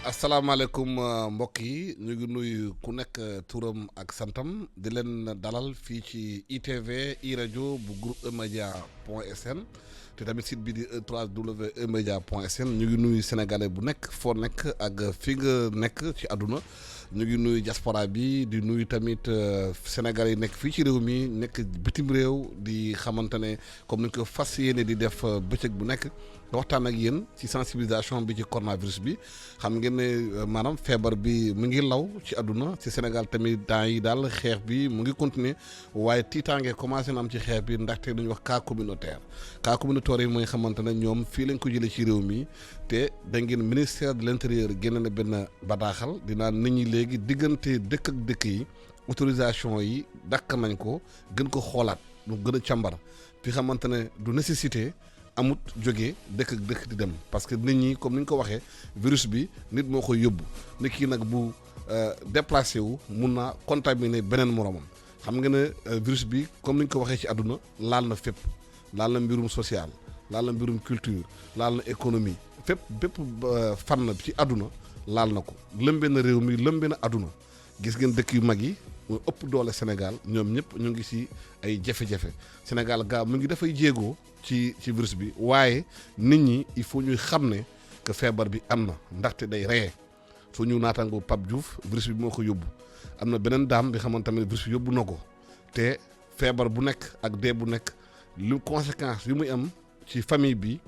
asalaamaaleykum mbokk yi ñu ngi nuyu ku nekk turam ak santam di leen dalal fii ci ITV iRadio bu groupe eMedia point sn te tamit site bi di www eMedia point sn ñu ngi nuyu sénégalais bu nekk foo nekk ak fi nga nekk ci àdduna ñu ngi nuyu diaspora bi di nuyu tamit sénégalais yi nekk fii ci réew mi nekk bitim réew di xamante ne comme ni ko fas yéene di def bëccëg bu nekk waxtaan ak yéen ci sensibilisation bi ci coronavirus bi xam ngeen ne maanaam feebar bi mu ngi law ci àdduna ci Sénégal tamit temps yi daal xeex bi mu ngi continuer waaye tiitaange commencé na am ci xeex bi ndaxte dañuy wax cas communautaire yi mooy xamante ne ñoom fii lañ ko jëlee ci réew mi te da ngeen ministère de l'intérieur génne na benn bataaxal dinaa nit ñi léegi diggante dëkk ak dëkk yi autorisation yi dakk nañ ko gën ko xoolaat mu gën a càmbar fi xamante ne du nécessité amut jógee dëkk ak dëkk di dem parce que nit ñi comme ni ñu ko waxee virus bi nit moo koy yóbbu nit ki nag bu déplacé wu mun naa contaminer beneen moromam xam nga ne virus bi comme ni ñu ko waxee ci àdduna laal na fépp laal na mbirum social laal na mbirum culture laal na économie bépp fànn ci àdduna laal na ko lëmbee na réew mi lëmbee na àdduna gis ngeen dëkk yu mag yi mooy ëpp doole Sénégal ñoom ñëpp ñu ngi ci ay jafe-jafe Sénégal gaa mu ngi dafay jéegoo ci virus bi waaye nit ñi il faut ñuy xam ne que feebar bi am na ndaxte day reye suñu naataango Pape Diouf virus bi moo ko yóbbu am na beneen daam bi xamante tamit virus bi yóbbu na ko te feebar bu nekk ak dee bu nekk lu conséquence yu muy am ci famille bi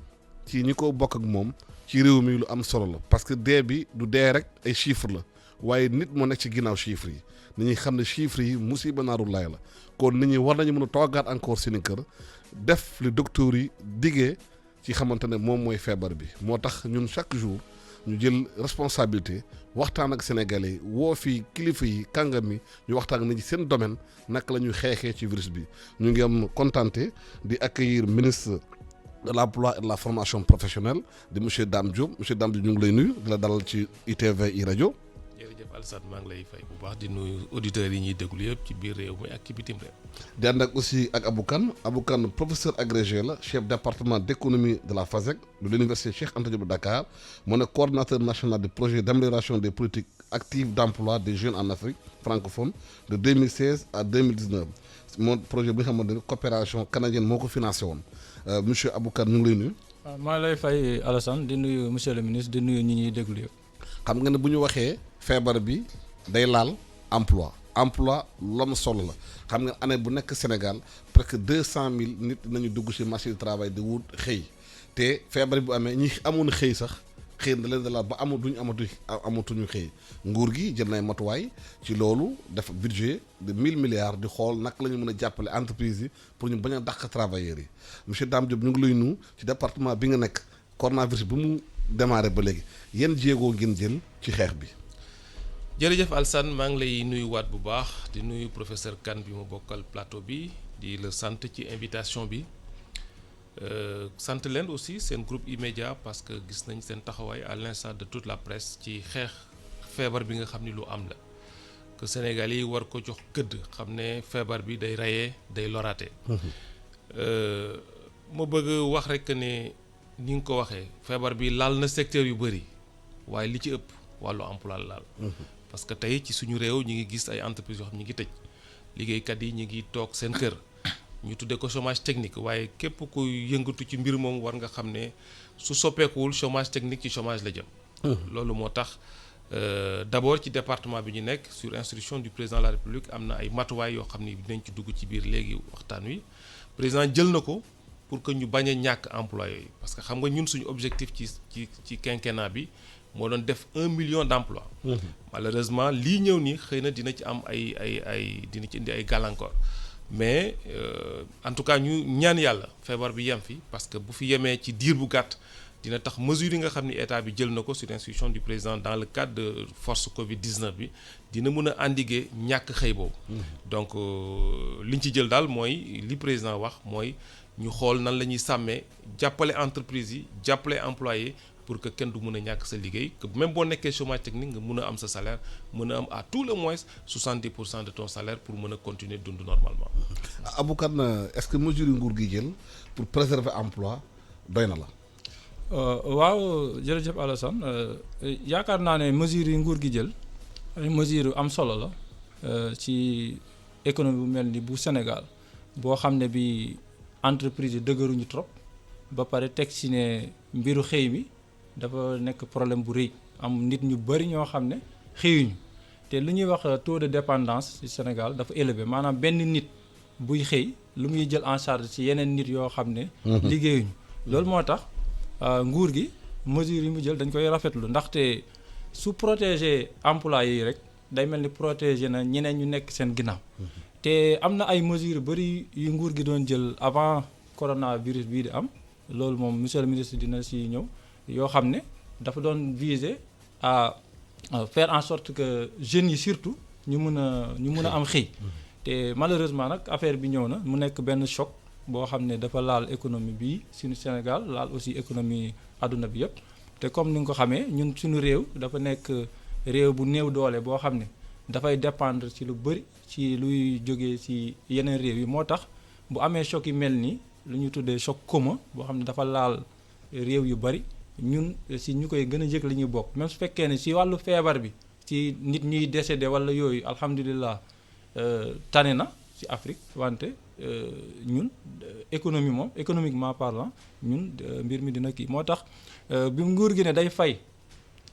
ci ñi ko bokk ak moom ci réew mi lu am solo la parce que dee bi du dee rek ay chiffres la waaye nit moo nekk ci ginnaaw chiffres yi nit ñi xam ne chiffres yi musiba naaru laay la kon nit ñi war nañu mën a toogaat encore seeni kër def li docteur yi diggee ci xamante ne moom mooy feebar bi moo tax ñun chaque jour ñu jël responsabilité waxtaan ak sénégalais woo fi kilifa yi kàngam yi ñu waxtaan ak nit ñi seen domaine naka la ñuy xeexee ci virus bi ñu ngi am contenté di accueillir ministre de l'emploi et de la formation professionnelle di monsieur Dame Diop ñu ngi lay nuyu di la dalal ci ITV iRadio. jërëjëf Alassane maa ngi lay fay bu baax di nuyu auditeurs yi ñuy déglu yëpp ci biir réew mi ak ci bitim réew. di ànd ak aussi ak Abou Kane professeur agrégé la chef département d'économie de la FASEG de l'université Cheikh Anta Diop de Dakar moo nekk coordonnateur national du projet d'amélioration des politiques actives d'emploi des jeunes en Afrique francophone de 2016 à 2019 moo projet bi nga xamante ne coopération canadienne moo ko financé woon monsieur Abou Kane ñu ngi lay nuyu. waaw maa lay fay Alassane di nuyu monsieur le ministre di nuyu ñi ñuy déglu yëpp. xam nga ne bu ñu waxee feebar bi day laal emploi lom solo la xam nga année bu nekk Sénégal presque 200,000 nit nañu dugg ci marché du travail di wut xëy te feebar bi bu amee ñi amoon xëy sax xëy na leen da la ba amatuñu xëy nguur gi jël nay matuwaay ci loolu def budget de 1,000 milliards di xool naka la ñu mën a jàppale entreprise yi pour ñu bañ a dàq travailleurs yi monsieur Dame Diop ñu ngi lay nuyu ci département bi nga nekk coronavirus bi mu démarré ba léegi yan jéegoo ngeen jël ci xeex bi. jërëjëf Alassane maa ngi lay nuyuwaat bu baax di nuyu professeur Kane bi mu bokkal plateau bi di la sant ci invitation bi sant leen aussi seen groupe eMedia parce que gis nañ seen taxawaay à l'instar de toute la presse ci xeex feebar bi nga xam ni lu am la que Sénégal yi war ko jox gëdd xam ne feebar bi day reyee day loraate. ma bëgg wax rek ne ni nga ko waxee feebar bi laal na secteur yu bëri waaye li ci ëpp wàllu emploi laal. parce que tey ci suñu réew ñi ngi gis ay entreprises yoo xam ñi ngi tëj liggéeykat yi ñi ngi toog seen kër ñu tuddee ko chômage technique waaye képp ku yëngatu ci mbir moom war nga xam ne su soppeekuwul chômage technique ci chômage la jëm. loolu moo tax d'abord ci département bi ñu nekk sur instruction du président de la République am na ay matuwaay yoo xam ni dinañ ci dugg ci biir léegi waxtaan wi président jël na ko pour que ñu bañ a ñàkk emploi yooyu parce que xam nga ñun suñu objectif ci quinquennat bi moo doon def 1 million d'emplois. Malheureusement lii ñëw nii xëy na dina ci am dina ci indi ay gàllankoor mais en tout cas ñu ñaan yàlla feebar bi yem fi parce que bu fi yemee ci diir bu gàtt dina tax mesures yi nga xam ni état bi jël na ko sur instruction du président dans le cadre de force Covid-19 bi dina mën a endiguer ñàkk xëy boobu. donc liñ ci jël daal mooy li président wax mooy ñu xool nan la ñuy sàmmee jàppale entreprise yi jàppale employés pour que kenn du mën a ñàkk sa liggéey que même boo nekkee chômage technique nga mën a am sa salaire mën a am à tout le moins 70% de ton salaire pour mën a continuer dund normalement. Abou Kane est-ce que mesure nguur gi jël pour préserver emploi doy na la. waaw jërëjëf Alassane yaakaar naa ne mesures yi nguur gi jël ay mesures yu am solo la ci économie bu mel ni bu Sénégal boo xam ne bi entreprise yi dëgëruñu trop ba pare teg ci ne mbiru xëy mi dafa nekk problème bu rëy am nit ñu bari ñoo xam ne xëyuñu te lu ñuy wax taux de dépendance ci Sénégal dafa élevé maanaam benn nit buy xëy lu muy jël en charge ci yeneen nit yoo xam ne liggéeyuñu loolu moo tax nguur gi mesures yi mu jël dañ koy rafetlu ndaxte su protéger employés yi rek day mel ni protéger na ñeneen ñu nekk seen ginnaaw te am na ay mesures yu bëri yu nguur gi doon jël avant coronavirus bii di am loolu moom monsieur le ministre dina si ñëw yoo xam ne dafa doon viser à faire en sorte que jeunes yi surtout ñu mën a am xëy te malheureusement nag affaire bi ñëw na mu nekk benn choc boo xam ne dafa laal économie bi suñu Sénégal laal aussi économie àdduna bi yëpp te comme ni nga ko xamee ñun suñu réew dafa nekk réew bu néew doole boo xam ne dafay dépendre ci lu bëri ci luy jógee ci yeneen réew yi moo tax bu amee choc yi mel nii lu ñu tuddee choc commun boo xam ne dafa laal réew yu bëri ñun si ñu koy gën a yëg li ñuy bokk même su fekkee ne si wàllu feebar bi ci nit ñuy décédé wala yooyu alhamdulilah tane na ci Afrique wante ñun économie moom économiquement parlant ñun mbir mi dina kii moo tax bi nguur gi ne day fay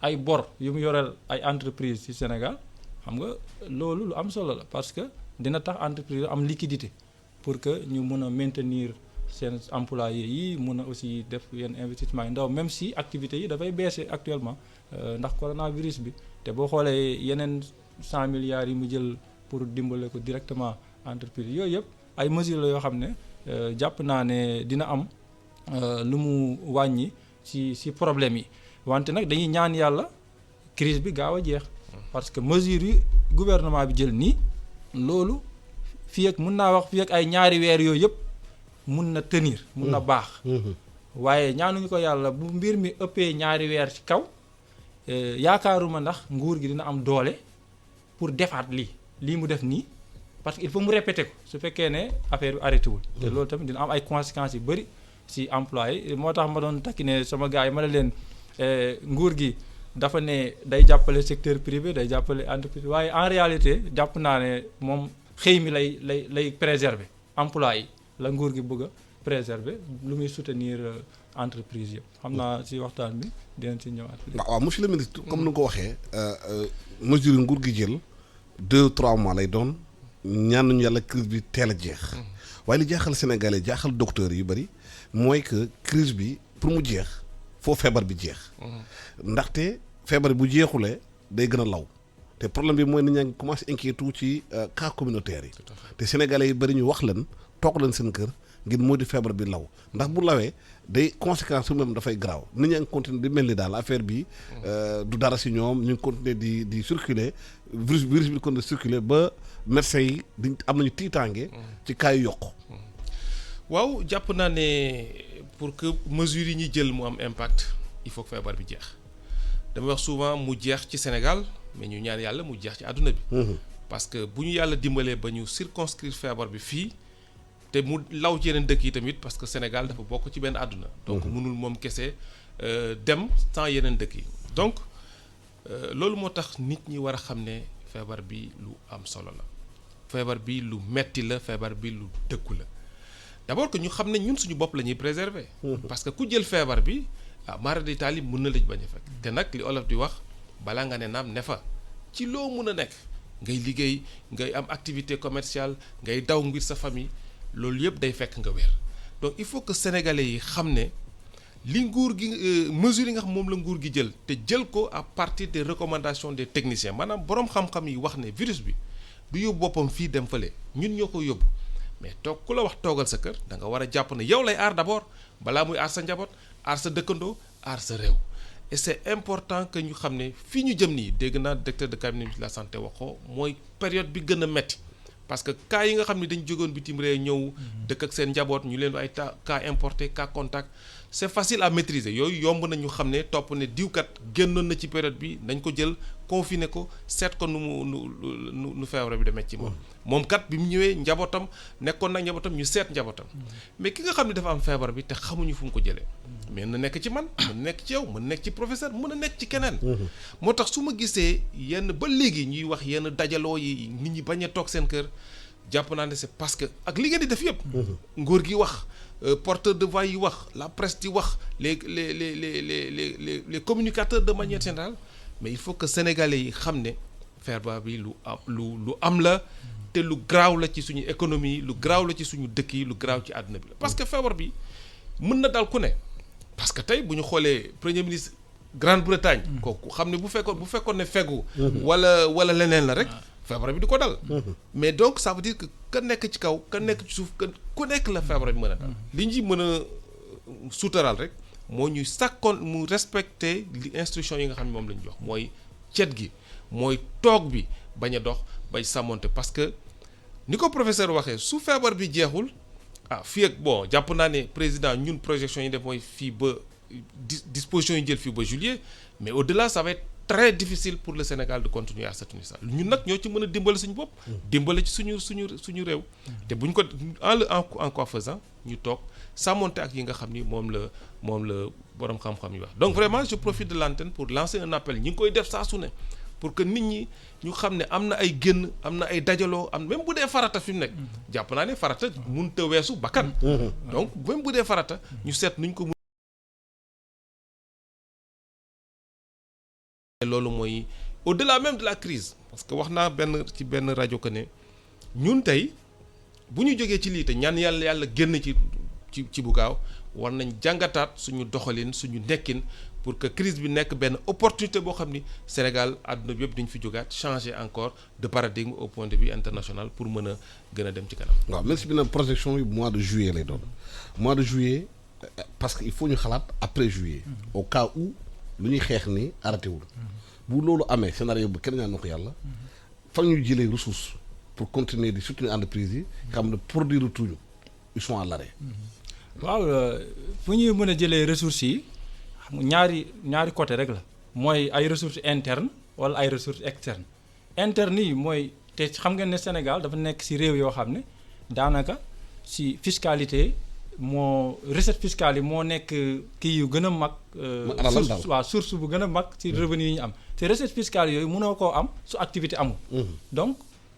ay bor yu mu yoreel ay entreprise ci Sénégal xam nga loolu lu am solo la parce que dina tax entreprise am liquidité pour que ñu mën a maintenir seen employés yi mën a aussi def yenn investissement yu ndaw même si activités yi dafay baissé actuellement ndax coronavirus bi te boo xoolee yeneen 100 milliards yi mu jël pour dimbale ko directement entreprise yooyu yëpp ay mesures la yoo xam ne jàpp naa ne dina am lu mu wàññi ci problème yi wante nag dañuy ñaan yàlla crise bi gaaw a jeex parce que mesures yi gouvernement bi jël nii loolu fii ak mun naa wax fii ak ay ñaari weer yooyu yëpp mun na tenir mun na baax waaye ñaanuñu ko yàlla bu mbir mi ëppee ñaari weer ci kaw yaakaaruma ndax nguur gi dina am doole pour defaat lii mu def nii parce que il faut mu répéter ko su fekkee ne affaire bi arrêté wul te loolu tamit dina am ay conséquences yu bëri ci employé moo tax ma doon takki ne sama gars yi ma ne leen nguur gi dafa ne day jàppale secteur privé day jàppale entreprise waaye en réalité jàpp naa ne moom xëy mi lay préserver employé yi la nguur gi bëgg a préserver lu muy soutenir entreprise yëpp xam naa ci waxtaan bi dinañ ci ñëwaat. waaw monsieur le ministre comme ni nga ko waxee mesure nguur gi jël 2-3 mois lay doon ñaan nañu yàlla crise bi teel a jeex waaye li jaaxal Sénégalais jaaxal docteurs yu bëri mooy que crise bi pour mu jeex foo feebar bi jeex ndaxte feebar bu jeexulee day gën a law te problème bi mooy nit ñaa ngi commencé inquiété ci cas communautaire yi te Sénégalais yi bëri ñu wax leen toog leen seen kër ngir moo di feebar bi law ndax bu lawee day conséquence su même dafay garaaw nit ñaa ngi continuer di mel ni daal affaire bi du dara si ñoom ñu ngi continuer di circuler virus bi di continuer circuler ba médecins yi di am nañu tiitaange ci cas yu yokk waaw jàpp naa ne pour que mesures yi ñuy jël mu am impact il faut que feebar bi jeex damay wax souvent mu jeex ci Sénégal mais ñu ñaan yàlla mu jeex ci àdduna bi parce que bu ñu yàlla dimbalee ba ñu circonscrire feebar bi fii te mu law ci yeneen dëkk yi tamit parce que Sénégal dafa bokk ci benn àdduna donc mënul moom kese dem sans yeneen dëkk yi donc loolu moo tax nit ñi war a xam ne feebar bi lu am solo la feebar bi lu metti la feebar bi lu dëkku la d'abord que ñu xam ne ñun suñu bopp la ñuy préserver parce que ku jël feebar bi mara d'Italie mën na lëj bañ a fekk te nag li olof di wax balaa nga ne naam ne fa ci loo mun a nekk ngay liggéey ngay am activité commerciale ngay daw ngir sa famille loolu yëpp day fekk nga wér donc il faut que sénégalais yi xam ne li nguur gi mesures yi nga xam moom la nguur gi jël te jël ko à partir des recommandations des techniciens maanaam boroom xam-xam yi wax ne virus bi du yóbbu boppam fii dem fële ñun ñoo ko yóbbu mais toog ku la wax toogal sa kër da nga war a jàpp ne yow lay aar d'abord balaa muy aar sa njaboot aar sa dëkkandoo aar sa réew et c'est important que ñu xam ne fii ñu jëm nii dégg naa directeur de cabinet de la santé wax ko mooy période bi gën a metti parce que cas yi nga xam ne dañ jógoon bitim réew ñëw dëkk ak seen njaboot ñu leen ay cas importé cas contact c'est facile à maîtriser yooyu yomb na ñu xam ne topp ne diwkat génnoon na ci période bi nañ ko jël confiné ko seet ko nu feebar bi demee ci moom kat bi mu ñëwee njabootam nekkoon nag njabootam ñu seet njabootam mais ki nga xam ne dafa am feebar bi te xamuñu fu mu ko jëlee mais na nekk ci man mën na nekk ci yow mën na nekk ci professeur mën na nekk ci keneen moo tax su ma gisee yenn ba léegi ñuy wax yenn dajaloo yi nit ñi bañ a toog seen kër jàpp naa ne c'est parce que ak li ngeen di def yëpp nguur gi wax porteur de voix yi wax la presse di wax les communicateurs de manière générale mais il faut que sénégalais yi xam ne feebar bi lu am la te lu graaw la ci suñu économie lu graaw la ci suñu dëkk yi lu graaw ci àdduna bi la parce que feebar bi mën na dal ku ne parce que tey bu ñu xoolee premier ministre Grande-Bretagne kooku xam ne bu fekkoon ne fegu wala leneen la rek feebar bi di ko dal mais donc ça veut dire que ka nekk ci kaw ka nekk ci suuf ku nekk la feebar bi mën a dal li ñu mën a suutaral rek moo ñuy sàkkoon mu respecter li instruction yi nga xam ne moom la ñu jox mooy cet gi mooy toog bi bañ a dox bay sàmmonte parce que ni ko professeur waxee su feebar bi jeexul fii ak bon jàpp naa ne président ñun projection yi def mooy fii ba disposition yi jël fii ba juillet mais au-delà ça va être très difficile pour le Sénégal de continuer à se tenir ça ñun nag ñoo ci mën a dimbali suñu bopp dimbali ci suñu réew te buñ ko en quoi faisant ñu toog sàmmonte ak yi nga xam ni moom la borom xam-xam yi wax donc vraiment je profite de l'antenne pour lancer un appel ñi ngi koy def saa su ne pour que nit ñi ñu xam ne am na ay génn am na ay dajaloo am même bu dee farata fi mu nekk jàpp naa ne farata mënut a weesu bakkan donc même bu dee farata ñu seet nuñ ko loolu mooy au-delà même de la crise parce que wax naa ci benn rajo que ne ñun tey bu ñu jógee ci lii te ñaan yàlla génn ci bu gaaw war nañ jàngataat suñu doxalin suñu nekkin pour que crise bi nekk benn opportunité boo xam ni Sénégal àdduna bi yëpp dañ fi jógaat changer encore de paradigme au point de vue international pour mën a gën a dem ci kanam. waaw même si bi na projection yi mois de juillet lay doon mois de juillet parce que il faut ñu xalaat après juillet au cas où lu ñuy xeex ni arrêté wul bu loolu amee scénario bu kenn ñaan na ko yàlla fa ñu jëlee ressources pour continuer di soutenir entreprise yi xam ne produire tuuñu ils sont à l'arrêt. waaw fu ñuy mën a jëlee ressources yi xam nga ñaari côté rek la mooy ay ressources internes wala ay ressources externes internes yi mooy te xam ngeen ne Sénégal dafa nekk ci réew yoo xam ne daanaka ci fiscalité recette fiscale yi moo nekk kii yu gën a mag. source bu gën a mag ci revenu yi ñu am te recette fiscale yooyu mënoo koo am su activité amul. donc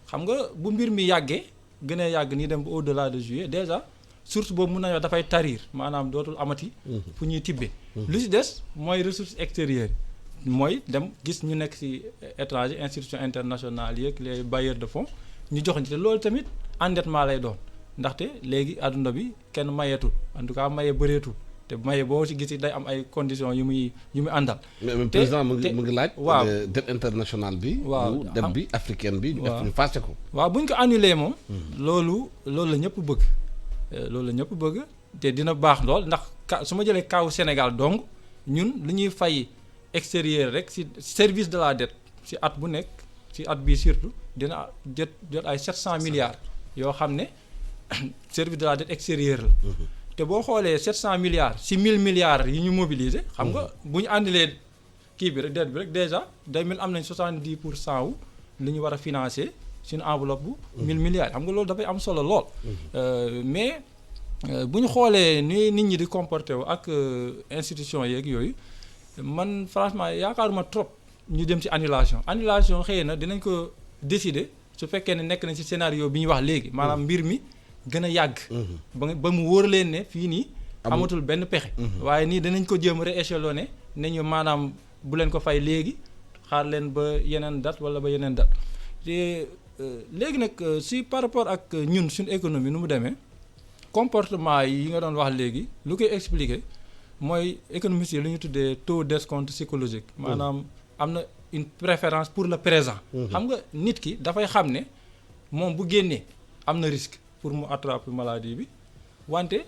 xam nga bu mbir mi yàggee gën a yàgg nii dem ba au-delà de juillet déjà source boobu mën nañoo dafay tarir maanaam dootul amati. fu ñuy tibbee. lu ci des mooy ressources extérieures mooy dem gis ñu nekk ci étranger institutions internationales yeeg les bailleurs de fonds ñu jox ñu te loolu tamit endettement lay doon. ndaxte léegi àdduna bi kenn mayeetul en tout cas maye bëreetul te maye boo ci gis day am ay conditions yu muy àndal. mais président mu ngi laaj. waaw dette internationale bi. waaw dette bi africaine bi. ñu fàcce ko. waaw bu ñu ko annulé moom. loolu la ñëpp bëgg. loolu la ñëpp bëgg te dina baax lool ndax su ma jëlee kaawu Sénégal donc ñun lu ñuy fay extérieur rek ci service de la dette ci at bu nekk ci at bii surtout dina jot ay 700 milliards yoo xam ne. service de la dette extérieure la te boo xoolee 700 milliards ci 1000 milliards yi ñu mobiliser xam nga bu ñu àndilee kii bi rek dette bi rek déjà 2000 am nañ 70% wu li ñu war a financer suñu enveloppe bu 1000 milliards xam nga loolu dafay am solo lool mais bu ñu xoolee ni nit ñi di comporter wu ak institution yeeg yooyu man franchement yaakaaruma trop ñu dem ci annulation xëy na dinañ ko décider su fekkee ne nekk nañ ci scénario bi ñu wax léegi maanaam mbir mi gën a yàgg ba mu wóor leen ne fii nii amatul benn pexe waaye nii danañ ko jéem rééchelonner ne ñu maanaam bu leen ko fay léegi xaar leen ba yeneen date wala ba yeneen date te léegi nag si par rapport ak ñun suñu économie nu mu demee comportement yi nga doon wax léegi lu koy expliquer mooy économiste yi lu ñu tuddee taux d'escompte psychologique maanaam am na une préférence pour le présent xam nga nit ki dafay xam ne moom bu génnee am na risque pour mu attraper maladie bi wante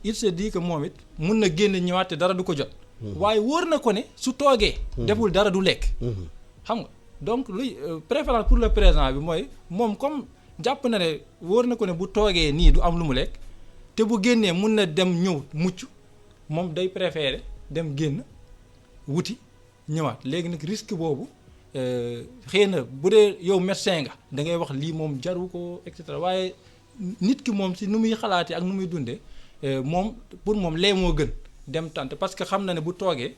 il se dit que moom it mun na génne ñëwaat te dara du ko jot waaye wóor na ko ne su toogee deful dara du lekk xam nga donc luy préférence pour le présent bi mooy moom comme jàpp na ne wóor na ko ne bu toogee nii du am lu mu lekk te bu génnee mun na dem ñëw mucc moom day préférer dem génn wuti ñëwaat léegi nag risque boobu xëy na bu dee yow médecin nga da ngay wax lii moom jaru ko et cetera waaye nit ki moom si nu muy xalaatee ak nu muy dundee moom pour moom lee moo gën dem tànt parce que xam na ne bu toogee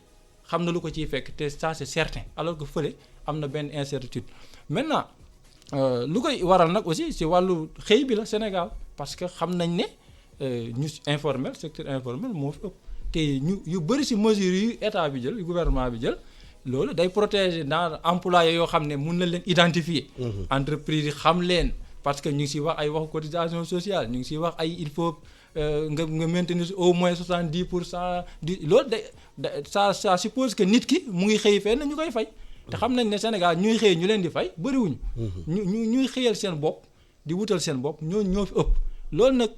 xam na lu ko ciy fekk te ça c'est certain alors que fële am na benn incertitude maintenant lu koy waral nag aussi si wàllu xëy bi la Sénégal parce que xam nañ ne ñu informel secteur informel moo fi ëpp te ñu yu bëri si mesures yu état bi jël yu gouvernement bi jël loolu day protéger dans employés yoo xam ne mun na leen identifier. entreprise yi xam leen parce que ñu ngi siy wax ay waxu cotisation sociale ñu ngi siy wax ay il faut nga maintenir au moins 70% di loolu ça suppose que nit ki mu ngi xëy fenn ñu koy fay. te xam nañ ne Sénégal ñuy xëy ñu leen di fay bëriwuñu. ñuy xëyal seen bopp di wutal seen bopp ñoo fi ëpp. loolu nag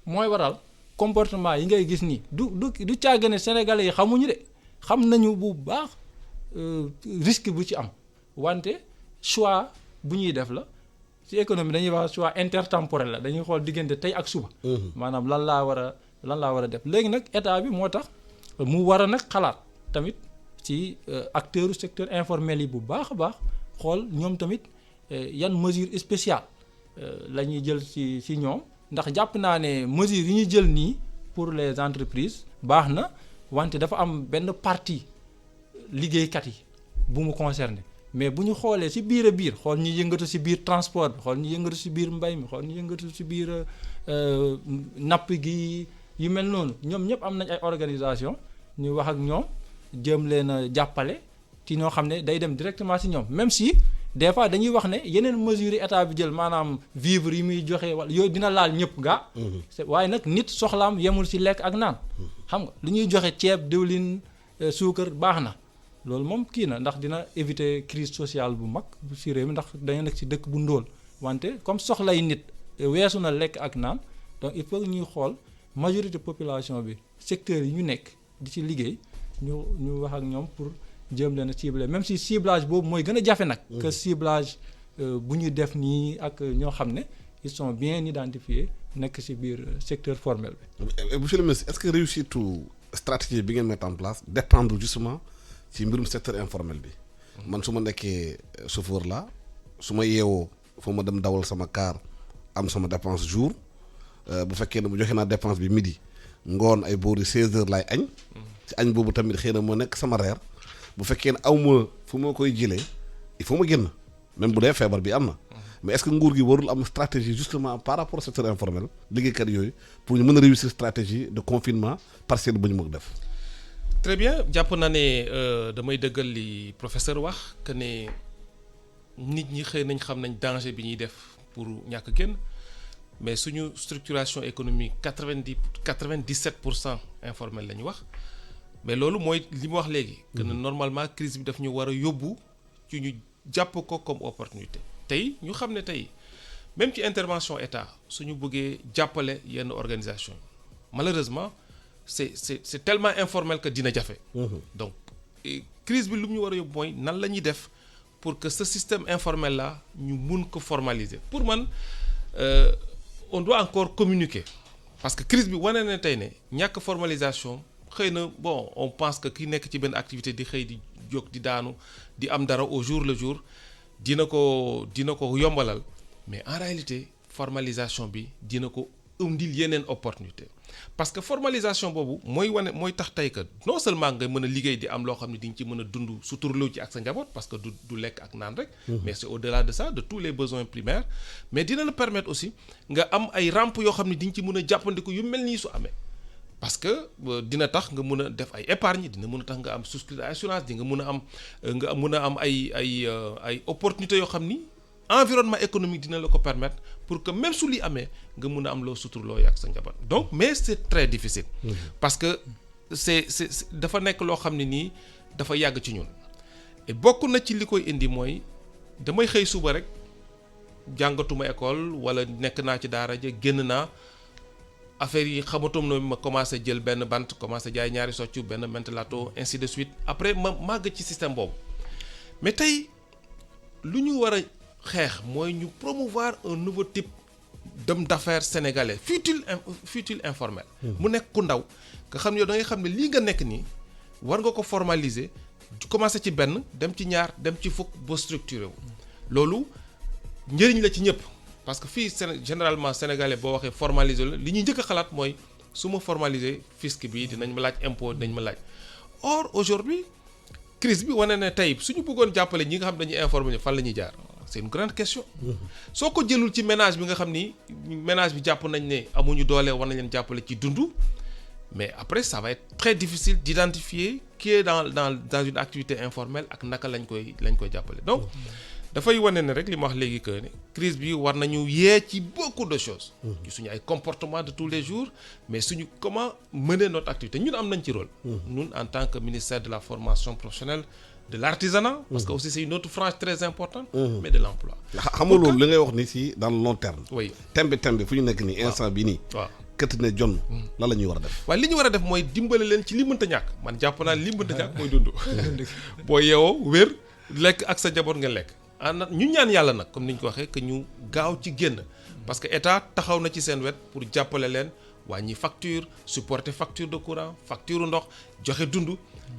mooy waral comportement yi ngay gis nii du càgg ne Sénégalais yi xamuñu de xam nañu bu baax risque bu ci am wante choix bu ñuy def la ci économie dañuy wax choix intertemporel la dañuy xool diggante tey ak suba. maanaam lan laa war a def léegi nag état bi moo tax mu war a nag xalaat tamit. ci acteurs secteur informel yi bu baax a baax xool ñoom tamit yan mesure spéciale la ñuy jël ci ñoom ndax jàpp naa ne mesures yi ñu jël nii pour les entreprises baax na wante dafa am benn partie liggéeykat yi bu mu concerné mais bu ñu xoolee ci biir a biir xool ñu yëngatu ci biir transport bi xool ñu yëngatu ci biir mbay mi xool ñu yëngatu ci biir napp gi yu mel noonu ñoom ñëpp am nañ ay organisation ñu wax ak ñoom jëm leen a jàppale ci ñoo xam ne day dem directement ci ñoom même si des fois dañuy wax ne yeneen mesures yi état bi jël maanaam vivre yi muy joxe wala yooyu dina laal ñëpp gaa. waaye nag nit soxlaam yemul ci lekk ak naan. xam nga lu ñuy joxe ceeb diwlin suukar baax na loolu moom kii na ndax dina éviter crise sociale bu mag bu ci réew mi ndax dañu nekk ci dëkk bu ndóol wante comme soxlay nit weesu na lekk ak naan donc il faut ñuy xool majorité population bi secteur yi ñu nekk di ci liggéey. ñu wax ak ñoom pour jéem leen a cibler même si ciblage boobu mooy gën a jafe nag. que ciblage bu ñuy def nii ak ñoo xam ne ils sont bien identifiés nekk ci biir secteur formel bi. Monsieur le ministre, est-ce que réussite stratégie bi ngeen mettre en place dépendre justement ci mbirum secteur informel bi. man su ma nekkee chauffeur la su ma yeewoo foo ma dem dawal sama car am sama dépense jour bu fekkee ne bu joxe naa dépense bi midi ngoon ay boori 16h laay añ. ci añ boobu tamit xëy na moo nekk sama reer bu fekkee ne aw ma fu ma koy jëlee il faut ma génn même bu dee feebar bi am na mais est-ce que nguur gi warul am stratégie justement par rapport au secteur informel liggéeykat yooyu pour ñu mën a réussir stratégie de confinement partiel bu ñu mën def. très bien jàpp naa ne damay dëggal li professeur wax que ne nit ñi xëy nañ xam nañ danger bi ñuy def pour ñàkk génn mais suñu structuration économique 97% informel la ñu wax. mais loolu mooy li mu wax léegi. que normalement crise bi daf ñu war a yóbbu ci ñu jàpp ko comme opportunité. tey ñu xam ne tey même ci intervention état suñu bëggee jàppale yenn organisation malheureusement c'est tellement informel que dina jafe. donc crise bi lu mu ñu war a yóbbu mooy nan la ñuy def pour que ce système informel là ñu mun ko formaliser pour man on doit encore communiquer parce que crise bi wane na tey ne ñàkk formalisation. xëy na bon on pense que ki nekk ci benn activité di xëy di jóg di daanu di am dara au jour le jour dina ko yombalal mais en réalité formalisation bi dina ko indil yeneen opportunité parce que formalisation boobu mooy tax tey que non seulement nga mën a liggéey di am loo xam ne di nga ci mën a dund suturloo ci ak sa njaboot parce que du lekk ak naan rek. mais c'est au-delà de ça de tous les besoins primaires mais dina la permettre aussi nga am ay rampe yoo xam ne di nga ci mën a jàppandiku yu mel nii su amee. parce que dina tax nga mën a def ay épargne dina mën a tax nga am souscrire assurance di nga mën a am ay opportunités yoo xam ni environnement économique dina la ko permettre pour que même su li amee nga mën a am loo suturloo ak sa njaboot donc mais c'est très difficile. parce que c'est dafa nekk loo xam ne nii dafa yàgg ci ñun. et bokk na ci li koy indi mooy damay xëy suba rek jàngatuma école wala nekk naa ci daara ja génn naa. affaire yi xamatum na ma commencé jël benn bant commencé jaay ñaari soccu benn mentelato ainsi de suite après ma màgg ci système boobu mais tey lu ñu war a xeex mooy ñu promouvoir un nouveau type d'homme d'affaires sénégalais fut-il informel. mu nekk ku ndaw nga xam ne yow da ngay xam ne lii nga nekk nii war nga ko formaliser commencé ci benn dem ci ñaar dem ci fukk ba structuré wu. loolu njëriñ la ci ñëpp parce que fii généralement sénégalais boo waxee formaliser la li ñuy njëkk a xalaat mooy su ma formaliser fisc bi dinañ ma laaj impôt dinañ ma laaj or aujourd'hui crise bi wane ne tey suñu bëggoon jàppale ñi nga xam dañuy informer fan la ñuy jaar c'est une grande question. soo ko jëlul ci ménage bi nga xam ni ménage bi jàpp nañ ne amuñu doole war nañ leen jàppale ci dund mais après ça va être très difficile d'identifier qui est dans une activité informelle ak naka lañ koy jàppale donc dafay wane ne rek li ma wax léegi que crise bi war nañu yee ci beaucoup de choses. ci suñu ay comportements de tous les jours mais suñu comment mener notre activité ñun am nañ ci rôle. ñun en tant que ministère de la formation professionnelle de l'artisanat parce que aussi c'est une autre frange très importante. mais de l'emploi. xam nga loolu li ngay wax ni si dans le long terme. oui tembe fu ñu nekk nii instant bi nii. waaw kët ne jon lan la ñuy war a def. waaye li ñu war a def mooy dimbale leen ci li mënta ñàkk man jàpp naa li mënta ñàkk mooy dund. boo yeewoo wér lekk ak sa jaboot nga lekk. ñu ñaan yàlla nag comme ni ñu ko waxee que ñu gaaw ci génn parce que état taxaw na ci seen wet pour jàppale leen wàññi facture supporter facture de courant facture ndox joxe dund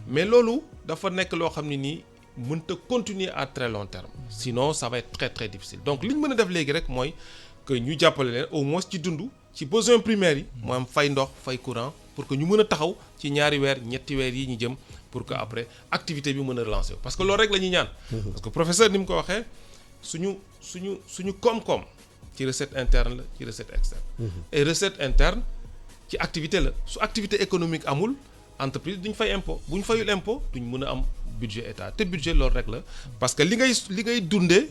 mais loolu dafa nekk loo xam ne nii mënta continuer à très long terme sinon ça va être très très difficile donc li ñu mën a def léegi rek mooy que ñu jàppale leen au moins ci dund ci besoins primaires yi moo am fay ndox fay courant pour que ñu mën a taxaw ci ñaari weer ñetti weer yi ñu jëm pour que après activité bi mën a relancer parce que loolu rek la ñuy ñaan. parce que professeur ni mu ko waxee suñu koom-koom ci recette interne la ci recette externe. et recette interne ci activité la su activité économique amul entreprise duñ fay impôt bu ñu fayul impôt duñ mën a am budget état te budget loolu rek la parce que li ngay dundee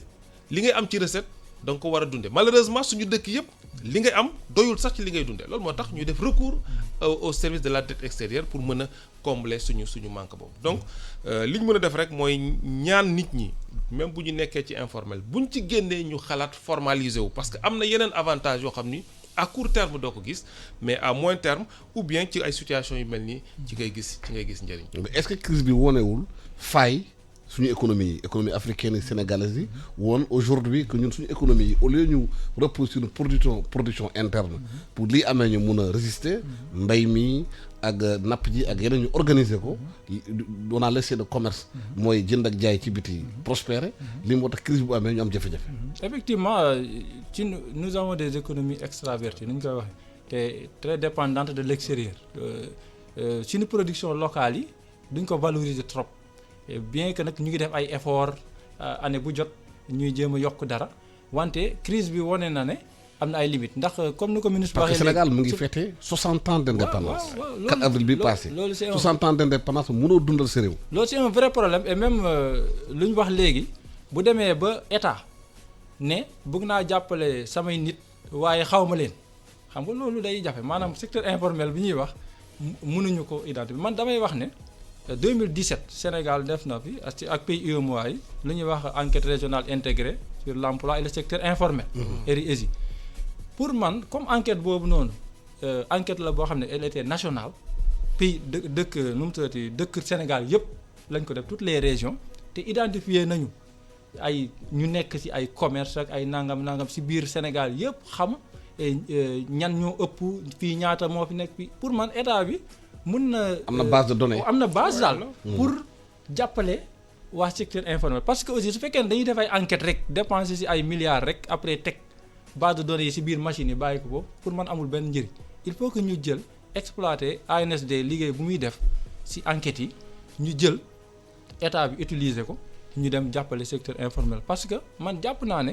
li ngay am ci recette da nga ko war a dundee malheureusement suñu dëkk yëpp li ngay am doyul sax ci li ngay dundee loolu moo tax ñu def recours au service de la dette extérieure pour mën a combler suñu manque boobu donc li ñu mën a def rek mooy ñaan nit ñi même bu ñu nekkee ci informel buñ ci génnee ñu xalaat formaliser wu parce que am na yeneen avantage yoo xam ni à court terme doo ko gis mais à moyen terme ou bien ci ay situations yu mel nii ci ngay gis njëriñ. mais est-ce que crise bi wonewul faay suñu économie africaine et sénégalaise yi woon aujourd'hui que ñun suñu économie yi au lieu ñu repose sur une production interne pour lii amee ñu mun a résister mbay mi ak napp ji ak yeneen ñu organiser ko on a laissé le commerce mooy jënd ak jaay ci biti prospérer li moo tax crise bu amee ñu am jafe-jafe. effectivement nous avons des économies extraverties ni ñu koy waxee te très dépendantes de l'extérieur suñu production locale yi duñ ko valoriser trop. bien que nag ñu ngi def ay efforts année bu jot ñuy jéem a yokk dara wante crise bi wane na ne am na ay limites ndax comme ni ko ministre waxee. parce que Sénégal mu ngi fêté 60 ans d'indépendance. 4 avril bi passé. loolu c'est 60 ans d'indépendance mënoo dundal sa réew. loolu c'est un vrai problème et même lu ñu wax léegi bu demee ba état ne bëgg naa jàppale samay nit waaye xaw ma leen xam nga loolu day jafe maanaam secteur informel bi ñuy wax mënuñu ko identifier man damay wax ne. 2017 Sénégal def na fi ak pays UEMOA yi lu ñuy wax enquête régionale intégrée sur l'emploi et le secteur informel. RIESI pour man comme enquête boobu noonu enquête la boo xam ne elle était nationale pays dëkk nu mu tuddati dëkk Sénégal yëpp lañ ko def toutes les régions te identifier nañu ay ñu nekk ci ay commerce ak ay nangam ci biir Sénégal yëpp xam ñan ñoo ëpp fii ñaata moo fi nekk fii pour man état bi. mun na am na base de données am na base daal pour jàppale waa secteur informel parce que aussi su fekkee ne dañuy def ay enquête rek dépenser ci ay milliards rek après teg base de données yi ci biir machine yi bàyyi ko pour man amul benn njëriñ il faut que ñu jël exploiter ANSD liggéey bu muy def ci enquêtes yi ñu jël état bi utiliser ko ñu dem jàppale secteur informel parce que man jàpp naa ne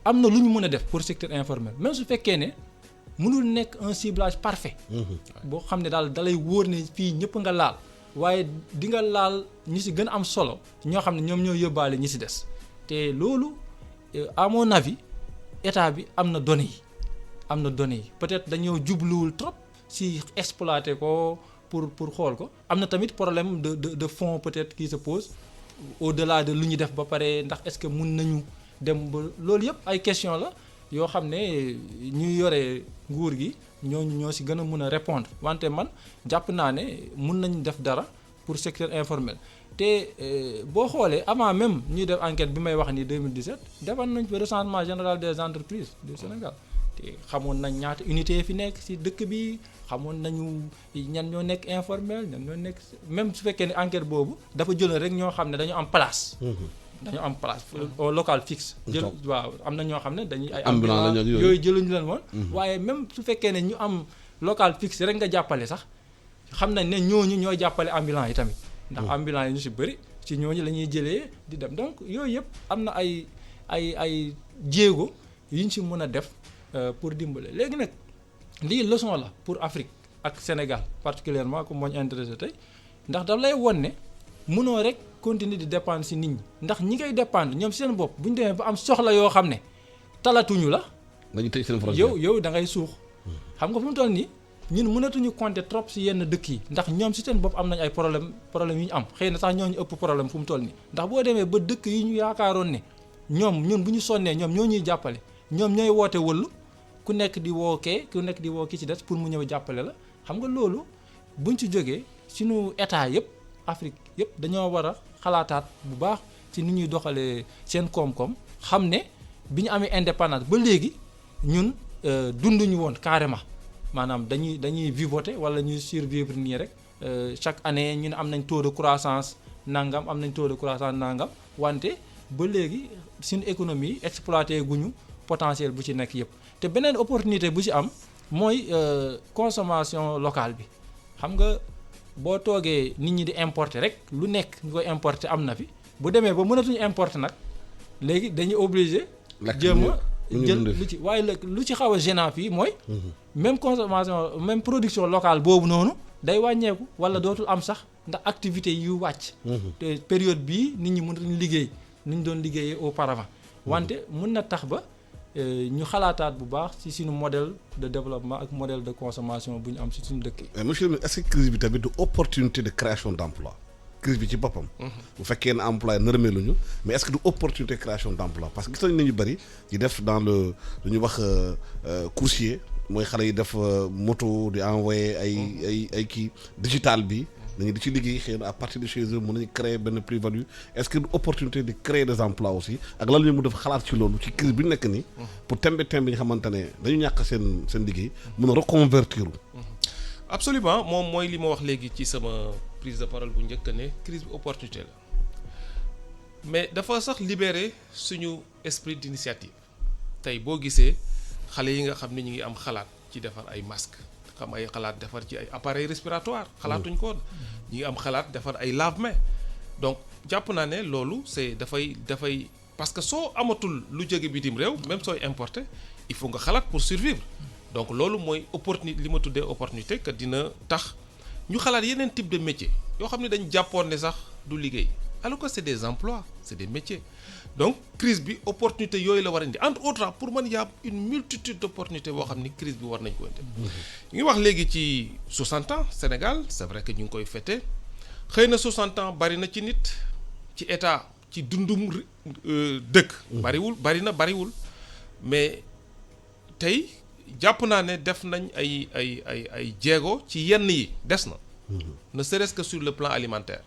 am na lu ñu mën a def pour secteur informel même su fekkee ne mënul nekk un ciblage parfait. boo xam ne daal dalay wóor ne fii ñëpp nga laal waaye di nga laal ñi ci gën a am solo ñoo xam ne ñoom ñoo yóbbaale ñi ci des te loolu à mon avis état bi am na données yi peut-être dañoo jubluwul trop ci exploiter ko pour xool ko am na tamit problème de fonds peut-être qui se pose au-delà de lu ñu def ba pare ndax est-ce que mun nañu dem ba loolu yëpp ay question la yoo xam ne ñuy yore nguur gi ñoo ci gën a mën a répondre wante man jàpp naa ne mun nañ def dara pour secteur informel te boo xoolee avant même ñuy def enquête bi may wax ni 2017 defoon nañ fa recensement général des entreprises du Sénégal te xamoon nañ ñaata unité fi nekk ci dëkk bi xamoon nañu ñan ñoo nekk informel ñan ñoo nekk même su fekkee ne enquête boobu dafa jëloon rek ñoo xam ne dañu am place. dañu am place au local fixe. jël waaw am na ñoo xam ne dañuy ay ambulant yooyu jëluñu leen woon. waaye même su fekkee ne ñu am local fixe rek nga jàppale sax xam nañ ne ñooñu ñooy jàppale ambulant yi tamit. ndax ambulant yi ñu ci bëri ci ñooñu la ñuy jëlee di dem donc yooyu yëpp am na ay jéego yu ñu ci mën a def pour dimbale léegi nag lii leçon la pour Afrique ak Sénégal particulièrement comme moo ñu intéressé tey ndax daf lay won ne mënoo rek continuer di dépendre ci nit ñi ndax ñi ngay dépendre ñoom seen bopp bu ñu demee ba am soxla yoo xam ne talatuñu la. dañuy tëj seen frontière yow da ngay suux. xam nga fu mu toll nii ñun mënatuñu compter trop ci yenn dëkk yi ndax ñoom ci seen bopp am nañ ay problème yu ñu am xëy na sax ñoo ñu ëpp problème fu mu toll nii ndax boo demee ba dëkk yi ñu yaakaaroon ne ñun bu ñu sonnee ñoom ñoo ñuy jàppale ñoom ñooy woote wëllu ku nekk di woo ki ci des pour mu ñëw jàppale la xam nga loolu buñ ci jógee suñu état yëpp Afrique yëpp dañoo war a xalaataat bu baax ci ni ñuy doxalee seen koom-koom xam ne bi ñu amee indépendance ba léegi ñun dunduñu woon carrément maanaam dañuy vivoter wala ñuy survivre nii rek chaque année ñu ne am nañ taux de croissance nangam wante ba léegi suñu économie exploité guñu potentiel bu ci nekk yëpp te beneen opportunité bu ci am mooy consommation locale bi xam nga boo toogee nit ñi di importer rek lu nekk nga koy importer am na fi bu demee ba mënatuñu importer nag léegi dañuy obligé jéem a jël lu ci waaye lu ci xaw a gênant fii mooy même consommation même production locale boobu noonu day wàññeeku wala dootul am sax ndax activité yu wàcc te période bii nit ñi mënatuñu liggéey ni ñu doon liggéeyee auparavant wante mën na tax ba ñu xalaataat bu baax ci suñu modèle de développement ak modèle de consommation bu ñu am ci suñu dëkk yi. mais monsieur le ministre est-ce que crise bi tamit du opportunité de création d'emploi crise bi ci boppam. bu fekkee ne emploi nërmeeluñu mais est-ce que du opportunité de création d'emploi parce que gis nañu ñu bëri di def dans le lu ñuy wax coursier mooy xale yi def moto di envoyer ay kii digital bi. dañuy di ci liggéey xëy na à partir de chez eux mën nañu créer benn plus-value est-ce que opportunité de créer des emplois aussi ak lan la ñu mu def xalaat ci loolu ci crise bi ñu nekk nii pour tembe ñu xamante ne dañu ñàkk seen liggéey mën a reconvertir. absolument moom mooy li ma wax léegi ci sama prise de parole bu njëkk ne crise bi opportunité la mais dafa sax libérer suñu esprit d'initiative tey boo gisee xale yi nga xam ne ñu ngi am xalaat ci defar ay masques. xam ay xalaat defar ci ay appareil respiratoire xalaatuñ ko woon ñi ngi am xalaat defar ay lave-mains donc jàpp naa ne loolu c'est dafay parce que soo amatul lu jóge bitim réew même sooy importer il faut nga xalaat pour survivre donc loolu mooy opportunité li ma tuddee opportunité que dina tax ñu xalaat yeneen type de métier yoo xam ne dañ jàppoon ne sax du liggéey alors que c'est des emplois c'est des métiers donc crise bi opportunité yooyu la war a indi entre autres pour man y a une multitude d'opportunités boo xam ni crise bi war nañ ko indi. ñu ngi wax léegi ci 60 ans Sénégal c'est vrai que ñu ngi koy fêter xëy na 60 ans bari na ci nit ci état ci dundum dëkk. bariwul mais tey jàpp naa ne def nañ ay jéego ci yenn yi des na. ne serait-ce que sur le plan alimentaire.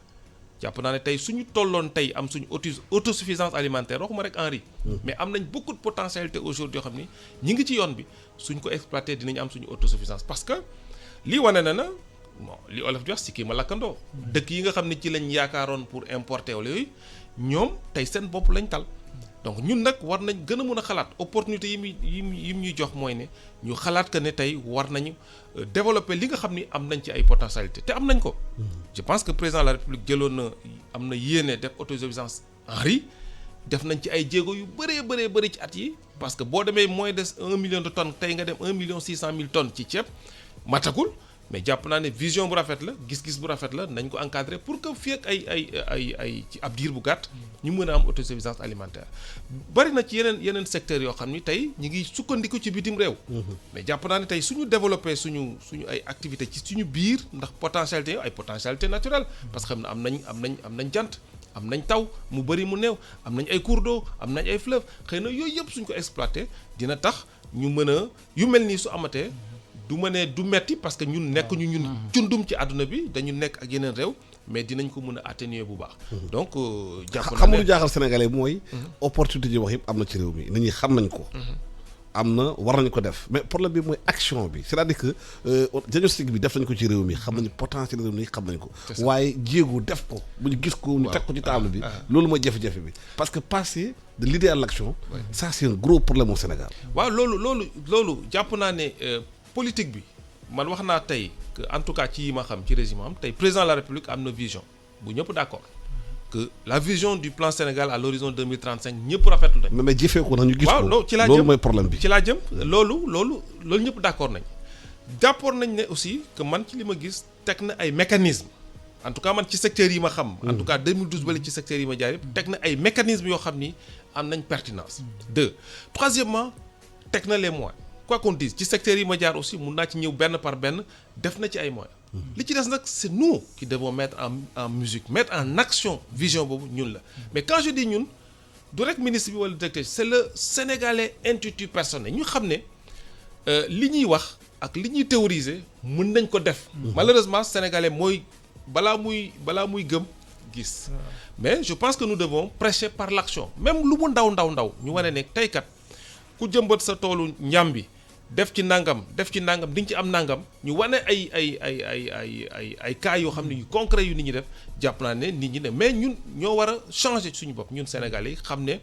jàpp naa ne tey suñu tolloon tey am suñu autosuffisance alimentaire waxuma rek en riz mais am nañ beaucoup de potentialité aujourd'hui yoo xam ni ñi ngi ci yoon bi suñ ko exploiter dinañ am suñu autosuffisance parce que lii wane na bon li olof di wax si kii ma lakkandoo dëkk yi nga xam ne ci lañ yaakaaroon pour importer wala yooyu ñoom tey seen bopp lañ tal donc ñun nag war nañ gën a mën a xalaat opportunité yi ñuy jox mooy ne ñu xalaat que ne tey war nañu développer li nga xam ni am nañ ci ay potentialité te am nañ ko. je pense que président de la République jëloon na am na yéene def autosuffisance en riz def nañ ci ay jéego yu bëri ci at yi parce que boo demee moins de 1 million de tonnes tey nga dem 1,6 million tonnes ci ceeb matagul mais jàpp naa ne vision bu rafet la gis-gis bu rafet la nañ ko encadrer pour que fii ak ay ci ab diir bu gàtt ñu mën a am autosuffisance alimentaire bari na ci yeneen secteurs yoo xam ni tey ñu ngi sukkandiku ci bitim réew. mais jàpp naa ne tey suñu développer suñu ay activités ci suñu biir ndax potentialité ay potentialité naturelle parce que xam ne am nañ jant am nañ taw mu bari mu néew am nañ ay cours d'eau am nañ ay fleuves xëy na yooyu yëpp suñ ko exploiter dina tax ñu mën a yu mel nii su amatee. du ma ne du metti parce que ñun nekk ñun cundum ci àdduna bi dañu nekk ak yeneen réew mais dinañ ko mën a atténuer bu baax. donc jàpp naa xam ne lu jaaxal sénégalais mooy. opportunité yi wax yëpp am na ci réew mi nit ñi xam nañ ko. am na war nañu ko def mais problème bi mooy action bi c'est-à-dire que diagnostic bi def nañ ko ci réew mi xam nañu potentiel réew mi xam nañ ko. waaye jéego def ko bu ñu gis ko ñu teg ko ci table bi. loolu mooy jafe-jafe bi parce que passer de l'idée à l'action. ça c'est un gros problème au Sénégal. waaw loolu jàpp naa ne politique bi man wax naa tey que en tout cas ci yi ma xam ci régime am tey président de la République am na vision bu ñëpp d'accord que la vision du plan Sénégal à l'horizon 2035 ñëpp rafetlu nañ. mais jëfee ko nag ñu gis ko. waaw ci laa jëm loolu mooy problème bi. ci laa jëm loolu ñëpp d'accord nañ. d'accord nañ ne aussi que man ci li ma gis teg na ay mécanismes en tout cas man ci secteurs yi ma xam. en tout cas 2012 ba léegi ci secteurs yi ma jaar yëpp teg na ay mécanismes yoo xam ni am nañ pertinence. troisièmement teg na les moyens. quoi qu'on dise ci secteurs yi ma jaar aussi mun naa ci ñëw benn par benn def na ci ay moyens. li ci des nag c'est nous qui devons mettre en musique mettre en action vision boobu ñun la mais quand je dis ñun du rek ministre bi wala directeur c'est le sénégalais intuitu personnel ñu xam ne li ñuy wax ak li ñuy théoriser mën nañ ko def. malheureusement sénégalais mooy balaa muy gëm gis. mais je pense que nous devons prêcher par l'action même lu mu ndaw ñu wane ne tey kat ku jëmbat sa toolu ñambi def ci nangam di nga ci am nangam ñu wane ay cas yoo xam ne yu concret yu nit ñi def jàpp naa ne nit ñi ne mais ñun ñoo war a changer suñu bopp ñun Sénégalais yi xam ne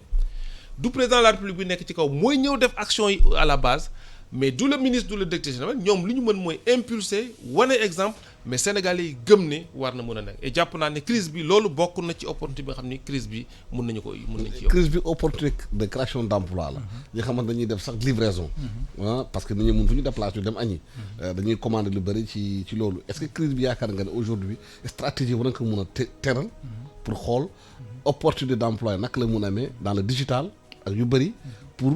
du président de la République bi nekk ci kaw mooy ñëw def action yi à la base mais du le ministre du le directeur général ñoom li ñu mën mooy impulser wane exemple mais Sénégalais yi gëm ne war na mën a nekk et jàpp naa ne crise bi loolu bokk na ci opportunité bi nga xam ne crise bi mën nañ ci yokk. crise bi opportunité de création d'emploi la. ñi xamante dañuy def sax livraison. parce que nit ñi mun fu ñu déplacer ñu dem añi. dañuy commander lu bëri ci loolu est-ce que crise bi yaakaar nga ne aujourd'hui stratégie war na ko mën a teral pour xool opportunité d'emploi naka la mun a amee dans le digital ak yu bëri pour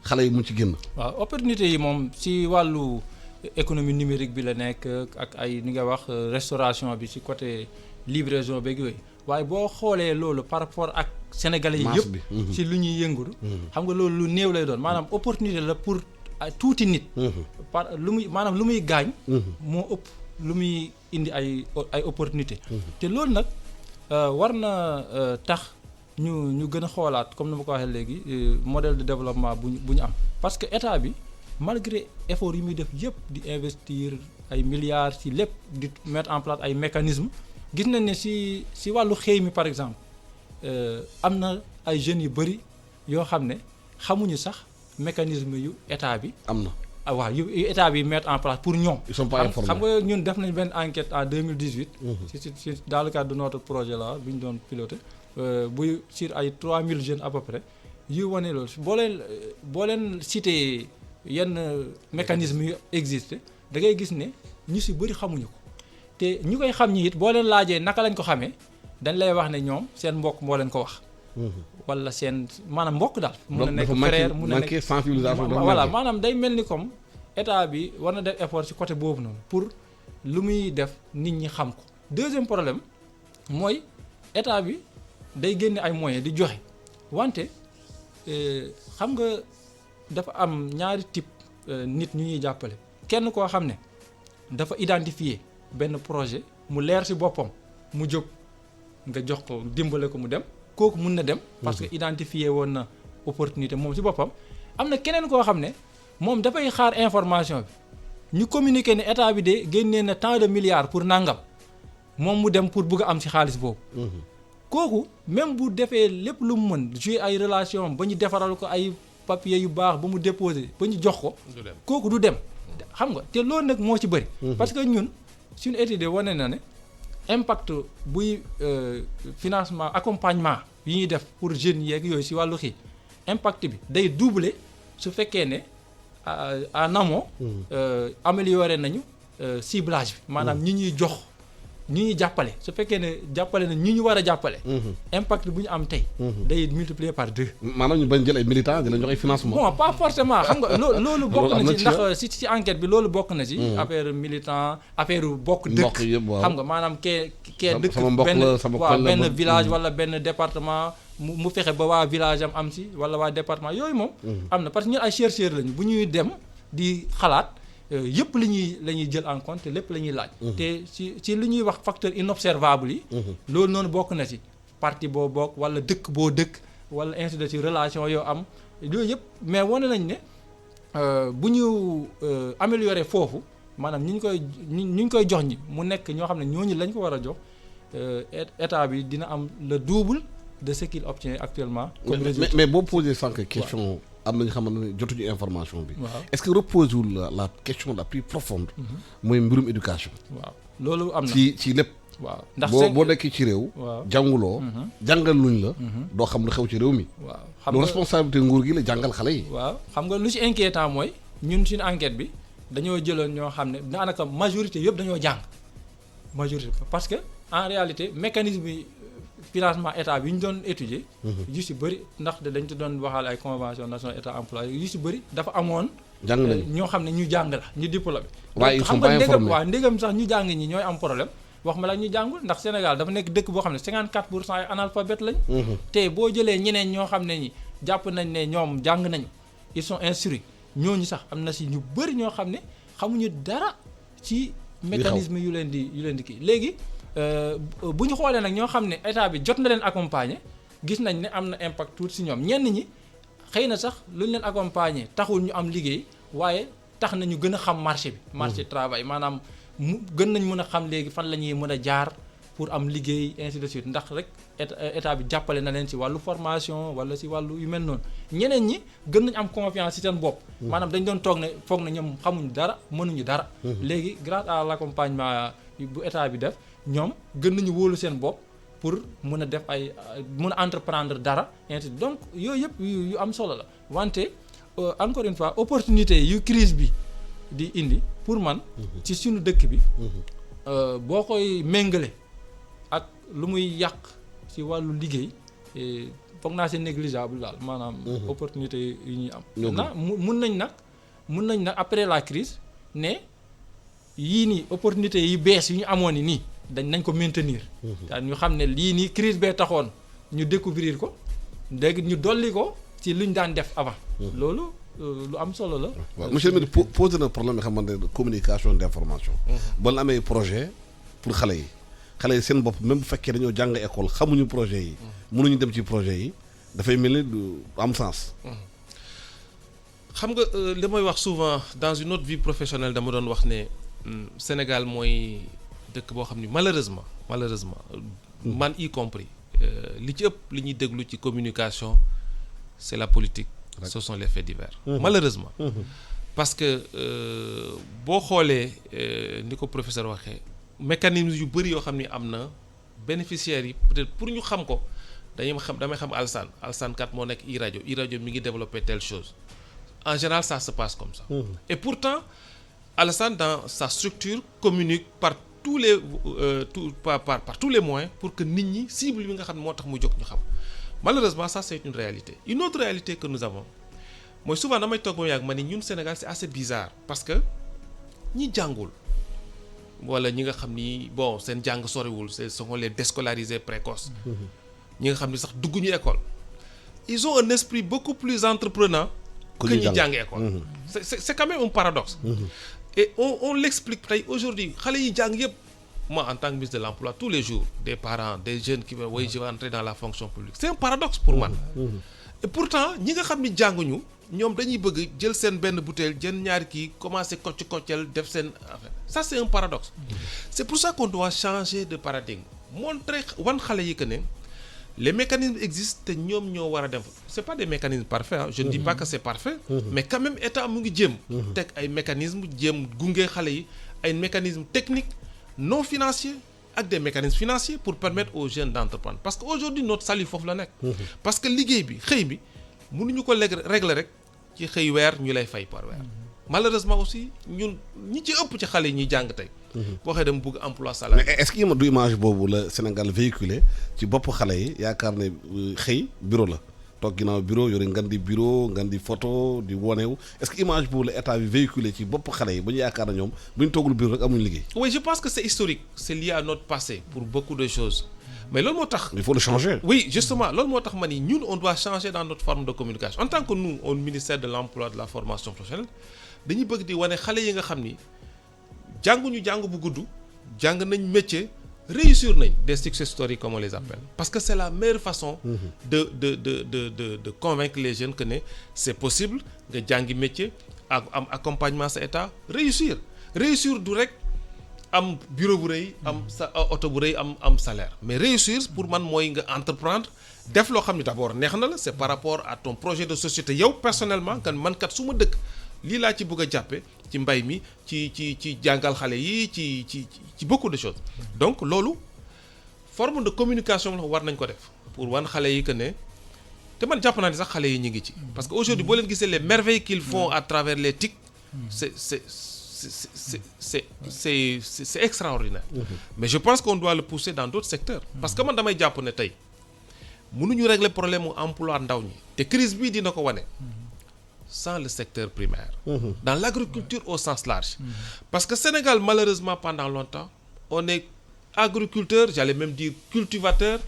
xale yi mun ci génn. waaw opportunité yi moom ci wàllu économie numérique bi la nekk ak ay ni nga wax restauration bi ci côté livraison beeg yooyu waaye boo xoolee loolu par rapport ak sénégalais yi yëpp ci lu ñuy yëngatu xam nga loolu lu néew lay doon maanaam opportunité la pour tuuti nit par lu muy gaañ moo ëpp lu muy indi ay opportunité te loolu nag war na tax ñu gën a xoolaat comme ni ma ko waxee léegi modèle de développement bu ñu am parce que état bi malgré effort yi muy def yëpp di investir ay milliards ci lépp di mettre en place ay mécanismes gis nañ ne ci wàllu xëy mi par exemple am na ay jeunes yu bari yoo xam ne xamuñu sax mécanisme yu état bi. am na waaw yu état bi mettre en place pour ñoom. ils sont pas informés xam nga ñun def nañ benn enquête en 2018. ci dans le cadre de notre projet là bi ñu doon piloté buy sur ay 3000 jeunes à peu près yu wane loolu boo leen cité yenn mécanisme yu existé da ngay gis ne ñu ci bari xamuñu ko te ñu koy xam ñi it boo leen laajee naka lañ ko xamee dañ lay wax ne ñoom seen mbokk moo leen ko wax. wala seen maanaam mbokk daal. mun na nekk frère mun na nekk sensibilisation voilà maanaam day mel ni comme état bi war na def effort ci côté boobu noonu pour lu muy def nit ñi xam ko. deuxième problème mooy état bi day génne ay moyens di joxe wante xam nga dafa am ñaari type nit ñu ñuy jàppale kenn koo xam ne dafa identifier benn projet mu leer ci boppam mu jóg nga jox ko dimbale ko mu dem. kooku mun na dem parce que identifié woon na opportunité moom ci boppam am na keneen koo xam ne moom dafay xaar information bi ñu communiquer ne état bi de génnee na tant de milliards pour nangam moom mu dem pour bëgg a am ci xaalis boobu kooku même bu defee lépp lu mu mën jouer ay relation ba ñu defaral ko ay papier yu baax ba mu déposer ba ñu jox ko kooku du dem xam nga te loolu nag moo ci bëri parce que ñun suñu étude wane na ne impact buy financement accompagnement yi ñuy def pour jeunes yeeg yooyu ci wàllu xii impact bi day doubler su fekkee ne en amont améliorer nañu ciblage bi maanaam ñi ñuy jox ñi ñuy jàppale su fekkee ne jàppale na ñi ñu war a jàppale impact bu ñu am tey day multiplier par 2 maanaam ñu bañ jël ay militants di leen jox ay financement bon pas forcément xam nga loolu bokk na ci ndax ci enquête bi loolu bokk na ci affaire militant affaire bokk dëkk xam nga maanaam kee dëkk benn village wala benn département mu fexe ba waa village am ci wala waa département yooyu moom am na parce que ñun ay chercheurs lañu bu ñuy dem di xalaat yëpp la ñuy jël en compte te lépp la ñuy laaj. te ci li ñuy wax facteur inobservable yi. loolu noonu bokk na ci parti boo bokk wala dëkk boo dëkk wala ainsi de suite relation yoo am yooyu yëpp mais wane nañ ne bu ñu améliorer foofu maanaam ñu ñu koy jox ñi mu nekk ñoo xam ne ñooñu lañ ko war a jox état bi dina am le double de ce qu'il obtient actuellement. comme résultat mais boo posé sànq question. am na ñu xamante ne jotuñu information bi. waaw est-ce que repose wul la question la plus profonde. mooy mbirum éducation. waaw loolu am na ci lépp. waaw ndax boo nekkee ci réew. waaw jànguloo. jàngal luñ la. doo xam lu xew ci réew mi. waaw xam nga responsabilité nguur gi la jàngal xale yi. waaw xam nga lu ci inquiétant mooy ñun suñu enquête bi dañoo jëloon ñoo xam ne daanaka majorité yëpp dañoo jàng majorité parce que en réalité mécanisme yi financement état bi ñu doon étudier. yu ci bëri ndax dañ ci doon waxal ay convention nationale état emploi yu ci bëri dafa amoon. jàng nañu ñoo xam ne ñu jàng la ñu diplômé. waaye ils sont pas informés waaw ndégam sax ñu jàng ñi ñooy am problème wax ma la ñu jàngul ndax Sénégal dafa nekk dëkk boo xam ne 54% ay analphabètes lañ. te boo jëlee ñeneen ñoo xam ne ñi jàpp nañ ne ñoom jàng nañ ils sont instruits ñooñu sax am na ci ñu bëri ñoo xam ne xamuñu dara ci mécanisme yu leen di kii léegi. bu ñu xoolee nag ñoo xam ne état bi jot na leen accompagner gis nañ ne am na impact tuuti ci ñoom ñenn ñi xëy na sax lu ñu leen accompagner taxul ñu am liggéey waaye tax na ñu gën a xam marché bi. marché travail maanaam mu gën nañ mën a xam léegi fan la ñuy mën a jaar pour am liggéey ainsi de suite ndax rek état bi jàppale na leen ci wàllu formation walla ci wàllu yu mel noonu ñeneen ñi gën nañ am confiance ci seen bopp. maanaam dañ doon foog na ñoom xamuñ dara mënuñu dara. léegi grâce à l'accompagnement bu état bi def. ñoom gën nañu wóolu seen bopp pour mën a def mën a entreprendre dara ainsi donc yooyu yëpp yu am solo la wante encore une fois opportunité yu crise bi di indi pour man ci suñu dëkk bi boo koy méngale ak lu muy yàq ci wàllu liggéey foog naa c'est négligeable daal maanaam opportunité yu ñuy am maintenant mun nañ nag après la crise ne yii nii opportunité yi bees yu ñu amoon ni nii nañ ko maintenir. daal ñu xam ne lii nii crise bee taxoon ñu découvrir ko léegi ñu dolli ko ci luñ daan def avant. loolu lu am solo la. waaw monsieur le maire posé na problème yi xamante ne communication d'information. ba la amee projet pour xale yi seen bopp même bu fekkee dañoo jàng école xamuñu projet yi. mënuñu dem ci projet yi dafay mel ni du am sens. xam nga li may wax souvent dans une autre vie professionnelle dama doon wax ne Sénégal mooy. dëkk boo xam ni malheureusement man y compris li ci ëpp li ñuy déglu ci communication c'est la politique ce sont les faits divers malheureusement parce que boo xoolee ni ko professeur waxee mécanisme yu bëri yoo xam ni am na bénéficiaires yi peut-être pour ñu xam ko damay xam Alsane kat moo nekk iRadio mi ngi développer telle chose en général ça se passe comme ça et pourtant Alsane dans sa structure communique par tous les moyens pour que nit ñi cible bi nga xam ne moo tax mu jóg ñu xam malheureusement ça c'est une réalité une autre réalité que nous avons mooy souvent damay toog ba yàgg ma ni ñun Sénégal c'est assez bizarre parce que ñi jàngul wala ñi nga xam ni bon seen jàng soriwul ce sont les déscolarisés précoces ñi nga xam ni sax dugguñu école ils ont un esprit beaucoup plus entreprenant que ñi jàng école c'est quand même un paradoxe et on l'explique tey aujourd'hui xale yi jàng yëpp moi en tant que ministre de l'emploi tous les jours des parents des jeunes qui veulent je vais entrer dans la fonction publique c'est un paradoxe pour man et pourtant ñi nga xam ni jànguñu ñoom dañuy bëgg jël seen benn bouteille jën ñaari kii commencer kocc-koccel def seen affaire ça c'est un paradoxe c'est pour ça qu'on doit changer de paradigme montrer wan xale yi que ne les mécanismes existent te ñoom ñoo war a dem c'est pas des mécanismes parfaits hein. Je ne dis pas que c'est parfait mais quand même état mu ngi jéem teg ay mécanismes jéem gunge xale yi ay mécanismes techniques non financiers ak des mécanismes financiers pour permettre aux jeunes d'entreprendre parce que aujourd'hui notre salut foofu la nekk parce que liggéey bi xëy bi mënuñu ko régler rek ci xëy weer ñu lay fay par weer malheureusement aussi ñun ñi ci ëpp ci xale yi ñuy jàng tey boo xëy dama bëgg emploi salarié mais est-ce que du image boobu la Sénégal véhiculé ci bopp xale yi yaakaar ne xëy bureau la toog ginnaaw bureau yore ngan di photo di wonewu est-ce que image boobu la état bi véhiculé ci bopp xale yi ba ñu yaakaar na ñoom bu ñu toogul bureau rek amuñu liggéey. Oui, je pense que c'est historique c'est lié à notre passé pour beaucoup de choses mais loolu moo tax. il faut le changer. Oui justement loolu moo tax ma ni ñun on doit changer dans notre forme de communication en tant que nous au ministère de l'emploi de la formation professionnelle dañuy bëgg di wane xale yi nga xam ni jànguñu jàng bu gudd jàng nañ métier réussir nañ des success stories comme on les appelle parce que c'est la meilleure façon de convaincre les jeunes que ne c'est possible nga jàngi métier ak am accompagnement sa état réussir du rek am bureau bu rëy am sa oto bu rëy am salaire mais réussir pour man mooy nga entreprendre def loo xam ne d'abord neex na la c'est par rapport à ton projet de société yow personnellement kan man kat su ma dëkk lii laa ci bëgg a jàppe ci mbay mi ci jàngal xale yi ci beaucoup de choses donc loolu forme de communication la war nañ ko def pour wan xale yi que ne te man jàpp naa ne sax xale yi ñu ngi ci parce que aujourd'hui boo leen gisee les merveilles qu'ils font à travers les TIC c'est extraordinaire mais je pense qu'on doit le pousser dans d'autres secteurs parce que man damay jàpp ne tey mënuñu régler problème mu emploi ndaw ñi te crise bii dina ko wane sans le secteur primaire dans l'agriculture au sens large parce que Sénégal malheureusement pendant longtemps on est agriculteur j'allais même dire cultivateur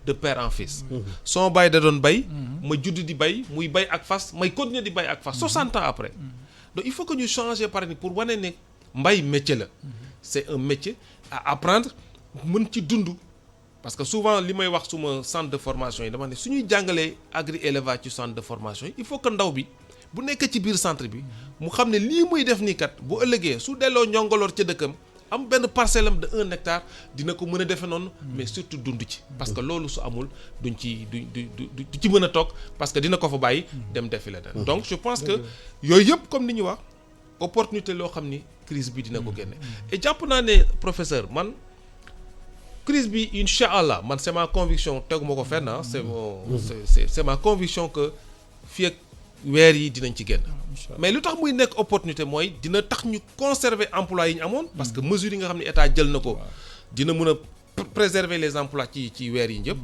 de père en fils son baay da doon bay ma judd di bay muy bay ak fas may continuer di bay ak fas 60 ans après donc il faut que ñu changer par exemple pour wane ne mbay métier la c'est un métier à apprendre mën ci dund parce que souvent li may wax suma centre de formation yi dama ne suñuy jàngalee agri élevage ci centre de formation yi il faut que ndaw bi bu nekkee ci biir centre bi mu xam ne lii muy def nii kat bu ëllëgee su delloo ñongoloor ca dëkkam am benn parcelle am de 1 hectare dina ko mën a defee noonu mais surtout dund ci parce que loolu su amul du ci mën a toog parce que dina ko fa bàyyi dem defi leneen donc je pense que yooyu yëpp comme ni ñu wax opportunité loo xam ni crise bi dina ko génne et jàpp naa ne professeur man crise bi incha allah man c'est ma conviction teguma ko fenn c'est ma conviction que fii ak weer yi dinañ ci génn mais lu tax muy nekk opportunité mooy dina tax ñu conserver emploi yi ñu amoon parce que mesures yi nga xam ne état jël na ko dina mën a préserver les emplois ci weer yi yëpp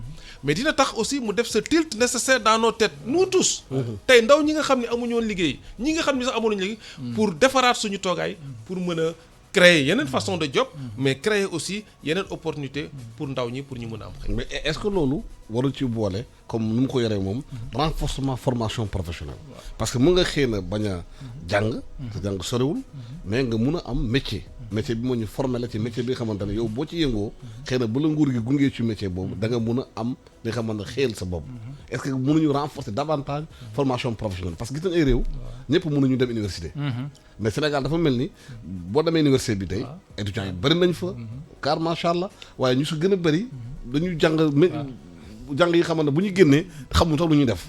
mais dina tax aussi mu def ce tilt nécessaire dans nos têtes nous tous tey ndaw ñi nga xam ne amuñu woon liggéey ñi nga xam ne sax amuñu liggéey pour defaraat suñu toogaay pour mën a créer yeneen façon de job mais créer aussi yeneen opportunité pour ndaw ñi pour ñu mën a am xëy mais est-ce que loolu waru ci boole comme nu mu ko yoree moom renforcement formation professionnelle parce que mën nga xëy na bañ a jàng te jàng sorewul mais nga mun a am métier bi moo ñu formé la ci métier bi nga xamante ne yow boo ci yëngoo xëy na bu la nguur gi gungee ci métier boobu da nga mun a am li nga xamante ne xëyal sa bopp est-ce que mënuñu renforcer davantage formation professionnelle parce que gis nañ ay réew ñëpp mënuñu dem université mais Sénégal dafa mel ni boo demee université bi tey étudiants yi bëri nañ fa car macha allah waaye ñu si gën a bëri dañuy jàng yi xamante ne bu ñu génnee xamul sax lu ñuy def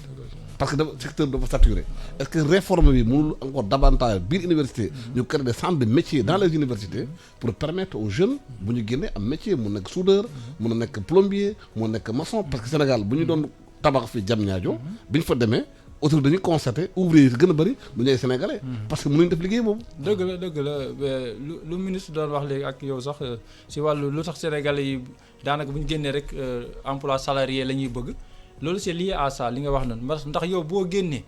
parce que dafa secteur dafa saturé est-ce que réforme bi mënul encore davantage biir université ñu créer des centres de métiers dans les universités pour permettre aux jeunes bu ñu génnee am métier mu nekk soudeur mun a nekk plombier mu nekk maçon parce que Sénégal bu ñu doon tabax fi Diamniadio bi ñu fa demee autour dañuy constater ouvrier yi gën a bëri du ñuy sénégalais parce que mënuñ def liggéey boobu dëgg la lu ministre doon wax léegi ak yow sax si wàllu lu tax sénégalais yi daanaka bu ñu génnee rek emploi salarié la ñuy bëgg loolu c'est lié à ça li nga wax noonu ndax yow boo génnee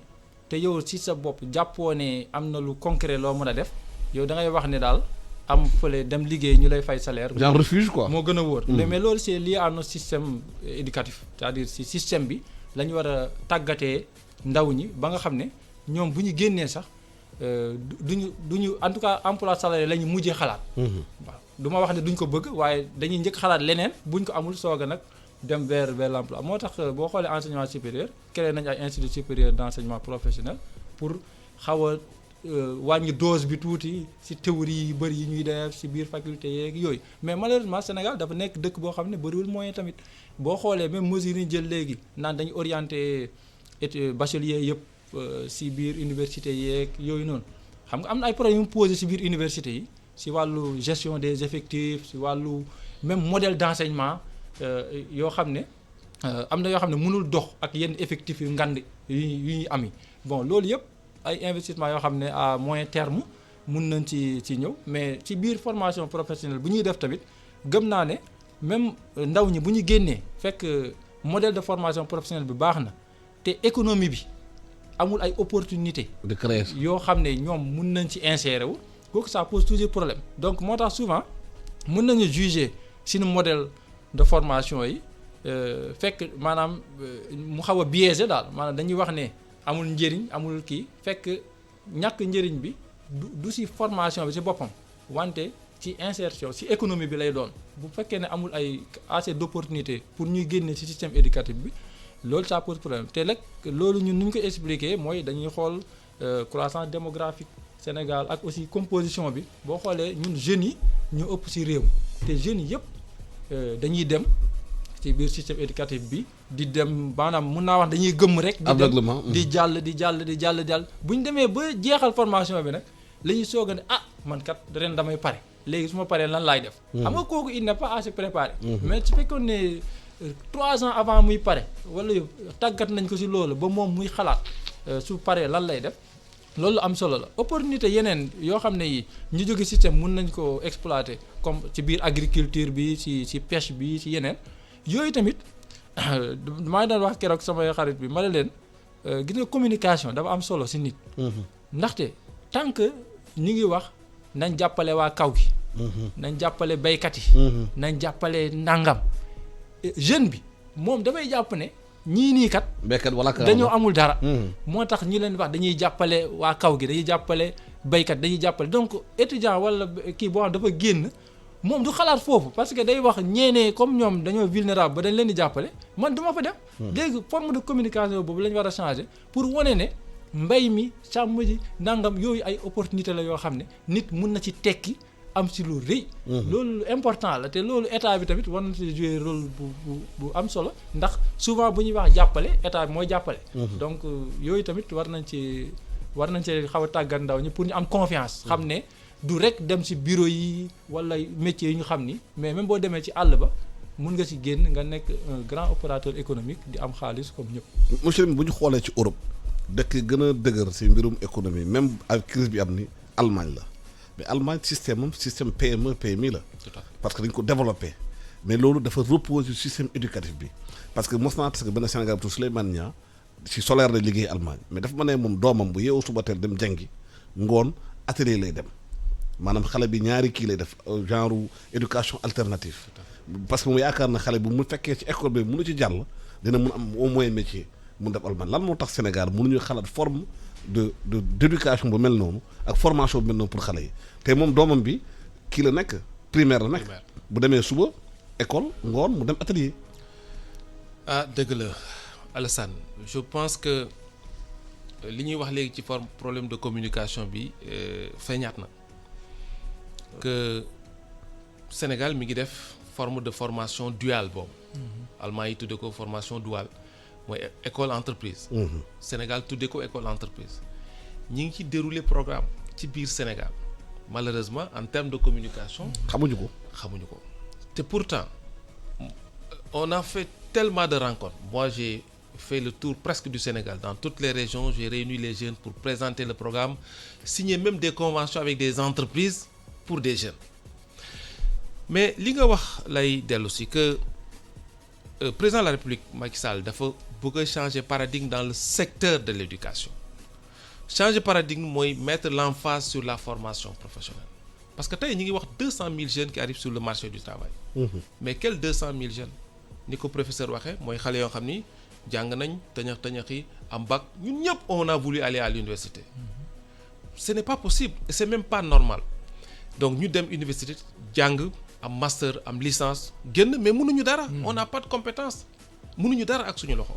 te yow si sa bopp jàppoo ne am na lu concret loo mën a def yow da ngay wax ne daal am fële dem liggéey ñu lay fay salaire. genre refuge quoi moo gën a wóor. mais loolu c'est lié à notre système éducatif c'est-à-dire si système bi la ñu war a tàggatee ndaw ñi ba nga xam ne ñoom bu ñu génnee sax duñu en tout cas emploi salarié la ñu mujjee xalaat. waaw du ma wax ne duñ ko bëgg waaye dañuy njëkk xalaat leneen buñ ko amul soog a nag. dem vers l'emploi moo tax boo xoolee enseignement supérieur créé nañu ay institut supérieur d'enseignement professionnel pour xaw a wàññi dose bi tuuti ci théorie yi bëri yi ñuy def ci biir faculté yeeg yooyu mais malheureusement Sénégal dafa nekk dëkk boo xam ne bëriwul moyen tamit boo xoolee même mesures yi jël léegi naan dañu orienté bachelier yëpp ci biir université yeeg yooyu noonu xam nga am na ay problèmes yu mu posé ci biir université yi ci wàllu gestion des effectifs ci wàllu même modèle d'enseignement yoo xam ne am na yoo xam ne mënul dox ak yenn effectifs yu ngand yu ñuy ami bon loolu yëpp ay investissement yoo xam ne à moyen terme mun nañ ci ñëw mais ci biir formation professionnelle bu ñuy def tamit gëm naa ne même ndaw ñi bu ñu génnee fekk modèle de formation professionnelle bi baax na te économie bi amul ay opportunités de créer yoo xam ne ñoom mun nañ ci insérer wu kooku ça pose toujours problème donc moo tax souvent mun nañu juger suñu modèle de formation yi fekk maanaam mu xaw a biaisé daal maanaam dañuy wax ne amul njëriñ amul kii fekk ñàkk njëriñ bi du si formation bi si boppam wante ci insertion si économie bi lay doon bu fekkee ne amul ay assez d'opportunité pour ñuy génne si système éducatif bi loolu ça pose problème te nag loolu ñun nu ñu ko expliquer mooy dañuy xool croissance démographique Sénégal ak aussi composition bi boo xoolee ñun jeunes yi ñu ëpp si réew te jeunes yi yëpp dañuy dem ci biir système éducatif bi di dem maanaam mun naa wax dañuy gëmm rek. di dem di jàll bu ñu demee ba jeexal formation bi nag la ñuy soog a ne man kat ren damay pare léegi su ma paree lan laay def. xam nga kooku il n'est pas à se préparer. mais su fekkoon ne 3 ans avant muy pare wala tàggat nañ ko si loolu ba moom muy xalaat su paree lan lay def. loolu am solo la opportunité yeneen yoo xam ne yi ñu jóge système mun nañ ko exploiter comme ci biir agriculture bi ci pêche bi ci yeneen yooyu tamit maa ngi doon wax keroog samay xarit bi ma ne leen gis nga communication dafa am solo si nit. ndaxte tant que ñu ngi wax nañ jàppale waa kaw gi. nañ jàppale baykat yi. nañ jàppale ndàngam jeune bi moom damay jàpp ne. ñii nii kat béykat wala dañoo amul dara moo tax ñi leen wax dañuy jàppale waa kaw gi dañuy jàppale béykat dañuy jàppale donc étudiant wala kii boo xam dafa génn moom du xalaat foofu parce que day wax ñeenee comme ñoom dañoo vulnérable ba dañ leen di jàppale man du ma fa dem léegi forme de communication boobu la ñu war a changer pour wane ne mbay mi càmm ji ndàngam yooyu ay opportunité la yoo xam ne nit mun na ci tekki am si lu rëy. loolu important la te loolu état bi tamit war na ci jouer rôle bu am solo ndax souvent bu ñuy wax jàppale état bi mooy jàppale. donc yooyu tamit war nañ ci xaw a tàggat ndaw ñi pour ñu am confiance. xam ne du rek dem si bureau yi wala métiers yi ñu xam ni mais même boo demee ci àll ba mun nga si génn nga nekk un grand opérateur économique di am xaalis comme ñëpp. monsieur bu ñu xoolee ci Europe dëkk gën a dëgër si mbirum économie même ak crise bi am ni Allemagne la. mais Allemagne système PME PMI la parce que dañ ko développé mais loolu dafa reposer système éducatif bi parce que mos naa tas benn Sénégal bu Souleymane Niang ci solaire la liggéey Allemagne mais dafa ma ne moom doomam bu yeewu suba teel dem jàngi ngoon atelier lay dem maanaam xale bi ñaari kii lay def genre éducation alternative parce que mu yaakaar na xale bu mu fekkee ci école bi mënu ci jàll dina mun am au moins métier mun def Allemagne lan moo tax Sénégal mënuñu xalaat forme d'éducation bu mel noonu ak formation bu mel noonu pour xale yi te moom doomam bi kii la nekk primaire la nekk bu demee suba école ngoon mu dem atelier. dëgg la Alassane je pense que li ñuy wax léegi ci problème de communication bi feeñaat na que Sénégal mi ngi def forme de formation duale boobu. Allemagne yi tudde ko formation duale. mooy école entreprise. Sénégal tuddee ko école entreprise ñi ngi ci dérouler programme ci biir Sénégal malheureusement en termes de communication. xamuñu ko te pourtant on a fait tellement de rencontres moi j'ai fait le tour presque du Sénégal dans toutes les régions j'ai réuni les jeunes pour présenter le programme signer même des conventions avec des entreprises pour des jeunes mais li nga wax lay dellu si que président de la République Macky Sall dafa bëgg a changer paradigme dans le secteur de l'éducation changer paradigme mooy mettre l'emphase sur la formation professionnelle parce que tey ñi ngi wax 200 000 jeunes qui arrivent sur le marché du travail. mais quels 200 000 jeunes ni ko professeur waxee mooy xale yoo xam ni jàng nañ tëñax-tëñaxi am bac ñun ñëpp on a voulu aller à l'université ce n'est pas possible et c'est même pas normal donc ñu dem université jàng am master am licence génn mais mënuñu dara. on n'a pas de compétence mënuñu dara ak suñu loxo.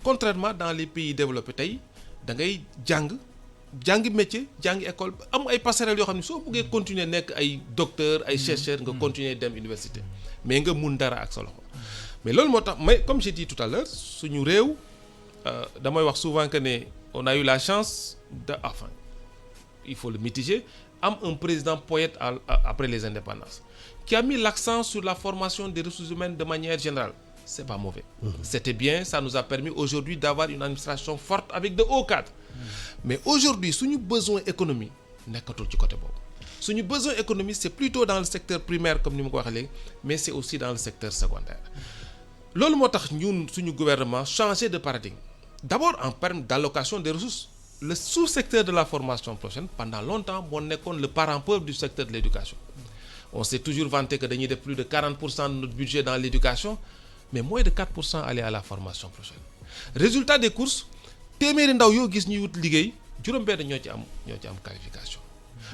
contrairement dans les pays développés tey da ngay jàngi métier jàngi école am ay passerelles yoo xam ne soo bëggee continuer nekk ay docteur ay chercheur nga continuer dem université mais nga mun dara ak sa loxo mais loolu moo tax mais comme j'ai dit tout à l'heure suñu réew damay wax souvent que ne on a eu la chance enfin il faut le mitiger am un président poète après les indépendances qui a mis l'accent sur la formation des ressources humaines de manière générale c'est pas mauvais. C'était bien, ça nous a permis aujourd'hui d'avoir une administration forte avec de hauts cadres. Mais aujourd'hui suñu besoin économie nekkatul ci côté boobu suñu besoin économie c'est plutôt dans le secteur primaire comme ni ma ko waxee léegi mais c'est aussi dans le secteur secondaire loolu moo tax ñun suñu gouvernement changer de paradigme d'abord en termes d'allocation des ressources le sous-secteur de la formation professionnelle pendant longtemps moo nekkoon le parent pauvre du secteur de l'éducation on s'est toujours vanté que dañuy def plus de 40% de notre budget dans l'éducation mais moins de 4% aller à la formation professionnelle résultat des courses téeméeri ndaw yoo gis ñuy wut liggéey juróom-benn ñoo ci am qualification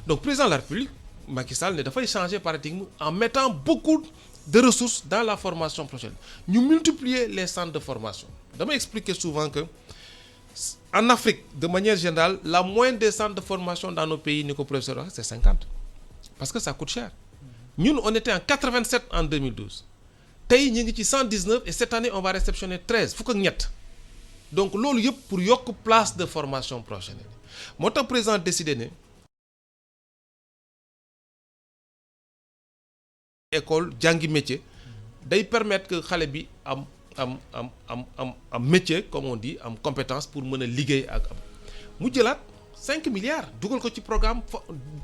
donc président de la République Macky Sall ne dafay changer paradigme en mettant beaucoup de ressources dans la formation professionnelle ñu multiplier les centres de formation damay expliquer souvent que en Afrique de manière générale la moyenne des centres de formation dans nos pays ni ko professeur wax c'est 50 parce que ça coûte cher ñun on était en 87 en 2012 tey ñu ngi ci 119 et cette année on va réceptionner 13 fukk ak ñett donc loolu yëpp pour yokk place de formation professionnelle moo tax président décidé ne école jàngi métier day permettre que xale bi am métier comme on dit am compétence pour mën a liggéey ak am mu jëlaat 5 milliards dugal ko ci programme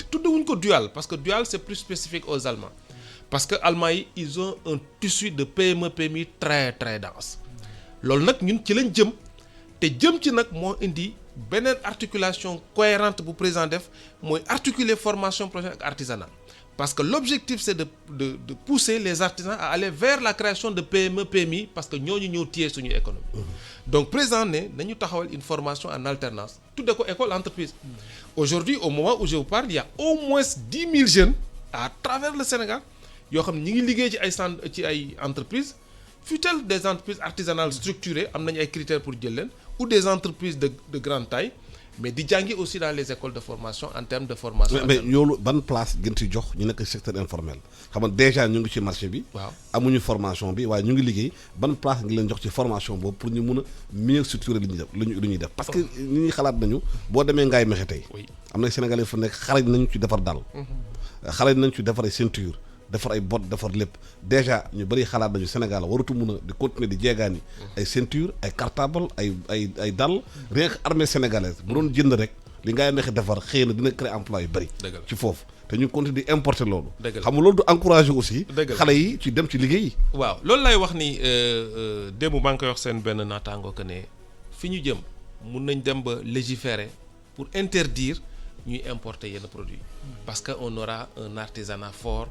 tuddewuñ ko dual parce que dual c'est plus spécifique aux Allemands parce que Allemands yi ils ont un tissu de PME PMI très très dense loolu nag ñun ci lañ jëm te jëm ci nag moo indi beneen articulation cohérente bu président def mooy articuler formation professionnelle ak artisanat parce que l'objectif c'est de pousser les artisans à aller vers la création de PME PMI parce que ñooñu ñëw téye suñu économie donc président ne nañu taxawal une formation en alternance tudde ko école entreprise aujourd'hui au moment où je vous parle il y a au moins 10 000 jeunes à travers le Sénégal yoo xam ne ñi ngi liggéey ci ay entreprises fut-elle des entreprises artisanales structurées am nañu ay critères pour jël leen ou des entreprises de grande taille mais di jàngi aussi dans les écoles de formation en termes de formation. mais yoolu ban place gën ci jox ñu nekk secteur informel xam nga déjà ñu ngi ci marché bi. waaw amuñu formation bi waaye ñu ngi liggéey ban place ngi leen jox ci formation boobu pour ñu mun a mieux structurer li ñuy def lu ñuy def. parce que nit ñi xalaat nañu boo demee Ngaye Mékhé tey. am na Sénégalais fa nekk xarañ nañu ci defar dàll. xarañ nañu ci defar ay ceinture. defar ay bot defar lépp déjà ñu bëri xalaat nañu Sénégal waratu mun a di continuer di jeegaani ay ceinture ay cartable ay dàll rien que armée sénégalaise bu doon jënd rek li Ngaye Mékhé defar xëy na dina créer emploi yu bëri ci foofu te ñu continuer di importer loolu xam nga loolu du encourager aussi xale yi ci dem ci liggéey yi waaw loolu lay wax ni démb maa ngi koy wax seen benn naataango que ne fi ñu jëm mun nañ dem ba légiférer pour interdire ñuy importer yenn produits parce que on aura un artisanat fort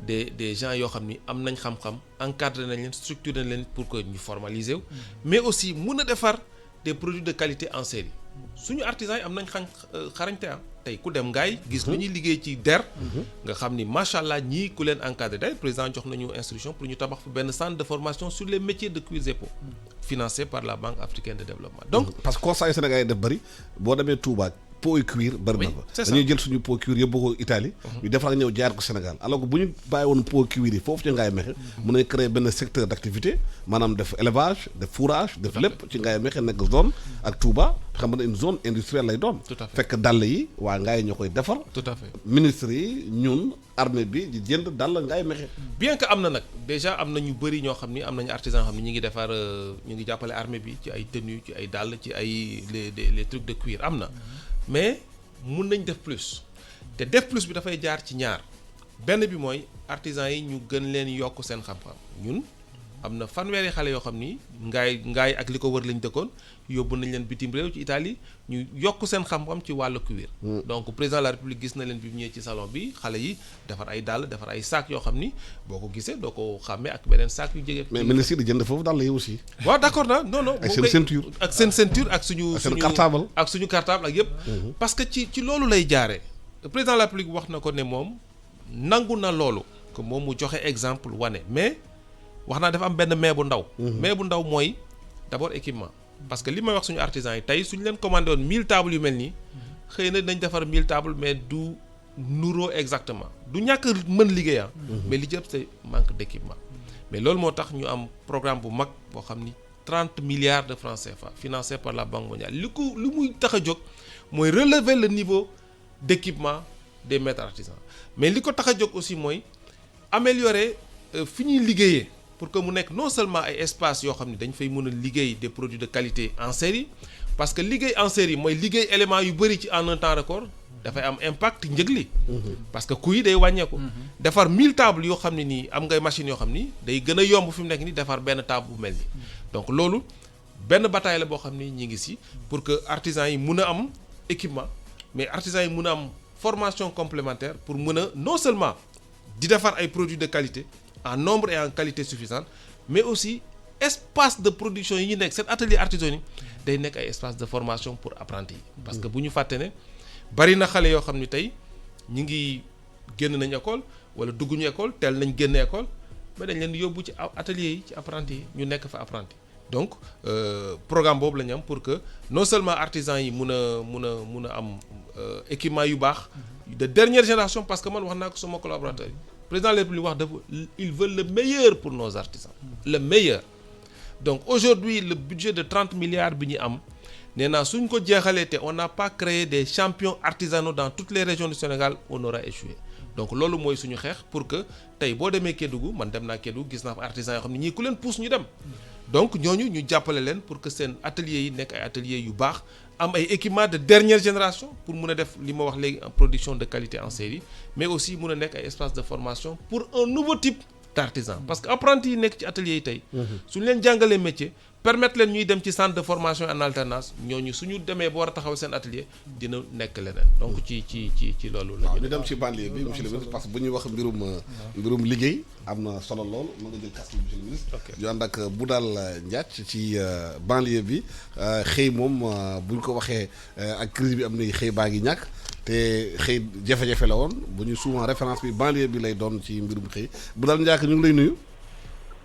des gens yoo xam ni am nañ xam-xam encadré nañ leen structuré nañ leen pour que ñu formaliser wu mais aussi mun a defar des produits de qualité en série suñu artisans yi am nañ xarañte tey ku dem Ngaye gis lu ñuy liggéey ci der nga xam ni macha allah ñii ku leen encadré day président jox nañu instruction pour ñu tabax fa benn centre de formation sur les métiers de cuirs et peaux financé par la Banque africaine de développement donc parce que constat yi Sénégal yi def bëri boo demee Touba pot et cuir bëri na fa dañuy jël suñu pot cuir yóbbu ko Italie ñu defar ñëw jaar ko Sénégal alors que bu ñu bàyyi woon pot cuir yi foofu ci Ngaye Mékhé mën nañ créer benn secteur d'activité maanaam def élevage def fourrage def lépp ci Ngaye Mékhé nekk zone ak Touba xam nga une zone industrielle lay doon fekk dàll yi waa Ngaye ñoo koy defar tout à fait ministre yi ñun armée bi di jënd dàll Ngaye Mékhé bien que am na nag déjà am na ñu bëri ñoo xam ni am nañu artisan yoo xam ni ñu ngi defar ñu ngi jàppale armée bi ci ay tenues ci ay dàll ci ay les trucs de cuir am na mais mun nañ def plus te def plus bi dafay jaar ci ñaar benn bi mooy artisans yi ñu gën leen yokk seen xam-xam ñun am na fanweeri xale yoo xam ni Ngaye ak li ko wër lañ dëkkoon yóbbu nañ leen bitim réew ci Italie ñu yokk seen xam-xam ci wàllu cuir donc président de la République gis na leen bi mu ñëwee ci salon bi xale yi defar ay dàll defar ay sac yoo xam ni boo ko gisee doo ko xàmmee ak beneen sac yu jege. mais ministre di jënd foofu dàll yi aussi. waaw d'accord na non. ak seen ceinture ak seen ceinture ak suñu cartable ak suñu cartable ak yëpp. parce que ci loolu lay jaaree. président de la République wax na ko ne moom nangu na loolu que moom mu joxe exemple wane mais wax naa dafa am benn mais bu ndaw. mais bu ndaw mooy d'abord équipement. parce que li may wax suñu artisans yi tey suñu leen commandé woon 1000 tables yu mel nii xëy na dañ defar 1000 tables mais du nuroo exactement du ñàkk mën liggéey mais li ci ëpp c'est manque d'équipement mais loolu moo tax ñu am programme bu mag boo xam ni 30 milliards de francs CFA financé par la Banque mondiale li muy tax a jóg mooy relever le niveau d'équipement des maîtres artisans mais li ko tax a jóg aussi mooy améliorer fi ñuy liggéeyee pour que mu nekk non seulement ay espaces yoo xam ne dañ fay mën a liggéey des produits de qualité en série parce que liggéey en série mooy liggéey éléments yu bëri ci en un temps record dafay am impact njëg li parce que coût yi day wàññeeku defar 1000 tables yoo xam ne nii am ngay machines yoo xam ni day gën a yomb fi mu nekk nii defar benn table bu mel nii donc loolu benn bataille la boo xam ni ñi ngi si pour que artisans yi mun a am équipement mais artisans yi mun a am formation complémentaire pour mën a non seulement di defar ay produits de qualité en nombre et en qualité suffisante mais aussi espace de production yi ñu nekk seen atelier artisanaux day nekk ay espace de formation pour apprentis yi parce que bu ñu fàtte ne bari na xale yoo xam ni tey ñi ngi génn nañ école wala dugguñu école teel nañ génn école mais dañ leen di yóbbu ci atelier yi ci apprenti yi ñu nekk fa apprenti donc programme boobu la ñu am pour que non seulement artisans yi mun a am équipement yu baax de dernière génération parce que man wax naa ko sama collaborateurs yi président de la République wax dafa ils veulent le meilleur pour nos artisans le meilleur donc aujourd'hui le budget de 30 milliards bi ñu am nee naa suñ ko jeexalee te on n'a pas créé des champions artisanaux dans toutes les régions du Sénégal on aura échoué donc loolu mooy suñu xeex pour que tey boo demee Kédougou man dem naa Kédougou gis naa fa artisans yoo xam ne ñii ku leen pousse ñu dem donc ñooñu ñu jàppale leen pour que seen ateliers yi nekk ay ateliers yu baax am ay équipements de dernière génération pour mun a def li ma wax léegi en production de qualité en série mais aussi mun a nekk ay espaces de formation pour un nouveau type d'artisan parce que apprentis yi nekk ci ateliers yi tey suñu leen jàngalee métier permettre leen ñuy dem ci centre de formation en alternance ñooñu suñu demee ba war a taxaw seen atelier dina nekk leneen donc ci loolu la ñu dem ci banlieue bi monsieur le ministre parce que bu ñuy wax mbirum liggéey am na solo lool mën nga jël casque monsieur le ministre ñu ànd ak Boudal Ndiath ci banlieue bi xëy moom bu ñu ko waxee ak crise bi am na xëy baa ngi ñàkk te xëy jafe-jafe la woon bu ñu souvent référence bi banlieue bi lay doon ci mbirum xëy Boudal Ndiath ñu ngi lay nuyu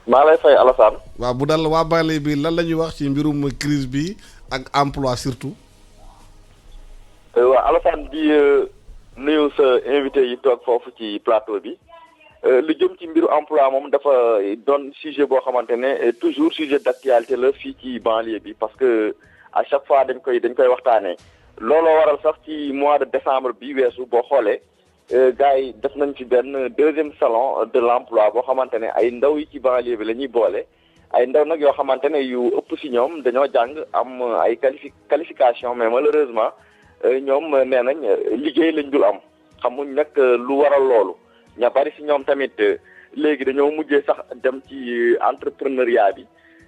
maa lay fay Alassane. waaw bu dal waa banlieue bi lan la ñuy wax ci mbirum crise bi ak emploi surtout. waaw Alassane di nuyu sa invité yi toog foofu ci plateau bi lu jëm ci mbiru emploi moom dafa doon sujet boo xamante ne toujours sujet d'actualité la fii ci banlieue bi parce que à chaque fois dañ koy waxtaanee looloo waral sax ci mois de décembre bi weesu boo xoolee. gars yi def nañ ci benn deuxième salon de l'emploi boo xamante ne ay ndaw yi ci banlieue bi la ñuy boole ay ndaw nag yoo xamante ne yu ëpp si ñoom dañoo jàng am ay qualification mais malheureusement ñoom nee nañ liggéey lañ dul am xamuñ nag lu waral loolu ña bari si ñoom tamit léegi dañoo mujjee sax dem ci entrepreneuriat bi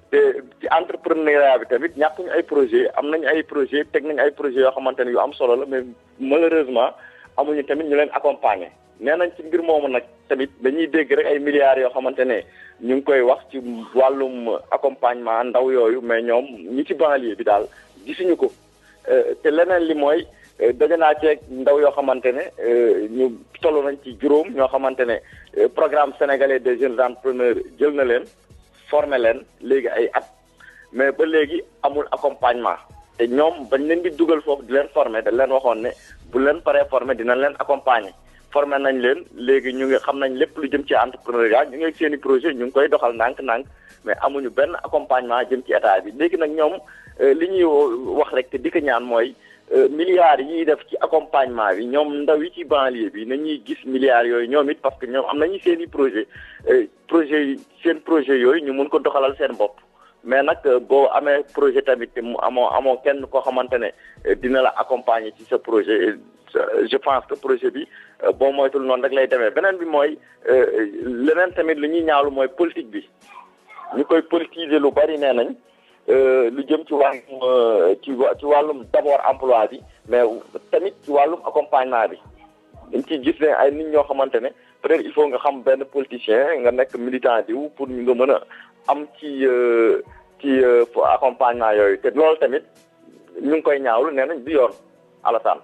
te ci entrepreneuriat bi tamit ñàkkuñu ay projet am nañ ay projet teg nañ ay projet yoo xamante ne yu am solo la mais malheureusement amuñu tamit ñu leen accompagner nee nañ ci mbir moomu nag tamit dañuy dégg rek ay milliards yoo xamante ne ñu ngi koy wax ci wàllum accompagnement ndaw yooyu mais ñoom ñi ci banlieue bi daal gisuñu ko te leneen li mooy daje naa ceeg ndaw yoo xamante ne ñu toll nañ ci juróom ñoo xamante ne programme sénégalais des jeunes entrepreneurs jël na leen former leen léegi ay at mais ba léegi amul accompagnement te ñoom bañ leen di dugal foofu di leen former dañ leen waxoon ne bu leen paree former dinañ leen accompagner former nañ leen léegi ñu ngi xam nañ lépp lu jëm ci entrepreneuriat ñu ngi seen i projet ñu ngi koy doxal ndànk-ndànk mais amuñu benn accompagnement jëm ci état bi léegi nag ñoom li ñuy wax rek te di ko ñaan mooy milliards yi ñuy def ci accompagnement bi ñoom ndaw yi ci banlieue bi nañuy gis milliards yooyu ñoom it parce que ñoom am nañu seen i projet seen projet yooyu ñu mun ko doxalal seen bopp mais nag boo amee projet tamit mu amoo kenn koo xamante ne dina la accompagner ci sa projet je pense que projet bi boo moytul noonu rek lay demee beneen bi mooy leneen tamit lu ñuy ñaawlu mooy politique bi ñu koy politiser lu bari nee nañ lu jëm ci wàllum ci wàllum d'abord emploi bi mais tamit ci wàllum accompagnement bi dañ ciy gis ne ay nit ñoo xamante ne peut-être il faut nga xam benn politicien nga nekk militant diw pour nga mën a am ci accompagnement yooyu te loolu tamit ñu ngi koy ñaawlu nee nañ du yoon Alassane.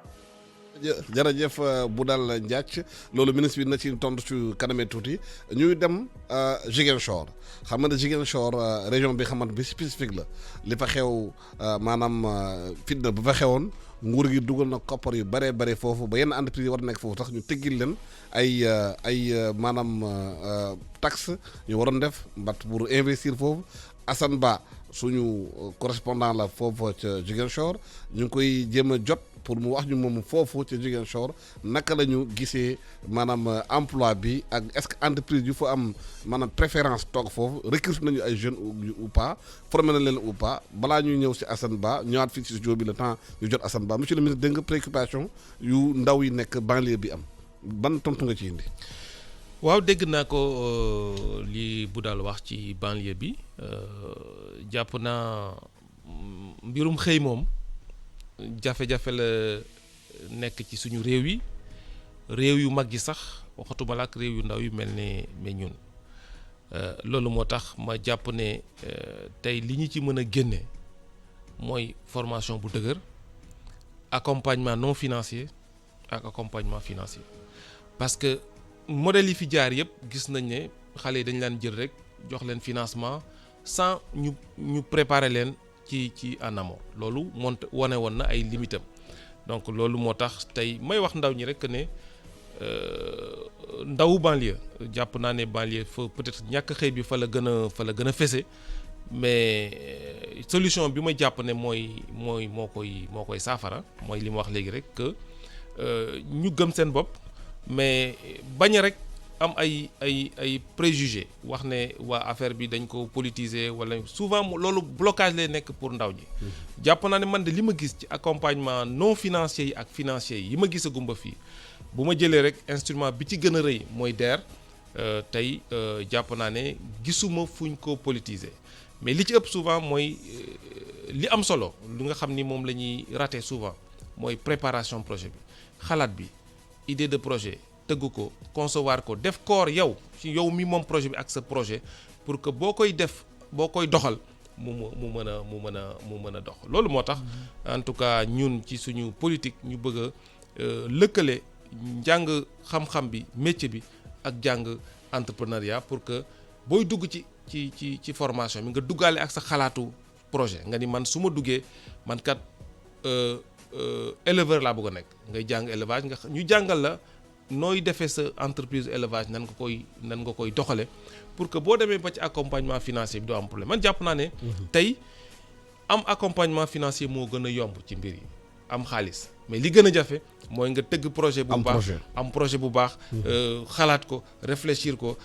jërëjëf Boudal Ndiath loolu ministre bi na ci tontu ci kaname tuuti ñuy dem Ziguinchor xam nga ne Ziguinchor région bi xamante bi spécifique la li fa xew maanaam fitna bu fa xewoon nguur gi dugal na koppar yu bëree bëri foofu ba yenn entreprise yi war a nekk foofu tax ñu teggil leen ay maanaam taxe ñu waroon def mbat pour investir foofu Assane Ba suñu correspondant la foofu ca Ziguinchor ñu ngi koy jéem a jot pour mu wax ñu moom foofu ca Ziguinchor naka la ñu gisee maanaam emploi bi ak est-ce que entreprise yu fa am maanaam préférence toog foofu recruter nañu ay jeunes ou pas formé na leen ou pas balaa ñuy ñëw si Assane Ba ñëwaat fii si studio bi le temps ñu jot Assane Ba monsieur le ministre dégg nga préoccupation yu ndaw yi nekk banlieue bi am ban tontu nga ci indi. waaw dégg naa ko li Boudal wax ci banlieue bi jàpp naa mbirum xëy moom jafe-jafe la nekk ci suñu réew yu mag yi sax waxatuma la ak réew yu ndaw yu mel ne ñun loolu moo tax ma jàpp ne tey li ñu ci mën a génne mooy formation bu dëgër accompagnement non financier ak accompagnement financier parce que modèle yi fi jaar yëpp gis nañ ne xale yi dañ leen jël rek jox leen financement sans ñu préparer leen ci en amont loolu wane woon na ay limitam donc loolu moo tax tey may wax ndaw ñi rek ne ndawu banlieue jàpp naa ne banlieue fa peut-être ñàkk xëy bi fa la gën a fese mais solution bi ma jàpp ne moo koy saafara mooy li ma wax léegi rek que ñu gëm seen bopp mais bañ rek am ay préjugés wax ne waa affaire bi dañ ko politiser wala souvent loolu blocage lay nekk pour ndaw ñi. jàpp naa ne man de li ma gis ci accompagnement non financier yi ak financier yi ma gis a gumba fii bu ma jëlee rek instrument bi ci gën a rëy mooy DER tey jàpp naa ne gisuma fuñ ko politiser mais li ci ëpp souvent mooy li am solo lu nga xam ni moom la ñuy rater souvent mooy préparation projet bi xalaat bi idée de projet tëgg ko concevoir ko def koor yow ci yow mi moom projet bi ak sa projet pour que boo koy doxal mu mën a dox loolu moo tax en tout cas ñun ci suñu politique ñu bëgg a lëkkale njàng xam-xam bi métier bi ak jàng entrepreneuriat pour que booy dugg ci formation bi nga duggaale ak sa xalaatu projet nga ni man su ma duggee man kat éleveur laa bëgg a nekk ngay jàng élevage ñu jàngal la nooy defee sa entreprise élevage nan nga koy doxale pour que boo demee ba ci accompagnement financier bi doo am problème man jàpp naa ne tey am accompagnement financier moo gën a yomb ci mbir yi am xaalis mais li gën a jafe mooy nga tëgg projet bu baax am projet bu baax xalaat ko réfléchir ko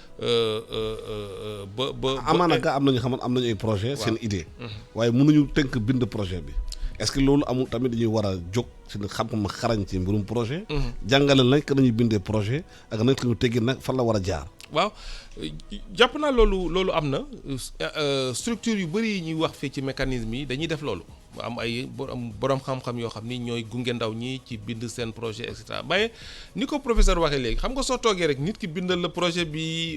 ba amaana ga am nañu am nañu ay projet seen idée waaye mënuñu tënk bind projet bi est-ce que loolu amul tamit dañuy war a jóg ci xam-xam xarañ ci mbirum projet jàngale nañ ko dañuy bindee projet ak nañ ko ñu teggi nag fan la war a jaar waaw jàpp naa loolu am na structure yu bëri yi ñuy wax fii ci mécanisme yi dañuy def loolu am ay borom xam-xam yoo xam ni ñooy gunge ndaw ñi ci bind seen projet et cetera mais ni ko professeur waxee léegi xam nga soo toogee rek nit ki bindal la projet bi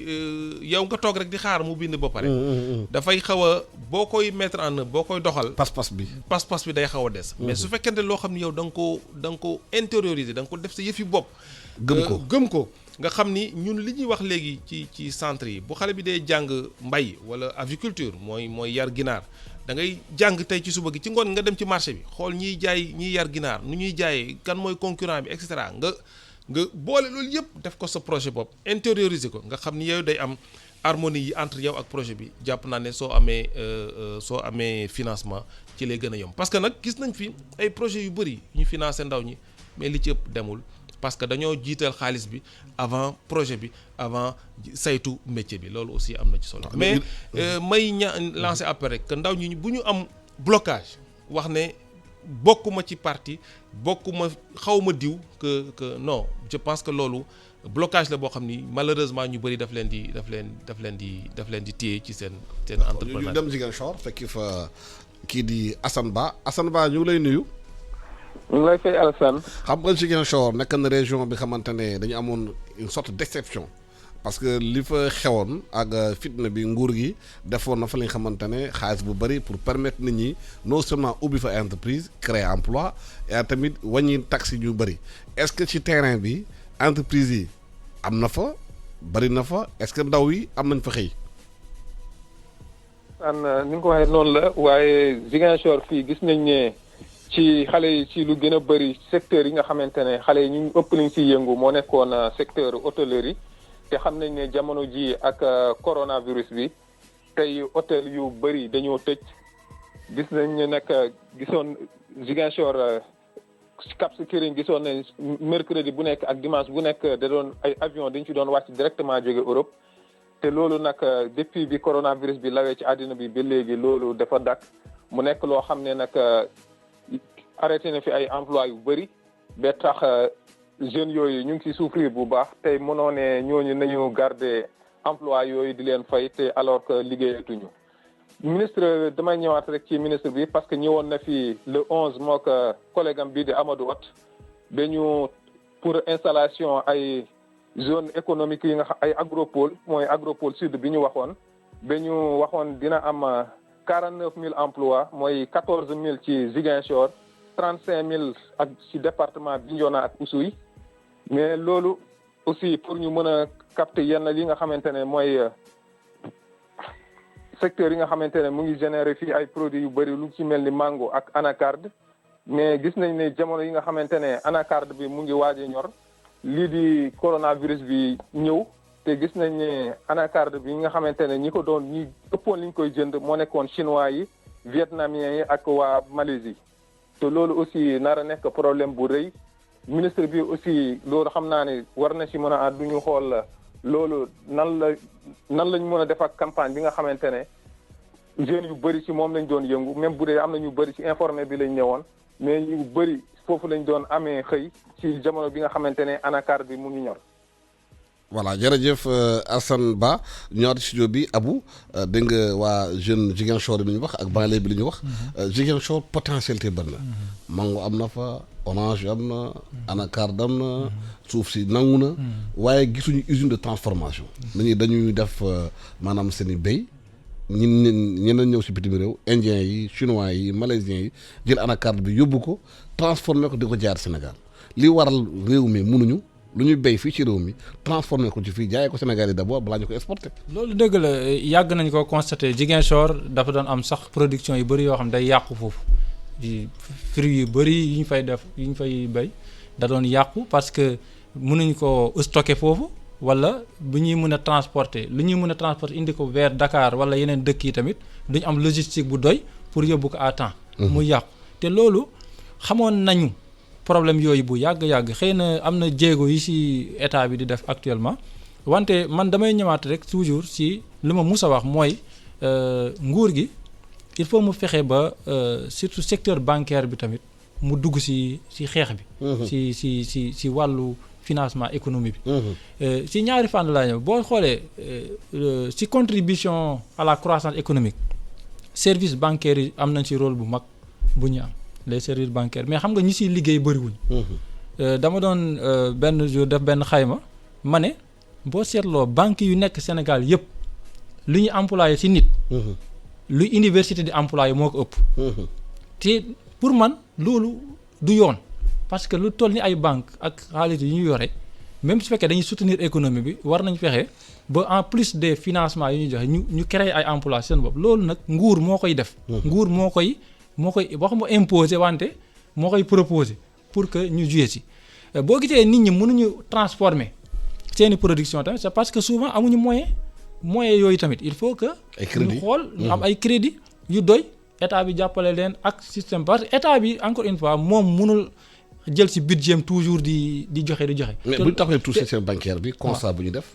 yow nga toog rek di xaar mu bind ba pare dafay xaw a boo koy mettre en œuvre boo koy doxal pas-pas bi day xaw a des mais su fekkente loo xam ni yow da nga ko intérioriser da nga ko def sa yëfi bopp gëm ko nga xam ni ñun li ñuy wax léegi ci centre yi bu xale bi dee jàng mbay wala aviculture mooy yar ginaar da ngay jàng tey ci suba gi ci ngoon nga dem ci marché bi xool ñiy yar ginaar nu ñuy jaayee kan mooy concurrent bi et cetera nga boole loolu yëpp def ko sa projet bopp intérioriser ko nga xam ni yow day am harmonie yi entre yow ak projet bi jàpp naa ne soo amee financement ci lay gën a yomb parce que nag gis nañ fi ay projets yu bëri ñu financé ndaw ñi mais li ci ëpp demul parce que dañoo jiital xaalis bi avant projet bi avant saytu métier bi loolu aussi am na ci solo mais may lancer appel rek que ndaw ñi bu ñu am blocage wax ne bokkuma ci parti bokkuma xawma diw que non je pense que loolu blocage la boo xam ni malheureusement ñu bëri daf leen di téye ci seen entrepreneur. ñu dem Ziguinchor fekk fa kii di Assane Ba ñu ngi lay nuyu. ñu ngi lay fay Alassane. xam nga Ziguinchor nekk na région bi xamante ne dañu amoon une sorte d'exception parce que li fa xewoon ak fitna bi nguur gi defoon na fa li nga xamante ne xaalis bu bëri pour permettre nit ñi non seulement ubbi fa entreprise créer emploi et tamit wàññi taxes yu bëri est-ce que ci terrain bi entreprise yi am na fa bëri na fa est-ce que ndaw yi am nañ fa xëy. ni nga ko waxee noonu la waaye Ziguinchor fii gis nañ ne. ci xale yi ci lu gën a bëri secteur yi nga xamante ne xale yi ñu ëpp nañ ci yëngu moo nekkoon secteur hôtellerie te xam nañ ne jamono ji ak coronavirus bi tey hôtel yu bëri dañoo tëj gis nañ ne nag gisoon Ziguinchor Cap Skirring gisoon nañ mercredi bu nekk ak dimanche bu nekk da doon ay avion dañ ci doon wàcc directement jóge Europe te loolu nag depuis bi coronavirus bi lawee ci àddina bi ba léegi loolu dafa dakk mu nekk loo xam ne nag arrêté na fi ay emploi yu bëri ba tax jeunes yooyu ñu ngi ci souffrir bu baax tey mënoo ne ñooñu nañu garder emploi yooyu di leen fay te alors que liggéeyatuñu ministre damay ñëwaat rek ci ministre bi parce que ñëwoon na fi le 11 mook collègue am bii di Amadou Wat ba ñu pour installation ay zone économique yi nga xam ay agropole mooy agropole sud bi ñu waxoon ba ñu waxoon dina am 49 000 emplois mooy 14 000 ci Ziguinchor 35 000 ak ci département Bignona ak Oussouye mais loolu aussi pour ñu mën a capter yenn li nga xamante ne mooy secteur yi nga xamante ne mu ngi générer fii ay produits yu bëri lu ci mel ni mango ak anacarde mais gis nañ ne jamono yi nga xamante ne anacarde bi mu ngi waaj a ñor lii di coronavirus bi ñëw te gis nañ ne anacarde bi nga xamante ne ñi ko doon ñi ëppoon li ñu koy jënd moo nekkoon chinois yi vietnamiens yi ak waa Malaisie te loolu aussi nar a nekk problème bu rëy ministre bi aussi loolu xam naa ne war na ci mën a àddu ñu xool loolu nan lañ mën a def ak campagne bi nga xamante ne jeunes yu bëri ci moom lañ doon yëngu même bu dee am na ñu bëri ci informé bi lañ ñëwoon mais ñu bëri foofu lañ doon amee xëy ci jamono bi nga xamante ne anacarde bi mu ngi ñor. voilà jërëjëf Assane Ba ñëwaat studio bi Abou dégg nga waa jeune Ziguinchor bi ñu wax ak banlieue bi li ñu wax. Ziguinchor potentialité bëri na. mango am na fa orange am na. anacarde am na. suuf si nangu na. waaye gisuñu usine de transformation. dañuy def maanaam seen i béy ñeneen ñëw si bitim réew indiens yi chinois yi malaisiens yi jël anacarde bi yóbbu ko transformé ko di ko jaar Sénégal li waral réew mi mënuñu. lu ñuy béy fii ci réew mi transformé ko ci fii jaayee ko Sénégal yi d'abord balaa ñu ko exporté. loolu dëgg la yàgg nañ ko constaté Ziguinchor dafa doon am sax production yu bëri yoo xam day yàqu foofu fruits yu bëri yu ñu fay def yu ñu fay béy da doon yàqu parce que mënuñ ko stocké foofu wala bu ñuy mën a transporter lu ñuy mën a transporter indi ko vers Dakar wala yeneen dëkk yi tamit duñ am logistique bu doy pour yóbbu ko à temps. mu yàqu te loolu xamoon nañu. problème yooyu bu yàgg-yàgg xëy na am na jéego yi ci état bi di def actuellement wante man damay ñëwaat rek toujours ci li ma mus a wax mooy nguur gi il faut mu fexe ba surtout secteur bancaire bi tamit mu dugg ci xeex bi. ci wàllu financement économie bi. ci ñaari fànn laa ñëw boo xoolee ci contribution à la croissance économique services bancaires yi am nañ ci rôle bu mag bu ñu am. les services bancaires mais xam nga ñi siy liggéey bëriwuñ. dama doon benn jour def benn xayma ma ne boo seetloo banque yu nekk Sénégal yëpp lu ñu employé ci nit. lu université di employé moo ko ëpp. te pour man loolu du yoon parce que lu toll ni ay banque ak xaalis yu ñu yore même su fekkee dañuy soutenir économie bi war nañ fexe ba en plus des financements yu ñuy joxe ñu créer ay emplois seen bopp loolu nag nguur moo koy def. nguur moo koy waxuma imposer wante moo koy proposer pour que ñu jouer ci boo gisee nit ñi mënuñu transformer seeni production tamit c'est parce que souvent amuñu moyen yooyu tamit il faut que ñu xool ñu am ay crédit yu doy état bi jàppale leen ak système parce que état bi encore une fois moom mënul jël ci budget toujours di joxe mais bu ñu taxawee tout système bancaire bi constat bu ñu def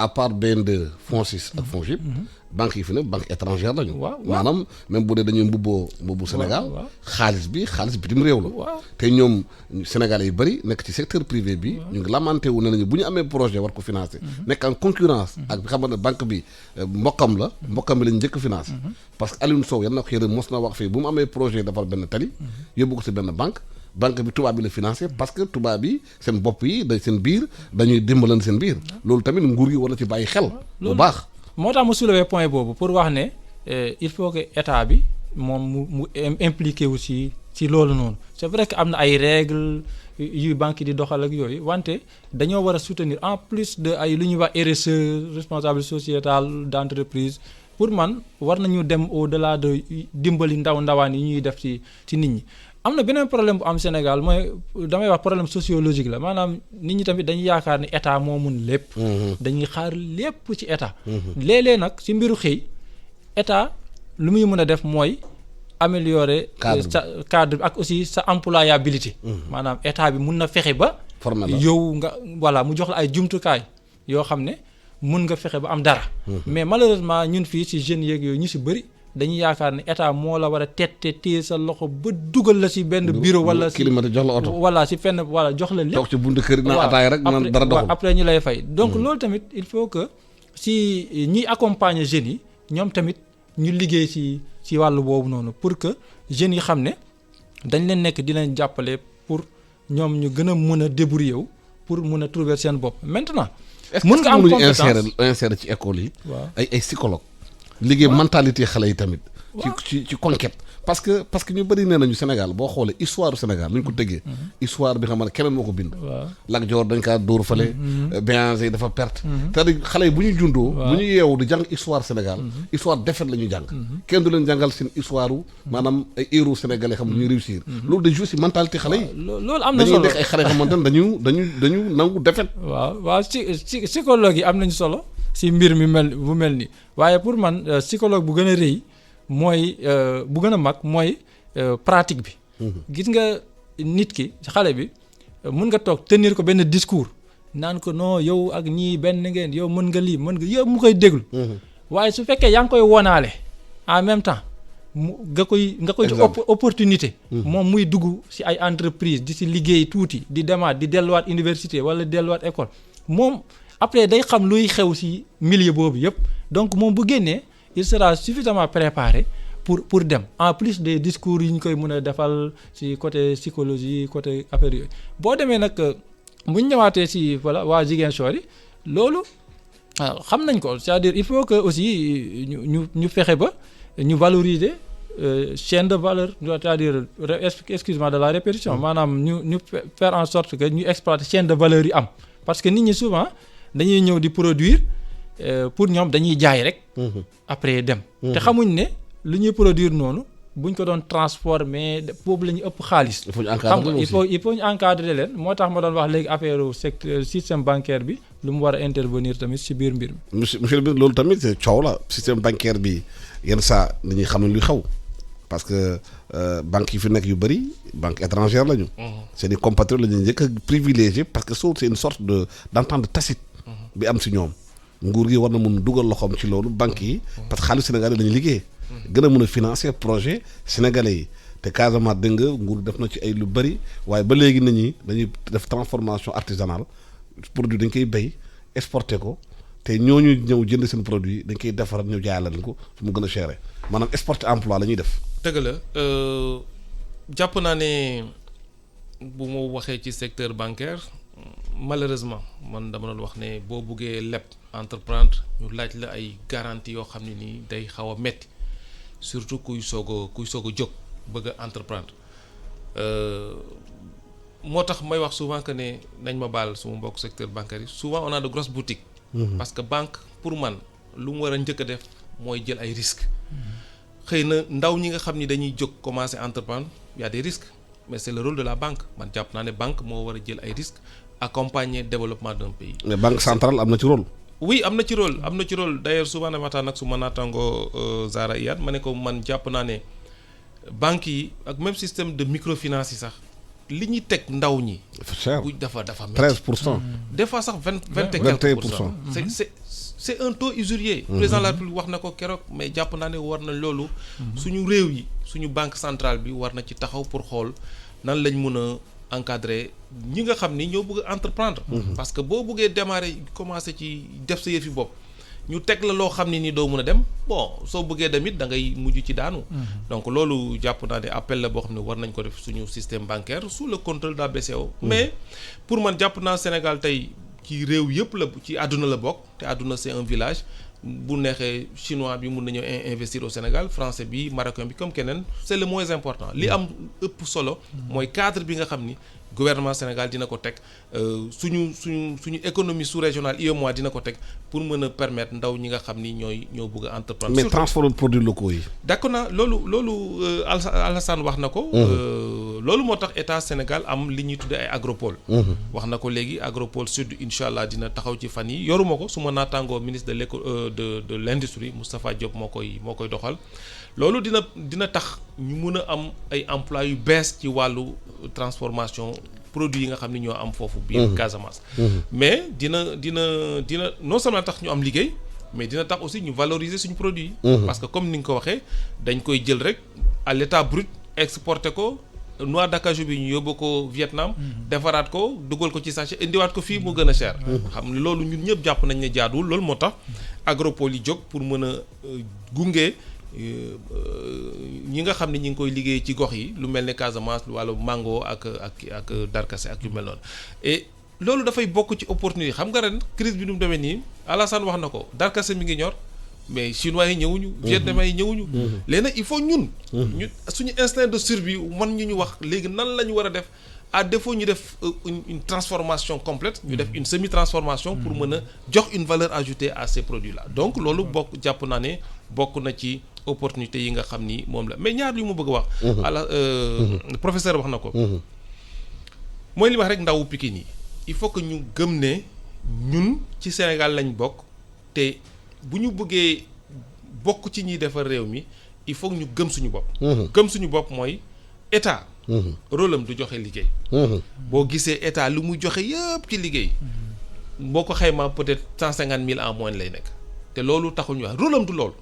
à part BND FONSIS ak FONGIP banques yi fi ne banque étrangère lañu. maanaam même bu dee dañuy mbubbu Sénégal. xaalis bitim réew la. te ñoom Sénégalais yu bëri nekk ci secteur privé bi. ñu ngi lamenté wu ne nañu bu ñu amee projet war ko financer. nekk en concurrence. ak xam nga ne banque bi mbokkam bi lañu njëkk financer. parce que Alioune Sow yan na ko yërëm mos na wax fii bu mu amee projet defar benn tali. yóbbu ko ci benn banque bi tubaab bi la financé parce que tubaab bi seen bopp yi seen biir dañuy dimbalan seen biir loolu tamit nguur gi war na ci bàyyi xel. bu baax. moo tax mu soulever point boobu pour wax ne il faut que état bi moom mu impliqué wu ci loolu noonu c'est vrai que am na ay règles yu banque di doxal ak yooyu wante dañoo war a soutenir en plus de ay lu ñuy wax RSE responsable sociétal d'entreprise pour man war nañu dem au-delà de dimbali ndawaan yi ñuy def ci nit ñi. am na beneen problème bu am Sénégal mooy damay wax problème sociologique la maanaam nit ñi tamit dañuy yaakaar ni état moo mun lépp. dañuy xaar lépp ci état. léeg-léeg nag ci mbiru xëy état lu muy mën a def mooy améliorer. sa cadre bi ak aussi sa employabilité. maanaam état bi mun na fexe ba. yow nga voilà mu jox la ay jumtukaay yoo xam ne mun nga fexe ba am dara. mais malheureusement ñun fii ci jeunes yeeg yooyu ñu ci bëri. dañuy yaakaar ne état moo la war a téye sa loxo ba dugal la ci benn bureau wala ci climatisé jox la oto voilà ci fenn voilà jox la lépp toog ci buntu kër naan ataaya rek naan dara doxul après ñu lay fay donc loolu tamit il faut que si ñiy accompagner jeunes yi ñoom tamit ñu liggéey ci wàllu boobu noonu pour que jeunes yi xam ne dañ leen nekk di leen jàppale pour ñoom ñu gën a mën a débrouiller wu pour mën a trouver seen bopp maintenant mën nga am compétence insérer ci école yi waaw ay psychologue liggéey mentalité xale yi tamit ci conquête parce que ñu bëri nee nañu Sénégal boo xoolee histoire du Sénégal nu ñu ko tëggee histoire bi xam ne keneen moo ko bind Lat Joor dañ kaa dóor fale Béranger dafa perte c'est-à-dire xale yi bu ñu jundoo bu ñu yeewu di jàng histoire Sénégal histoire défaite la ñu jàng kenn du leen jàngal seen histoire maanaam ay héros sénégalais xam ne ñuy réussir loolu day jouer si mentalité xale yi loolu am na solo dañuy nekk ay xale yoo xamante ne dañu nangu défaite waaw ci psychologue yi am nañu solo si mbir mi bu mel ni waaye pour man psychologue bu gën a rëy mooy bu gën a mag mooy pratique bi gis nga nit ki xale bi mën nga toog tenir ko benn discours naan ko non yow ak ñii benn ngeen yow mën nga lii mën nga yow mu koy déglu waaye su fekkee yaa ngi koy wonaale en même temps nga koy jox opportunité moom muy dugg si ay entreprise di si liggéey tuuti di demaat di delluwaat université wala delluwaat école moom après day xam luy xew si milieu boobu yëpp donc moom bu génnee il sera suffisamment préparé pour dem en plus des discours yi ñu koy mën a defal ci côté psychologie côté affaire yooyu boo demee nag bu ñu ñëwaatee ci voilà waa Ziguinchor yi loolu xam nañ ko c'est-à-dire il faut que aussi ñu fexe ba ñu valoriser chaîne de valeur c'est-à-dire excuse-moi de la répétition maanaam ñu faire en sorte que ñu exploiter chaîne de valeur yi am parce que nit ñi souvent dañuy ñëw di produire pour ñoom dañuy jaay rek après dem te xamuñ ne lu ñuy produire noonu buñ ko doon transformer boobu la ñu ëpp xaalis il faut ñu encadrer leen moo tax ma doon wax léegi affaire secteur système bancaire bi lu mu war a intervenir tamit ci biir mbir mi monsieur bi loolu tamit coow la système bancaire bi yenn saa dañuy xam ne luy xaw parce que banques yi fi nekk yu bëri banque étrangère lañu c'est des compatriotes la ñu njëkk a privilégié parce que c'est une sorte d'entente tacite bi am ci ñoom nguur gi war na mun dugal loxoom ci loolu banques yi parce que xaalis sénégalais lañu liggéey gën a mën a financer projet sénégalais yi te Casamance dégg nga nguur def na ci ay lu bëri waaye ba léegi nit ñi dañuy def transformation artisanale produit dañ koy béy exporté ko te ñooñu ñëw jënd seen produit dañ koy defaral ñëw jaay leen ko su mu gën a cher maanaam exporté emploi la ñuy def. dëgg la jàpp naa ne bu ma waxee ci secteur bancaire malheureusement man dama doon wax ne boo buggee leb entreprendre ñu laaj la ay garantie yoo xam ne nii day xaw a metti surtout kuy soog a jóg bëgg a entreprendre moo tax may wax souvent que ne nañ ma baal suma mbokk secteur bancaire yi souvent on a de grosses boutiques. parce que banque pour man lu mu war a njëkk a def mooy jël ay risques. xëy na ndaw ñi nga xam ni dañuy jóg commencer entreprendre y a des risques mais c'est le rôle de la banque man jàpp naa ne banque moo war a jël ay risques accompagner développement d'un pays. mais banque centrale am na ci rôle. oui am na ci rôle d'ailleurs souvent na waxtaan ak su ma naataangoo Zahra Iyane ma ne ko man jàpp naa ne banques yi ak même système de microfinance yi sax li ñuy teg ndaw ñi. bu dafa 13%. des fois sax 21%. c'est un taux usurier. Président de la République wax na ko keroog mais jàpp naa ne war na loolu. suñu réew yi suñu banque centrale bi war na ci taxaw pour xool nan lañ mun a encadrer ñi nga xam ni ñoo bëgg a entreprendre. parce que boo bëggee démarrer commencer ci def sa yëfi bopp ñu teg la loo xam ne ni doo mën a dem bon soo bëggee dem it da ngay mujj ci daanu. donc loolu jàpp naa ne appel la boo xam ne war nañ ko def suñu système bancaire sous le contrôle de la BCEAO. mais pour man jàpp naa Sénégal tey ci réew yëpp la ci àdduna la bokk te àdduna c'est un village bu neexee chinois bi mun nañoo investir au Sénégal français bi marocain bi comme keneen c'est le moins important li am ëpp solo mooy cadre bi nga xam ni gouvernement Sénégal dina ko teg suñu économie sous-régionale UEMOA dina ko teg pour mën a permettre ndaw ñi nga xam ni ñoo bëgg a entreprendre. mais transformer produits locaux yi. d'accord na loolu Alassane wax na ko. loolu moo tax état Sénégal am li ñuy tuddee ay agropole. wax na ko léegi agropole sud incha allah dina taxaw ci fan yi yoruma ko su ma naataangoo ministre de l'industrie Moustapha Diop moo koy doxal. loolu dina tax ñu mën a am ay emploi yu bees ci wàllu transformation produits yi nga xam ne ñoo am foofu biir Casamance. mais dina non seulement tax ñu am liggéey mais dina tax aussi ñu valoriser suñu produit yi. parce que comme ni nga ko waxee dañ koy jël rek à l'état brut exporter ko noix d'acajou bi ñu yóbbu ko Vietnam. defaraat ko dugal ko ci sachet indiwaat ko fii mu gën a cher. xam ne loolu ñun ñëpp jàpp nañ ne jaaduwul loolu moo tax agropole yi jóg pour mën a gunge. ñi nga xam ne ñi ngi koy liggéey ci gox yi lu mel ne Casamance wala mango ak darkase ak yu mel noonu et loolu dafay bokk ci opportunité xam nga ren crise bi nu mu demee nii Alassane wax na ko darkase mi ngi ñor mais chinois yi ñëwuñu. vietnamais yi ñëwuñu. léegi nag il faut ñun. ñu suñu instinct de survie man ñu wax léegi nan la ñu war a def à défaut ñu def une transformation complète ñu def une semi-transformation pour mën a jox une valeur ajoutée à ces produits là donc loolu bokk jàpp naa ne bokk na ci opportunité yi nga xam ni moom la mais ñaar yu mu bëgg a wax. ala professeur wax na ko. mooy li wax rek ndawu Pikine yi il faut que ñu gëm ne ñun ci Sénégal lañ bokk te bu ñu bëggee bokk ci ñiy defar réew mi il faut que ñu gëm suñu bopp. gëm suñu bopp mooy état. rôle am du joxe liggéey. boo gisee état lu muy joxe yëpp ci liggéey. boo ko xaymaa peut-être 150 000 en moyenne lay nekk te loolu taxul ñu wax rôle am du loolu.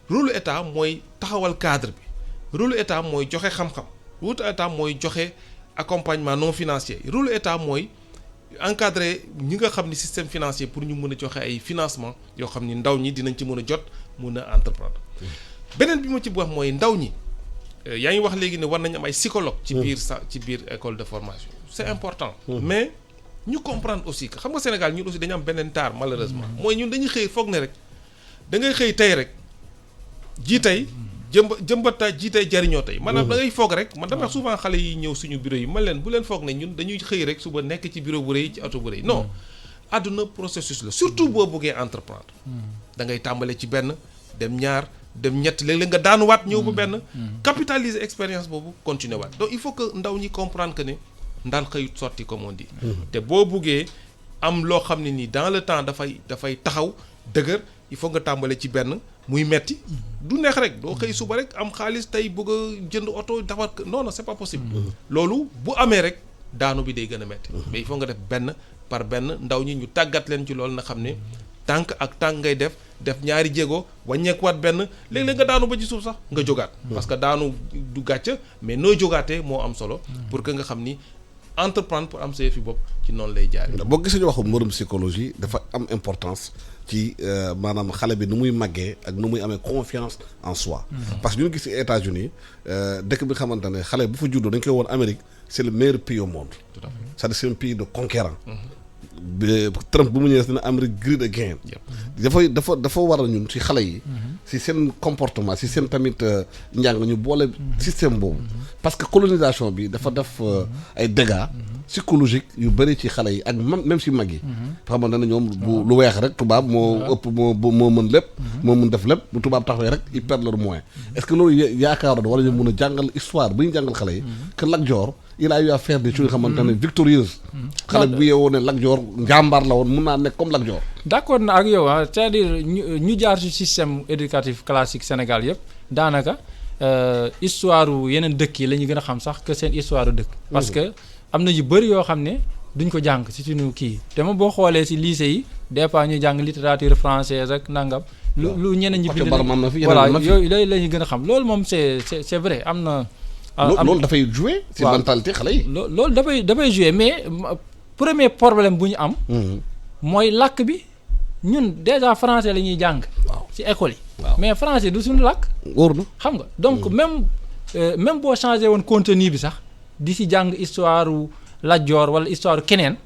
rôle état mooy taxawal cadre bi rôle état mooy joxe xam-xam rôle état mooy joxe accompagnement non financier rôle état mooy encadrer ñi nga xam ni système financier pour ñu mën a joxe ay financement yoo xam ni ndaw ñi dinañ ci mën a jot mën a entreprendre. beneen bi ma ci wax mooy ndaw ñi. yaa ngi wax léegi ne war nañu am ay psychologue ci biir école de formation c'est important mais ñu comprendre aussi que xam nga Sénégal ñun aussi dañu am beneen taar malheureusement mooy ñun dañuy xëy foog ne rek da ngay xëy tey rek ji tey jëmbata ji tey jariñoo tey maanaam da ngay foog rek man dama souvent xale yi ñëw suñu bureau yi man leen bu leen foog ne ñun dañuy xëy rek suba nekk ci bureau bu rëy ci oto bu rëy non àdduna processus la surtout boo bëggee entreprendre da ngay tàmbale ci benn dem ñaar dem ñett léeg-léeg nga daanuwaat ñëw ba benn capitaliser expérience boobu continuer waat donc il faut que ndaw ñi comprendre que ne ndaan xëyut sotti comme on dit te boo buggee am loo xam ne nii dans le temps dafay taxaw dëgër il faut nga tàmbale ci benn muy metti du neex rek doo xëy suba rek am xaalis tey bëgg a jënd oto dafar non non c'est pas possible loolu bu amee rek daanu bi day gën a metti mais il faut nga def benn par benn ndaw ñi ñu tàggat leen ci loolu na xam ne tànk ak tànk ngay def ñaari jéego wàññeekuwaat benn léeg-léeg nga daanu ba ci suuf sax nga jógaat parce que daanu du gàcc mais nooy jógaatee moo am solo pour que nga xam ni entreprendre pour am sa yëfi bopp ci noonu lay jaaree. boo gisee ñu waxu mbirum psychologie dafa am importance ci maanaam xale bi nu muy màggee ak nu muy amee confiance en soi. parce que ñu ngi gis États-Unis dëkk bi xamante ne xale bu fa juddoo dañ koy woon Amérique c'est le meilleur pays au monde. tout à fait c'est-à-dire c'est un pays de conquérant. Trump bu mu ñëwee dina Amérique great again. dafa war a ñun ci xale yi. ci seen comportement ci seen tamit njàng ñu boole système boobu. parce que colonisation bi dafa def ay dégâts psychologiques yu bëri ci xale yi ak même ci mag yi. xamante ne ñoom lu weex rek tubaab moo ëpp moo mën lépp. moo mën def lépp bu tubaab taxawee rek ils perdent leur moyen. est-ce que loolu yaakaaroon war nañu mën a jàngal histoire bu ñu jàngal xale yi. que Lat Dior il a eu à faire des choses xamante ne victorieuses. xale bu yeewoo ne Lat Dior njàmbaar la woon mun naa nekk comme Lat Dior. d'accord na ak yow c'est-à-dire ñu jaar ci système éducatif classique Sénégal yëpp daanaka histoire yeneen dëkk yi la ñu gën a xam sax que seen histoire dëkk. parce que am na yu bëri yoo xam ne duñ ko jàng ci suñu kii te ma boo xoolee ci lycée yi des fois ñu jàng littérature française ak nangam. lu ñeneen ñi bind voilà yooyu la ñu gën a xam loolu moom c'est vrai am na. loolu dafay jouer ci mentalité xale yi. loolu dafay jouer mais premier problème bu ñu am. mooy làkk bi ñun déjà français la ñuy jàng. ci école yi. mais français du suñu làkk. wóor na xam nga donc même boo changé woon contenu bi sax di ci jàng histoire Lat Dior wala histoire keneen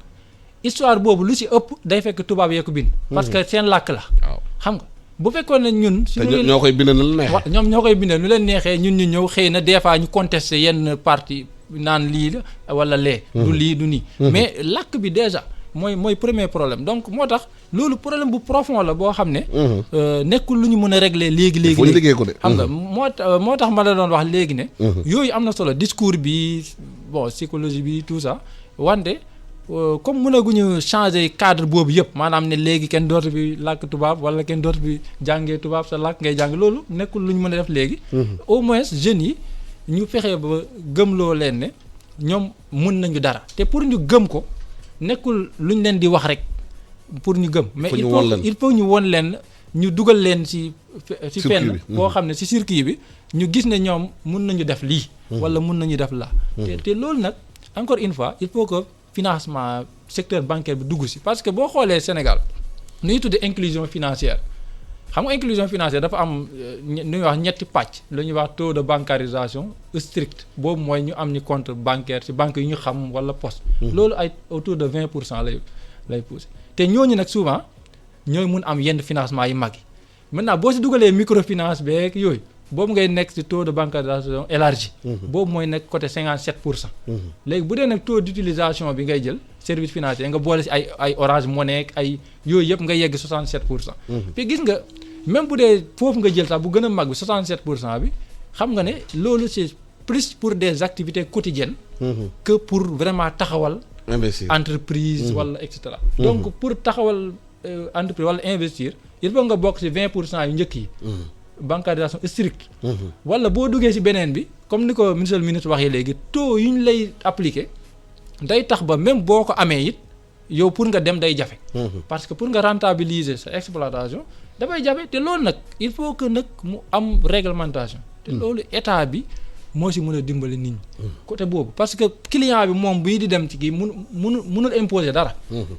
histoire boobu lu ci ëpp day fekk tubaab yee ko bind. parce que seen làkk la. xam nga bu fekkoon ne ñun. te ñoo koy bindal nu leen neexee. ñoom ñoo koy bindal nu leen neexee ñun ñu ñëw xëy na des fois ñu contester yenn partie naan lii la wala lee. du lii du nii. mais làkk bi déjà. mooy premier problème donc moo tax loolu problème bu profond la boo xam ne. nekkul lu ñu mën a régler léegi. foo ñu liggéey ko de. xam nga moo tax ma la doon wax léegi ne. yooyu am na solo discours bi bon psychologie bi tout ça wante comme mënaguñu changer cadre boobu yëpp maanaam ne léegi kenn dootu bi làkk tubaab wala kenn dootu bi jàngee tubaab sa làkk ngay jàng loolu nekkul lu ñu mën a def léegi. au moins jeunes yi ñu fexe ba gëmloo leen ne ñoom mun nañu dara te pour ñu gëm ko. nekkul lu ñu leen di wax rek pour ñu gëm. mais il faut ñu won leen ñu dugal leen ci fenn boo xam ne ci circuit bi ñu gis ne ñoom mun nañu def lii. wala mun nañu def laa. te loolu nag encore une fois il faut que financement secteur bancaire bi dugg ci parce que boo xoolee Sénégal nu ñuy tuddee inclusion financière xam nga inclusion financière dafa am nu ñuy wax ñetti pàcc lu ñuy wax taux de bancarisation strict boobu mooy ñu am ni compte bancaire ci banque yu ñu xam wala poste. loolu ay autour de 20% lay poussé te ñooñu nag souvent ñooy mun am yenn financement yu mag yi maintenant boo si dugalee microfinance beeg yooyu boobu ngay nekk si taux de bancarisation élargi boobu mooy nekk côté 57%. léegi bu dee nag taux d'utilisation bi ngay jël service financier nga boole si ay Orange Money ay yooyu yëpp nga yegg 67%. puis gis nga même bu dee foofu nga jël sax bu gën a mag bi 67% bi xam nga ne loolu c'est plus pour des activités quotidiennes. que pour vraiment taxawal. investir entreprise wala et cetera. donc pour taxawal entreprise wala investir il faut nga bokk ci 20% yu njëkk yi. bancarisation stricte. wala boo duggee ci beneen bi comme ni ko monsieur le ministre waxee léegi taux yu ñu lay appliquer day tax ba même boo ko amee it yow pour nga dem day jafe. parce que pour nga rentabiliser sa exploitation dafay jafe te loolu nag il faut que nag mu am réglementation. te loolu état bi moo si mën a dimbali nit ñi. côté boobu parce que client bi moom bii di dem ci kii mënul imposer dara.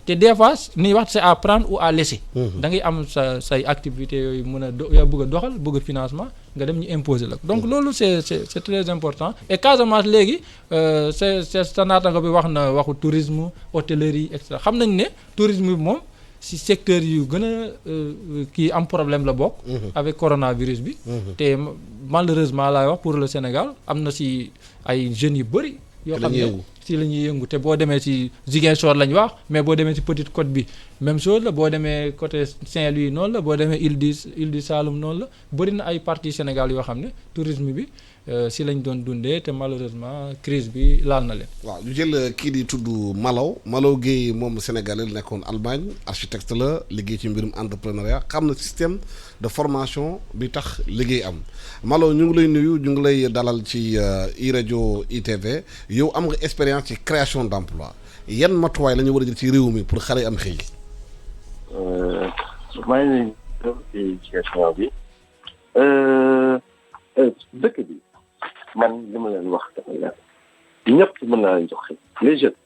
te des fois ni wax c'est à prendre ou à laisser. da ngay am say activités yooyu mën a yaa bëgg a doxal bëgg a financement nga dem ñu imposer la donc loolu c'est très important et Casamance léegi c'est sa naataango bi wax na waxu tourisme hôtellerie et cetera xam nañ ne tourisme bi moom. si secteur yu gën a kii am problème la bokk. avec coronavirus bi. te malheureusement laay wax pour le Sénégal am na si ay jeunes yu bëri. yoo xam ne si la ñuy yëngu te boo demee si Ziguinchor lañ wax mais boo demee si Petite Côte bi même chose la boo demee côté Saint-Louis noonu la boo demee île du Saloum noonu la bëri na ay parties Sénégal yoo xam ne tourisme bi si lañ doon dundee te malheureusement crise bi laal na leen. waaw ñu jël kii di tudd Malaw Gueye moom Sénégalais la nekkoon Allemagne architecte la liggéey ci mbirum entrepreneuriat xam na système de formation bi tax liggéey am Malaw ñu ngi lay nuyu ñu ngi lay dalal ci iRadio ITV yow am nga expérience ci création d'emploi yan matuwaay la ñu war a jël ci réew mi pour xale yi am xëy. maa ngi leen ci question bi dëkk bi man li ma leen wax dafa leer ñëpp mën naa leen jox xëy les jeunes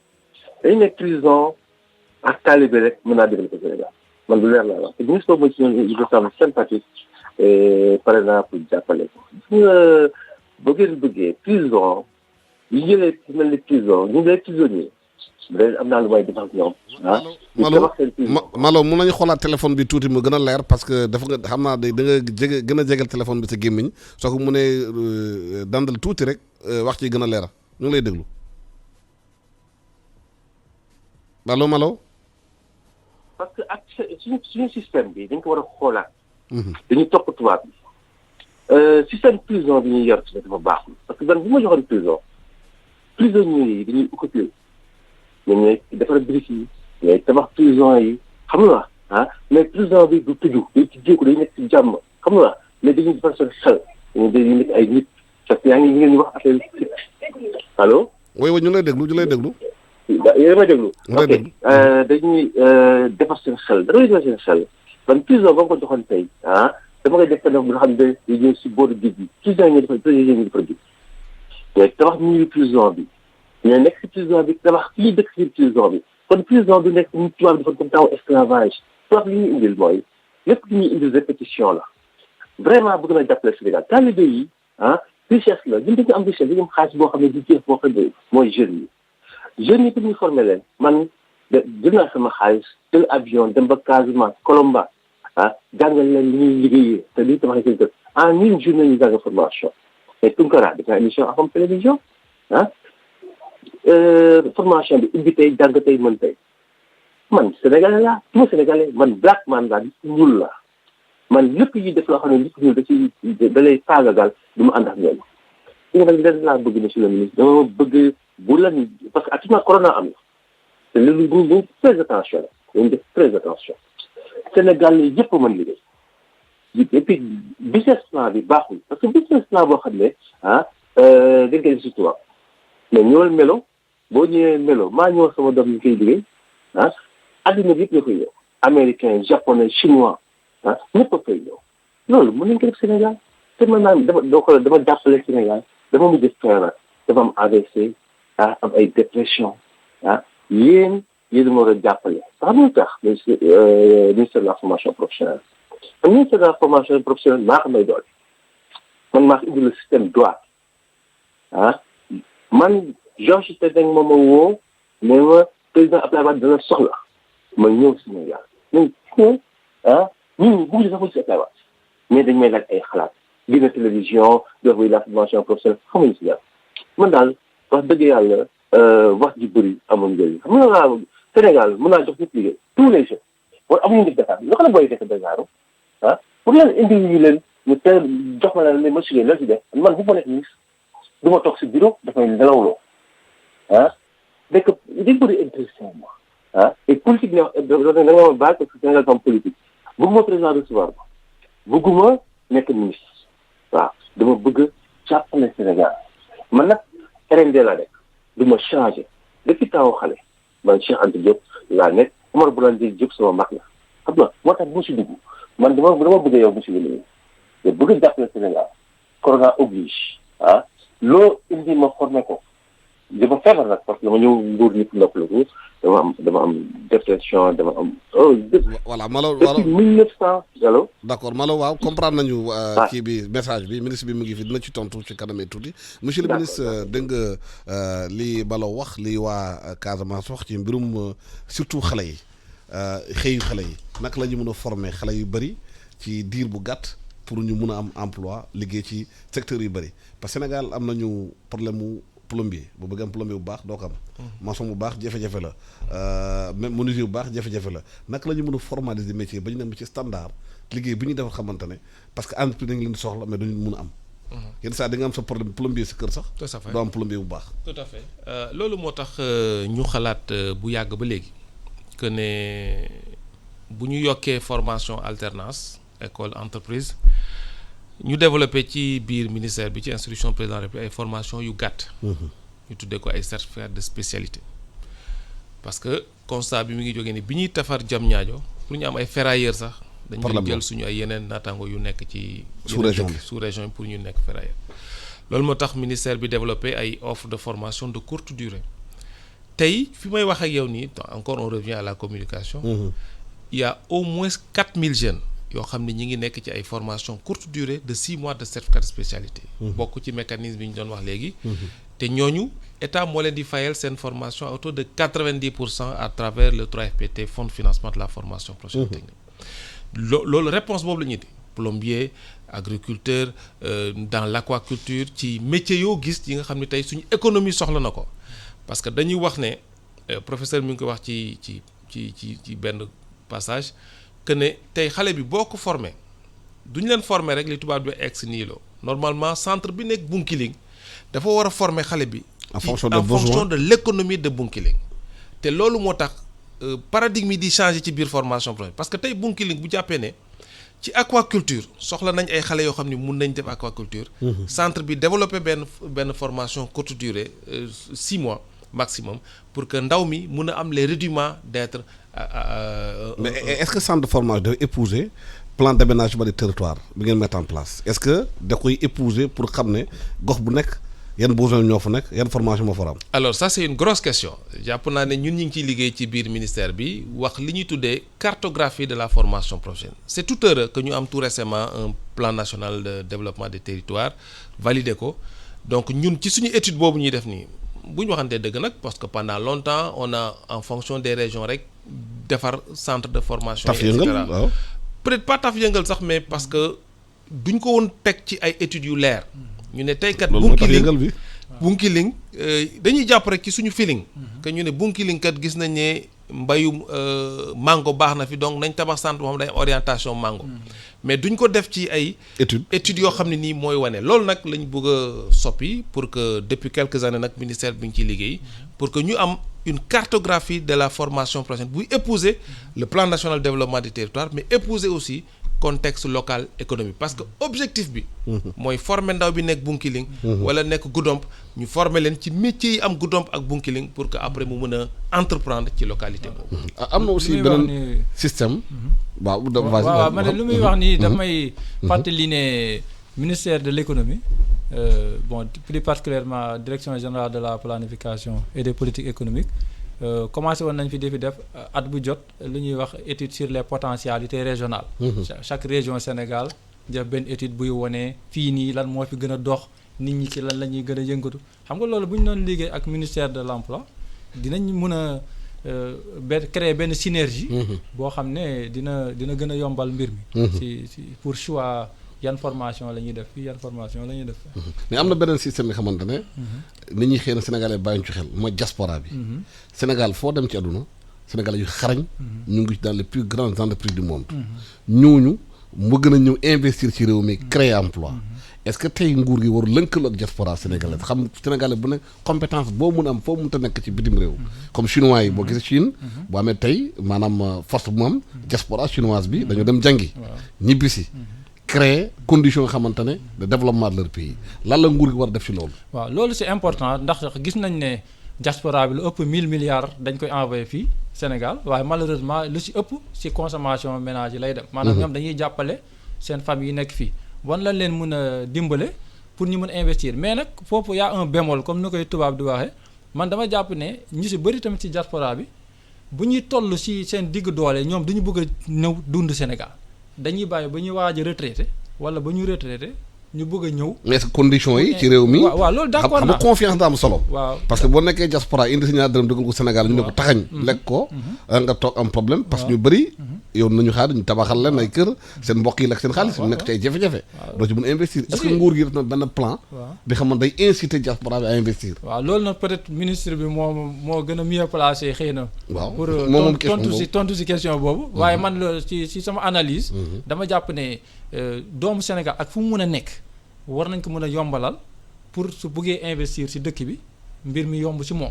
dañu nekk prison ak talibé rek mën naa développer Sénégal man lu leer laa wax te ministre boobu ci ñoom il semble sympathique par exemple jàppale ko gis nga boo ngeen bëggee prison yi jëlee mel ni prison ñu ngi lay prisonnier am naa lu may defal ñoom Malaw mun nañu xoolaat téléphone bi tuuti mu gën a leer parce que dafa nga xam naa da nga jege gën a jegal téléphone bi sa gémmiñ soo ko mënee dandal tuuti rek wax ci gën a leer ñu ngi lay déglu Malaw parce que ak suñu système bi dañ ko war a xoolaat dañu topp tubaab bi système prison bi ñuy yor ci dafa baaxul parce que man bu ma joxoon prisonniers yi dañuy occupé ñoom ñooy defar briques yi ñooy tabax prison yi xam nga mais prison bi du tëju day ci jéego day nekk ci jàmm xam nga mais dañuy defar seen xel dañuy nekk ay nit parce que yaa ngi ngeen wax affaire allo. oui ñu lay déglu yéen a ma déglu. ok dañuy defar seen xel da ngay defar seen xel man prison ba nga ko joxoon tey dama koy def ko bu nga xam ne day ñëw si booru géej gi prison yi ñu defar géej mais tabax ñu prison bi ñooy nekk si prison bi tabax fii dëkk si prison bi kon prison du nekk ñu tubaab dafa comme temps esclavage tubaab li ñuy indil mooy lépp li ñuy indil répétition la vraiment bëgg na jàppale Sénégal talibé yi richesse la ñun dañu am richesse dañu am xaalis boo xam ne du jeex boo xam ne mooy jeunes yi pour ñu former leen man jël naa sama xaalis jël avion dem ba Casamance Colomba jàngal leen li ñuy liggéeyee te li ñu tabaxee seen kër en une journée ñu jàng formation mais Tunkara def naa émission am télévision formation bi ubbi tey jàng tey mën tey man sénégalais laa tuma sénégalais man black man laa nit ñuul la man lépp yi def loo xam ne nit ñuul da lay faagagal du ma ànd ak ñoom li nga leen laa bëgg monsieur le ministre dama bëgg bu lan parce que actuellement corona am na te loolu ñu très attention la dañu def très attention Sénégal yi yëpp mën liggéey et puis business plan bi baaxul parce que business plan boo xam ne dañ koy def si tubaab mais ñëwal melo boo ñëwee melo maa ñëw sama doom ñu koy liggéey adduna bi yëpp la koy ñëw américain japonais chinois ñëpp a koy ñëw loolu mën nañ ko def Sénégal te man naa dama jàppale Sénégal dama mujj feebar dafa am AVC am ay dépression yéen ma war a jàppale xam nga tax ministère de la formation professionnelle ministère de la formation professionnelle maa ko may doole man maa ko indi le système droit man Georges Tendeng moom ma woo mais ma président Abdoulaye Wade dana soxla ma ñëw Sénégal mais ñun bëgguñu sax si Abdoulaye Wade mais dañ may laaj ay xalaat génn télévision di wax la formation professionnelle xamuñu si dara man daal wax dëgg yàlla wax ji bëri amul njëriñ xam nga Sénégal mën naa jox ñëpp liggéey tous les jeunes wala amuñu def Dakar loo xam ne booy def Dakar ah pour leen indi ñu leen ñu teel jox ma la ne monsieur la si def man bu ma nekk ministre du ma toog si bureau dafay nelawloo ah dëkk dañ bëri intéressant moi ah et politique ne da nga ma baal parce que Sénégal comme politique bëgguma président recevoir ma bëgguma nekk ministre waaw dama bëgg jàppale Sénégal man nag RND laa nekk du ma changé depuis taw xale man Cheikh Anta Diop laa nekk Omar Blondin Diop sama mag la xam nga moo tax bu si dugg man dama bëgg yow monsieur le ministre te bëgg jàppale Sénégal corona oblige ah loo indi ma formé ko dafa feebar nag parce que dama ñëw nguur nit noppaliku dama am dépression dama am voilà Malo depuis 1900 allo d'accord Malo waaw comprendre nañu kii bi message bi ministre bi mu ngi fi dina ci tontu ci kanamee tuuti monsieur le ministre dégg nga li Malo wax li waa Casamance wax ci mbirum surtout xale yi xëyu xale yi naka la ñu mën a former xale yu bëri ci diir bu gàtt pour ñu mun a am emploi liggéey ci secteur yu bëri parce que Sénégal am nañu problème mu plombier bu bëgg am plombier bu baax doo ko am maçon bu baax jafe-jafe la même menuisier bu baax jafe-jafe la naka la ñu mën a formaliser métier ba ñu dem ci standard liggéey bi ñu defar xamante ne parce que entreprise dañ leen di soxla mais duñu mun a am yenn saa di nga am sa problème plombier si kër sax doo am plombier bu baax tout à fait loolu moo tax ñu xalaat bu yàgg ba léegi que ne bu ñu yokkee formation alternance école entreprise ñu développé ci biir ministère bi ci institution président de ay formation yu gàtt ñu tuddee ko ay certificat de spécialité parce que constat bi mi ngi jógee ni bi ñuy tafar jam ñaajo pour ñu am ay ferrailleurs sax dañu jël suñu ay yeneen naataango yu nekk ci sous région yi pour ñu nekk ferrailleur loolu moo tax ministère bi développé ay offre de formation de courte durée tey fi may wax ak yow nii encore on revient à la communication il y a au moins 4000 jeunes yoo xam ne ñi ngi nekk ci ay formation courte durée de 6 mois de certificat de spécialité bokk ci mécanisme bi ñu doon wax léegi te ñooñu état moo leen di fayal seen formation à hauteur de 90% à travers le 3FPT fonds de financement de la formation professionnelle technique loolu réponse boobu la ñuy di plombier agriculteur dans l'aquaculture ci métier yoo gis yi nga xam ne tey suñu économie soxla na ko parce que dañuy wax ne professeur mi ngi ko wax ci benn passage que ne tey xale bi boo ko formé duñu leen formé rek li tubaab bi ex nihilo normalement centre bi nekk Bunkiling dafa war a former xale bi en fonction de l'économie de Bunkiling te loolu moo tax paradigme yi di changer ci biir formation professionnelle parce que tey Bunkiling bu jàppee ne ci aquaculture soxla nañ ay xale yoo xam ne mun nañ def aquaculture centre bi développé benn formation courte durée 6 mois maximum pour que ndaw mi mun a am les rudiments d'être mais est-ce que centre de formation doit épouser plan d'aménagement du territoire bi ngeen mettre en place est-ce que da koy épouser pour xam ne gox bu nekk yan besoin ñoo fa nekk yan formation moo fa am. alors ça c'est une grosse question jàpp naa ne ñun ñu ngi ciy liggéey ci biir ministère bi wax li ñuy tuddee cartographie de la formation professionnelle c'est tout heureux que ñu am tout récemment un plan national de développement des territoires validé ko donc ñun ci suñu étude boobu ñuy def nii bu ñu waxantee dëgg nag parce que pendant longtemps on a en fonction des régions rek defar centre de formation et cetera peut-être pas taf yëngal sax mais parce que duñ ko woon teg ci ay études yu leer ñu ne tey kat Bunkiling dañuy jàpp rek ci suñu feeling que ñu ne Bunkiling kat gis nañ ne mbayum mango baax na fi donc nañ tabax centre boo xam day orientation mango mais duñ ko def ci ay études yoo xam ne nii mooy wane loolu nag lañ bëgg a soppi pour que depuis quelques années nag ministère bi ngi ciy liggéey pour que ñu am une cartographie de la formation professionnelle buy épouser le plan national de développement du territoire mais épouser aussi contexte local économique parce que objectif bi mooy former ndaw bi nekk Bunkiling wala nekk Goudomp ñu former leen ci métiers yi am Goudomp ak Bunkiling pour que après mu mën a entreprendre ci localité boobu am na aussi beneen système waaw ma ne lu muy wax nii daf may fàttali ne ministère de l'économie bon plus particulièrement direction générale de la planification et des politiques économiques commencé woon nañ fi def at bu jot lu ñuy wax étude sur les potentialités régionales chaque région Sénégal def benn étude buy wone fii nii lan moo fi gën a dox nit ñi ci lan la ñuy gën a yëngatu xam nga loolu bu ñu doon liggéey ak ministère de l'emploi dinañ mën a créer benn synergie. boo xam ne dina gën a yombal mbir mi. ci pour choix yan formation la ñuy def fii yan formation la ñuy def. mais am na beneen système bi xamante ne. nit ñi xëy na sénégalais bàyyiñ ci xel mooy diaspora bi. Sénégal foo dem ci àdduna sénégalais yu xarañ. ñu ngi dans les plus grandes entreprises du monde. ñooñu mu gën a ñëw investir ci réew mi créer emploi. est-ce que tey nguur gi waru lëkkaloo ak diaspora sénégalais xam sénégalais bu ne compétence boo mun am foo mënta nekk ci bitim réew. comme chinois yi boo gisee Chine. boo amee tey maanaam force bu mu am diaspora chinoise bi dañoo dem jàngi. ñibbisi. créer condition yoo xamante ne de développement de leur pays lan la nguur gi war a def ci loolu. waaw loolu c'est important ndax gis nañ ne diaspora bi lu ëpp 1000 milliards dañ koy envoyé fii Sénégal waaye malheureusement lu ci ëpp ci consommation ménage yi lay dem. maanaam ñoom dañuy jàppale seen famille yi nekk fii. wan lañ leen mën a dimbale pour ñu mën a investir mais nag foofu y a un bémol comme ni koy tubaab di waxee man dama jàpp ne ñu ci bëri tamit ci diaspora bi bu ñuy toll ci seen digg doole ñoom duñu bëgg a ñëw dund Sénégal. dañuy bàyyi ba ñuy waaj a retraité wala ba ñu retraité ñu bëgg a ñëw. mais conditions yi ci réew mi. waaw loolu d'accord xam nga confiance da am solo. waaw parce que boo nekkee diaspora indi si ñaar dërëm dugal ko Sénégal ñu ne ko taxañ. lekk ko nga toog am problème parce que ñu bëri. yow nañu xaar ñu tabaxal leen ay kër. seen mbokk yi lekk seen xaalis ñu nekk ci ay jafe-jafe. doo ci mën a investir est-ce que nguur gi def na benn plan. bi xam ne day inciter diaspora bi à investir. waaw loolu nag peut-être ministre bi moo gën a mieux placé xëy na. waaw pour tontu si question boobu. waaye man la ci sama analyse. dama jàpp ne doomu Sénégal ak fu mu mën a nekk war nañ ko mën a yombalal pour su bëggee investir ci dëkk bi mbir mi yomb ci moom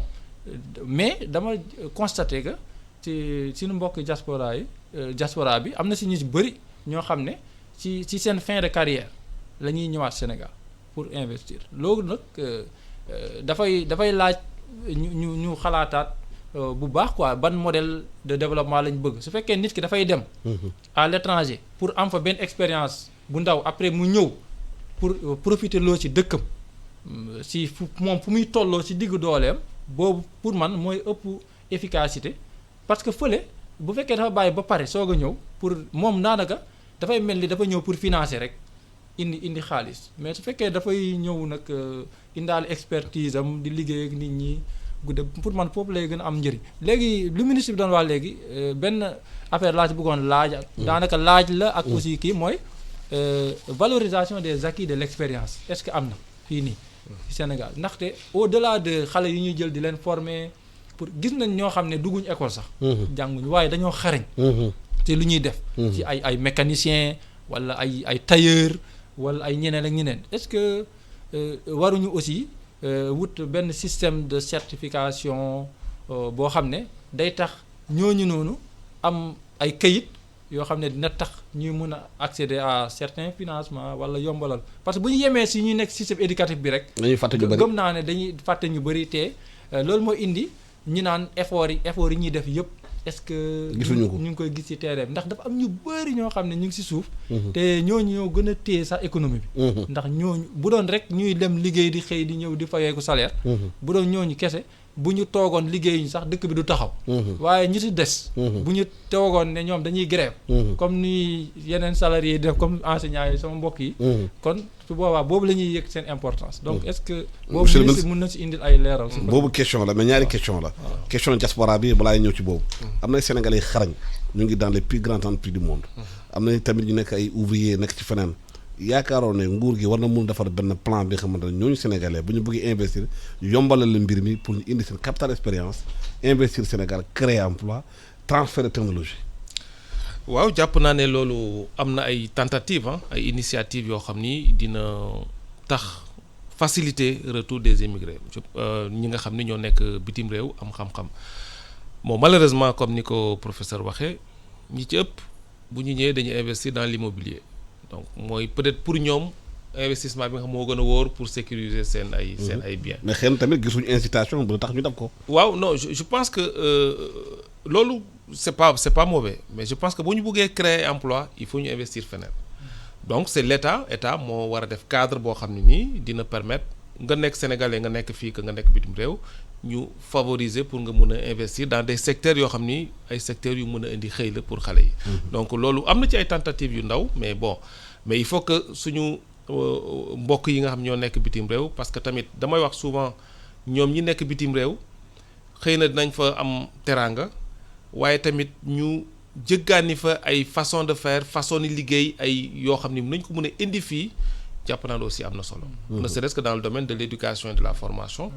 mais dama constaté que ci suñu mbokk diaspora bi am na ci ñu bëri ñoo xam ne ci seen fin de carrière la ñuy ñëwaat Sénégal pour investir loolu nag dafay laaj ñu xalaataat bu baax quoi ban modèle de développement lañ bëgg su fekkee nit ki dafay dem à l'étranger pour am fa benn expérience bu ndaw après mu ñëw pour profiter loo ci dëkkam si moom fu muy tolloo ci diggu dooleem boobu pour man mooy ëpp efficacité parce que fële bu fekkee dafa bàyyi ba pare soog a ñëw pour moom naanaka dafay mel ni dafa ñëw pour financer rek indi xaalis mais su fekkee dafay ñëw nag indaale expertise am di liggéey ak nit ñi gudde pour man foofu lay gën a am njëriñ léegi lu ministre bi doon wax léegi benn affaire laa ci bëggoon laaj daanaka laaj la ak aussi kii mooy valorisation des acquis de l'expérience est-ce que am na fii nii Sénégal ndaxte au-delà de xale yu ñuy jël di leen former pour gis nañ ñoo xam ne dugguñu école sax jànguñu waaye dañoo xarañ te lu ñuy def ci ay mécanicien wala ay tailleur wala ay ñeneen ak ñeneen est-ce que waruñu aussi wut benn système de certification boo xam ne day tax ñooñu noonu am ay kayit yoo xam ne dina tax ñuy mën a accéder à certains financements wala yombalal parce que bu ñu yemee si ñuy nekk système éducatif bi rek dañuy fàtte ñu bëri gëm naa ne dañuy fàtte ñu bëri te loolu mooy indi ñu naan effort yi ñuy def yëpp est-ce que gisuñu ko ñu ngi koy gis ci terrain bi ndax dafa am ñu bëri ñoo xam ne ñu ngi si suuf te ñooñu ñoo gën a téye sax économie bi ndax ñooñu bu doon rek ñuy dem liggéey di xëy di ñëw di fayeeku salaire bu doon ñooñu kese bu ñu toogoon liggéeyuñu sax dëkk bi du taxaw waaye ñi ci des bu ñu toogoon ne ñoom dañuy grève comme ni yeneen salariés yi def comme enseignants yi sama mbokk yi kon su boobaa boobu la ñuy yëg seen importance donc est-ce que boobu ministre mën na ci indil ay leeral boobu question la mais ñaari question la question diaspora bi balaa ñëw ci boobu am na Sénégalais xarañ ñu ngi dans les plus grandes entreprises du monde am na tamit ñu nekk ay ouvriers nekk ci feneen yaakaaroon ne nguur gi war na mun defar benn plan bi nga xamante ne ñooñu sénégalais bu ñu bëggee investir yombalal la mbir mi pour ñu indi seen capital expérience investir Sénégal créer emploi transfert de technologie. waaw jàpp naa ne loolu am na ay tentatives ay initiatives yoo xam ni dina tax faciliter retour des immigrés ñi nga xam ni ñoo nekk bitim réew am xam-xam bon malheureusement comme ni ko professeur waxee ñi ci ëpp bu ñu ñëwee dañuy investir dans l'immobilier. donc mooy peut-être pour ñoom investissement bi nga xam moo gën a wóor pour sécuriser seen ay biens. mais xëy na tamit gisuñu incitation bu tax ñu def ko. waaw non je pense que loolu c'est pas mauvais mais je pense que bu ñu bëggee créer emploi il faut ñu investir feneen donc c'est état moo war a def cadre boo xam ne nii dina permettre nga nekk sénégalais nga nekk fii que nga nekk bitim réew ñu favoriser pour nga mun a investir dans des secteurs yoo xam ni ay secteurs yu mën a indi xëy la pour xale yi. donc loolu am na ci ay tentatives yu ndaw mais il faut que suñu mbokk yi nga xam ñoo nekk bitim réew parce que tamit damay wax souvent ñoom ñi nekk bitim réew xëy na dinañ fa am teraanga waaye tamit ñu jëggaani fa ay façon de faire façon ni liggéey ay yoo xam ni nañ ko mën a indi fii jàpp naa aussi am na solo. ne serait-ce que dans le domaine de l'éducation et de la formation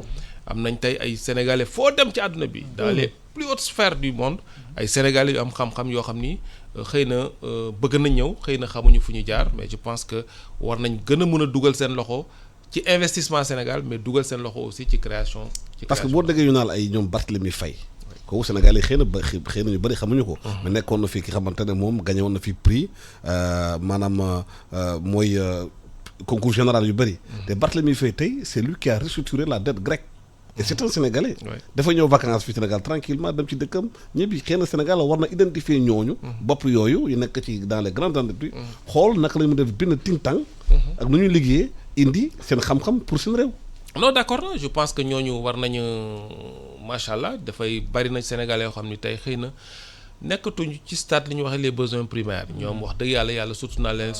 am nañ tey ay sénégalais foo dem ci àdduna bi dans les plus hautes sphères du monde ay sénégalais yu am xam-xam yoo xam ni xëy na bëgg nañ ñëw xëy na xamuñu fu ñu jaar mais je pense que war nañ gën a mën a dugal seen loxo ci investissement Sénégal mais dugal seen loxo aussi ci création. parce que boo déggee ñu naan ay ñoom Barthélemy Faye kooku Sénégal yi xëy na ñu bëri xamuñu ko. mais nekkoon na fi ki xamante ne moom gagné woon na fi prix maanaam mooy concours général yu bëri. te Barthélemy Faye tey c'est lui qui a restructuré la dette grecque. et c'est un Sénégalais. dafa ñëw vacances fi Sénégal tranquillement dem ci dëkkam ñëpp xëy na Sénégal war na identifier ñooñu. bopp yooyu yu nekk ci dans les grandes entreprises. xool naka la ñu def benn think tank ak nu ñuy liggéeyee indi seen xam-xam pour seen réew. non d'accord je pense que ñooñu war nañu macha allah dafay bari na Sénégalais yoo xam ni tey xëy na nekkatuñu ci stade li ñuy waxee les besoins primaires ñoom wax dëgg yàlla surtout na leen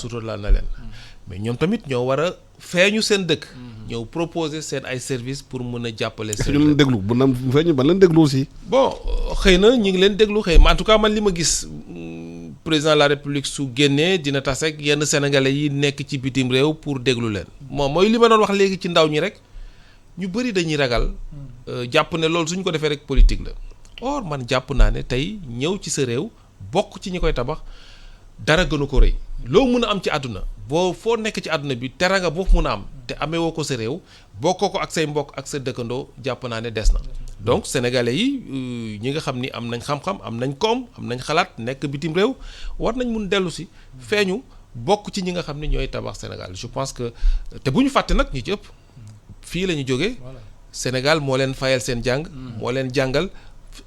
mais ñoom tamit ñoo war a feeñu seen dëkk. ñëw proposer seen ay services pour mën a jàppale. seen ñu leen déglu bu na feeñu ba leen déglu aussi. bon xëy na ñu ngi leen déglu xëy en tout cas man li ma gis président de la République su génnee dina tase ak yenn sénégalais yi nekk ci bitim réew pour déglu leen. moom mooy li ma doon wax léegi ci ndaw ñi rek ñu bëri dañuy ragal jàpp ne loolu suñ ko defee rek politique la or man jàpp naa ne tey ñëw ci sa réew bokk ci ñi koy tabax dara gënu ko rëy loo mun a am ci àdduna boo foo nekk ci àdduna bi teranga boo mun a am te amee woo ko sa réew bokkoo ko ak say mbokk ak sa dëkkandoo jàpp naa ne des na donc sénégalais yi ñi nga xam ni am nañ xam-xam am nañ koom am nañ xalaat nekk bitim réew war nañ mun dellu si feeñu bokk ci ñi nga xam ni ñooy tabax Sénégal je pense que te bu ñu fàtte nag ñi ci ëpp fii la ñu jógee Sénégal moo leen fayal seen jàng moo leen jàngal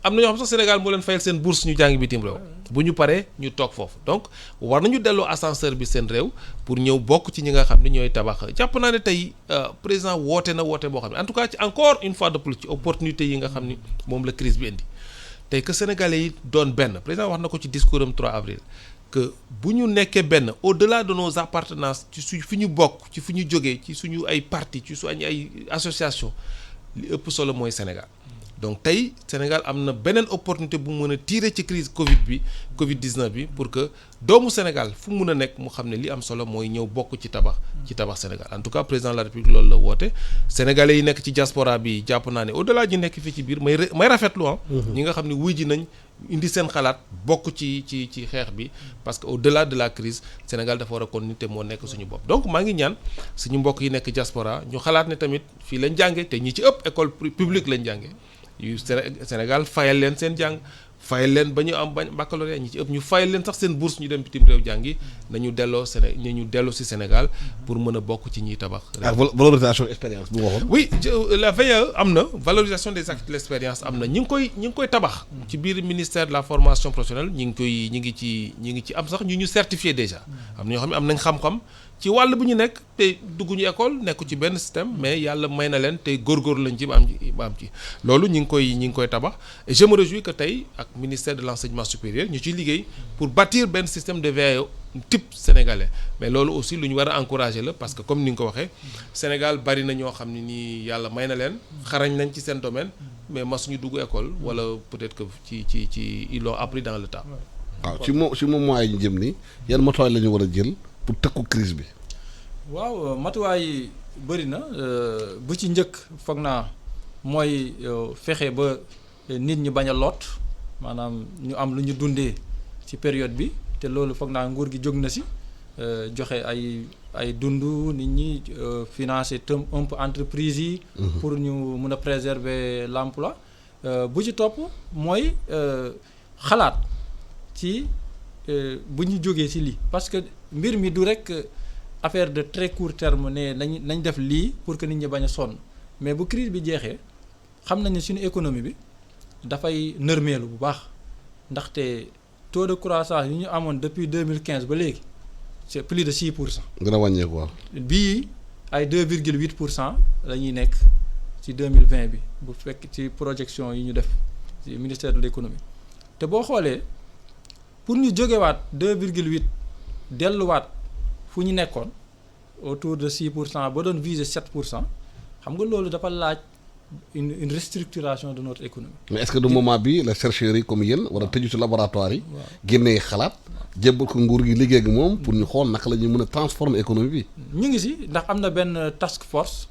am na ñoo xam sax Sénégal moo leen fayal seen bourse ñu jàng bitim réew bu ñu paree ñu toog foofu donc war nañu delloo ascenseur bi seen réew pour ñëw bokk ci ñi nga xam ne ñooy tabax jàpp naa ne tey président woote na woote boo xam ne en tout cas ci encore une fois de plus ci opportunité yi nga xam ni moom la crise bi indi tey que sénégalais yi doon benn président wax na ko ci discours am 3 avril que bu ñu nekkee benn au-delà de nos appartenances ci suñ fi ñu bokk ci fi ñu jógee ci suñu ay parti ci suñu ay association li ëpp solo mooy Sénégal donc tey Sénégal am na beneen opportunité bu mu mën a tirer ci crise Covid 19 bi pour que doomu Sénégal fu mu mën a nekk mu xam ne li am solo mooy ñëw bokk ci tabax Sénégal en tout cas président de la République loolu la woote sénégalais yi nekk ci diaspora bi jàpp naa ne au-delà ñi nekk fii ci biir may rafetlu ñi nga xam ne wuy ji nañ indi seen xalaat bokk ci xeex bi parce que au-delà de la crise Sénégal dafa war a kon nite moo nekk suñu bopp donc maa ngi ñaan suñu mbokk yi nekk diaspora ñu xalaat ne tamit fii lañ jànge te ñi ci ëpp école publique lañ jànge yu Sénégal fayal leen seen jàng fayal leen ba ñu am baccalauréat ñi ci ëpp ñu fayal leen sax seen bourse ñu dem bitim réew jàngi nañu delloo ñu dellu si Sénégal pour mën a bokk ci ñiy tabax. ak valorisation expérience bu waxoon. oui la VIE am na valorisation des acquis de l'expérience am na ñi ngi koy tabax. ci biir ministère de la formation professionnelle ñi ngi ci am sax ñu certifié déjà. am na ñoo xam ne am nañ xam-xam. ci wàll bu ñu nekk te dugguñu école nekku ci benn système mais yàlla may na leen te góorgóorlu lañ ci ba am ci loolu ñi ngi koy tabax et je me réjouis que tey ak ministère de l'enseignement supérieur ñu ciy liggéey pour bâtir benn système de VIE type sénégalais mais loolu aussi lu ñu war a encourager la parce que comme ni nga ko waxee Sénégal bari na ñoo xam ne nii yàlla may na leen xarañ nañ ci seen domaine mais masuñu dugg école wala peut-être que ci ils l'ont appris dans le temps. waaw ci mois yi ñu jëm ni yan matuwaay la ñu war a jël pour tëkku crise bi. waaw matuwaay yi bëri na bu ci njëkk foog naa mooy fexe ba nit ñi bañ a lot maanaam ñu am lu ñu dundee ci période bi te loolu foog naa nguur gi jóg na si joxe ay dund nit ñi financer un peu entreprise yi. pour ñu mun a préserver l'emploi bu ci topp mooy xalaat ci bu ñu jógee ci lii parce que mbir mi du rek affaire de très court terme ne nañ def lii pour que nit ñi bañ a sonn mais bu crise bi jeexee xam nañ ne suñu économie bi dafay nërmeelu bu baax ndaxte taux de croissance yi ñu amoon depuis 2015 ba léegi c'est plus de 6%. gën a wàññeeku waaw. bii ay 2,8% la ñuy nekk ci 2020 bi bu fekk ci projection yi ñu def ci ministère de l'économie te boo xoolee pour ñu jógewaat 2,8 delluwaat fu ñu nekkoon autour de 6% ba doon viser 7% xam nga loolu dafa laaj une restructuration de notre économie. mais est-ce que du moment bi la chercheurs yi comme yéen war a tëju ci laboratoire yi. génnee xalaat jébbal ko nguur gi liggéey ak moom pour ñu xool naka la ñuy mën a transformer économie bi. ñu ngi si ndax am na benn task force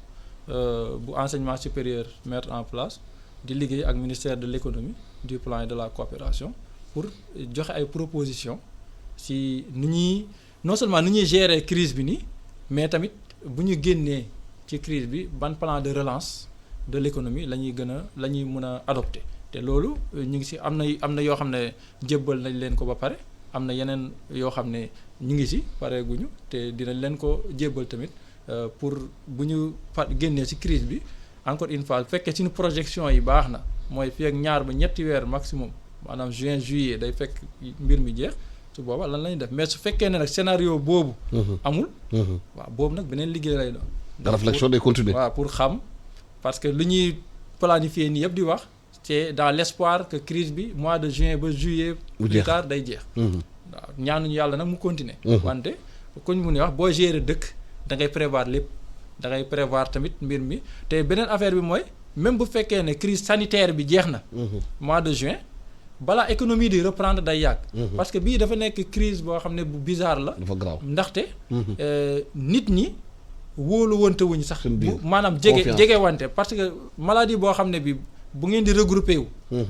bu enseignement supérieur mettre en place di liggéey ak ministère de l'économie du plan et de la coopération pour joxe ay propositions si ni ñuy non seulement ni ñuy gérer crise bi nii mais tamit bu ñu génnee ci crise bi ban plan de relance de l'économie la ñuy mën a adopter te loolu ñu ngi si am na yoo xam ne jébbal nañ leen ko ba pare am na yeneen yoo xam ne ñu ngi si pareeguñu te dinañ leen ko jébbal tamit pour bu ñu génnee ci crise bi encore une fois bu fekkee suñu projection yi baax na mooy fii ak ñaar ba ñetti weer maximum maanaam juin juillet day fekk mbir mi jeex su booba lan la ñuy def mais su fekkee ne nag scénario boobu. amul. waaw boobu nag beneen liggéey lay doon. la réflexion day continuer. waaw pour xam parce que lu ñuy planifier nii yëpp di wax c'est dans l'espoir que crise bi mois de juin ba juillet. plus tard day jeex. waaw ñaanuñu yàlla nag mu continuer. wante ku ñu mun a wax boo gérer dëkk da ngay prévoir lépp da ngay prévoir tamit mbir mi te beneen affaire bi mooy même bu fekkee ne crise sanitaire bi jeex na. mois de juin. balaa économie di reprendre day yàgg. parce que bii dafa nekk crise boo xam ne bu bizarre la. dafa grave ndaxte. nit ñi wóolu wante wuñ sax. maanaam jege wante parce que maladie boo xam ne bi bu ngeen di regrouper wu.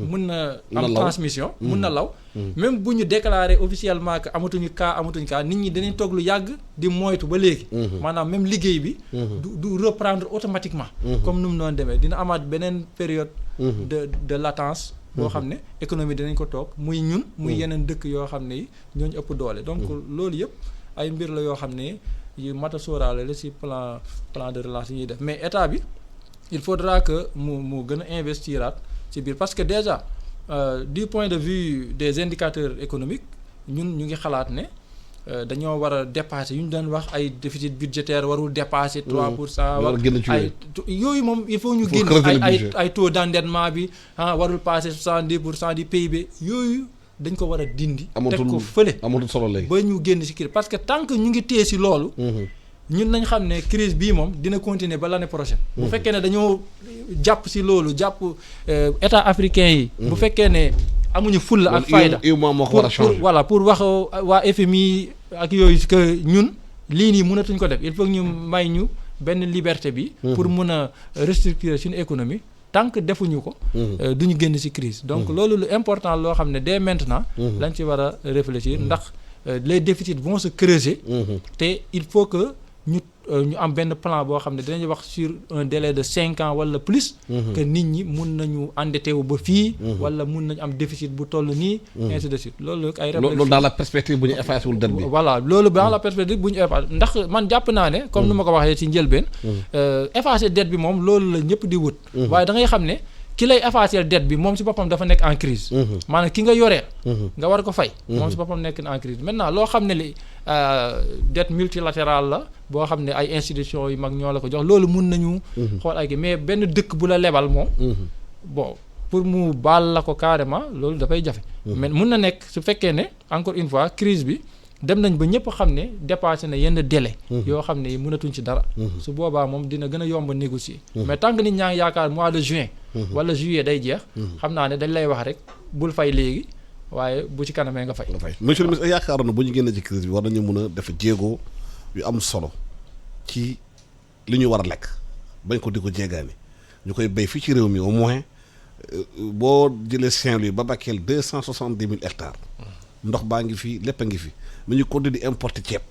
mun na am transmission. mun na law même bu ñu déclarer officiellement que amatuñu cas nit ñi danañ toog lu yàgg di moytu ba léegi. maanaam même liggéey bi. du reprendre automatiquement. comme nu mu noonu demee dina amaat beneen période. de latence. boo xam ne économie dinañ ko toog muy ñun muy yeneen dëkk yoo xam ne yi ñooñu ëpp doole donc loolu yëpp ay mbir la yoo xam ne yu mat a sóoraale la ci plan de relance yi ñuy def mais état bi il faudra que mu gën a investiraat ci biir parce que déjà du point de vue des indicateurs économiques ñun ñu ngi xalaat ne dañoo war a dépasser yu ñu doon wax ay déficit budgétaire warul dépasser 3%. ay yooyu moom il faut ñu génn ay taux d'endettement bi warul passer 70% du PIB yooyu dañ ko war a dindi. teg ko fële amatul solo léegi ba ñu génn ci crise parce que tant que ñu ngi téye ci loolu. ñun nañ xam ne crise bii moom dina continuer ba l'année prochaine. bu fekkee ne dañoo jàpp ci loolu jàpp état africain yi. bu fekkee ne. amuñu fulla ak fayda voilà pour wax waa FMI ak yooyu que ñun lii nii mënatuñ ko def il faut ñu may ñu benn liberté bi pour mun a restructurer suñu économie tant que defuñu ko duñu génn ci crise donc loolu lu important loo xam ne dès maintenant lañ ci war a réfléchir ndax les déficits vont se creuser te il faut que ñu am benn plan boo xam ne dinañu wax sur un délai de 5 ans wala plus que nit ñi mun nañu endetté wu ba fii wala mun nañu am déficit bu toll nii ainsi de suite loolu ay réflexion loolu dans la perspective bu ñu effacé wul dette bi voilà loolu dans la perspective bu ñu effacé ndax man jàpp naa ne comme ni ma ko waxee ci njëlbeen effacé dette bi moom loolu la ñëpp di wut waaye da ngay xam ne ki lay effacer dette bi moom ci boppam dafa nekk en crise maanaam ki nga yoreel nga war ko fay moom ci boppam nekk en crise maintenant loo xam ne li dette multilatérale la boo xam ne ay institutions yu mag ñoo la ko jox loolu mun nañu xool ay mais benn dëkk bu la lebal moom bon pour mu baal la ko carrément loolu dafay jafe mais mun na nekk su fekkee ne encore une fois crise bi dem nañ ba ñëpp xam ne dépassé na yenn délai yoo xam ne mënatuñ ci dara su boobaa moom dina gën a yomb négocier mais tant que nit ñaa ngi yaakaar mois de juin wala juillet day jeex xam naa ne dañ lay wax rek bul fay léegi waaye bu ci kanamee nga fay monsieur le ministre yaakaaroon na bu ñu génnee ci crise bi war nañu mën a def jéego yu am solo ci li ñu war a lekk bañ ko di ko jéegaani ñu koy béy fii ci réew mi au moins boo jëlee Saint-Louis ba Bakel 270 000 hectares ndox baa ngi fi lépp a ngi fi mais ñu continuer di importer ceeb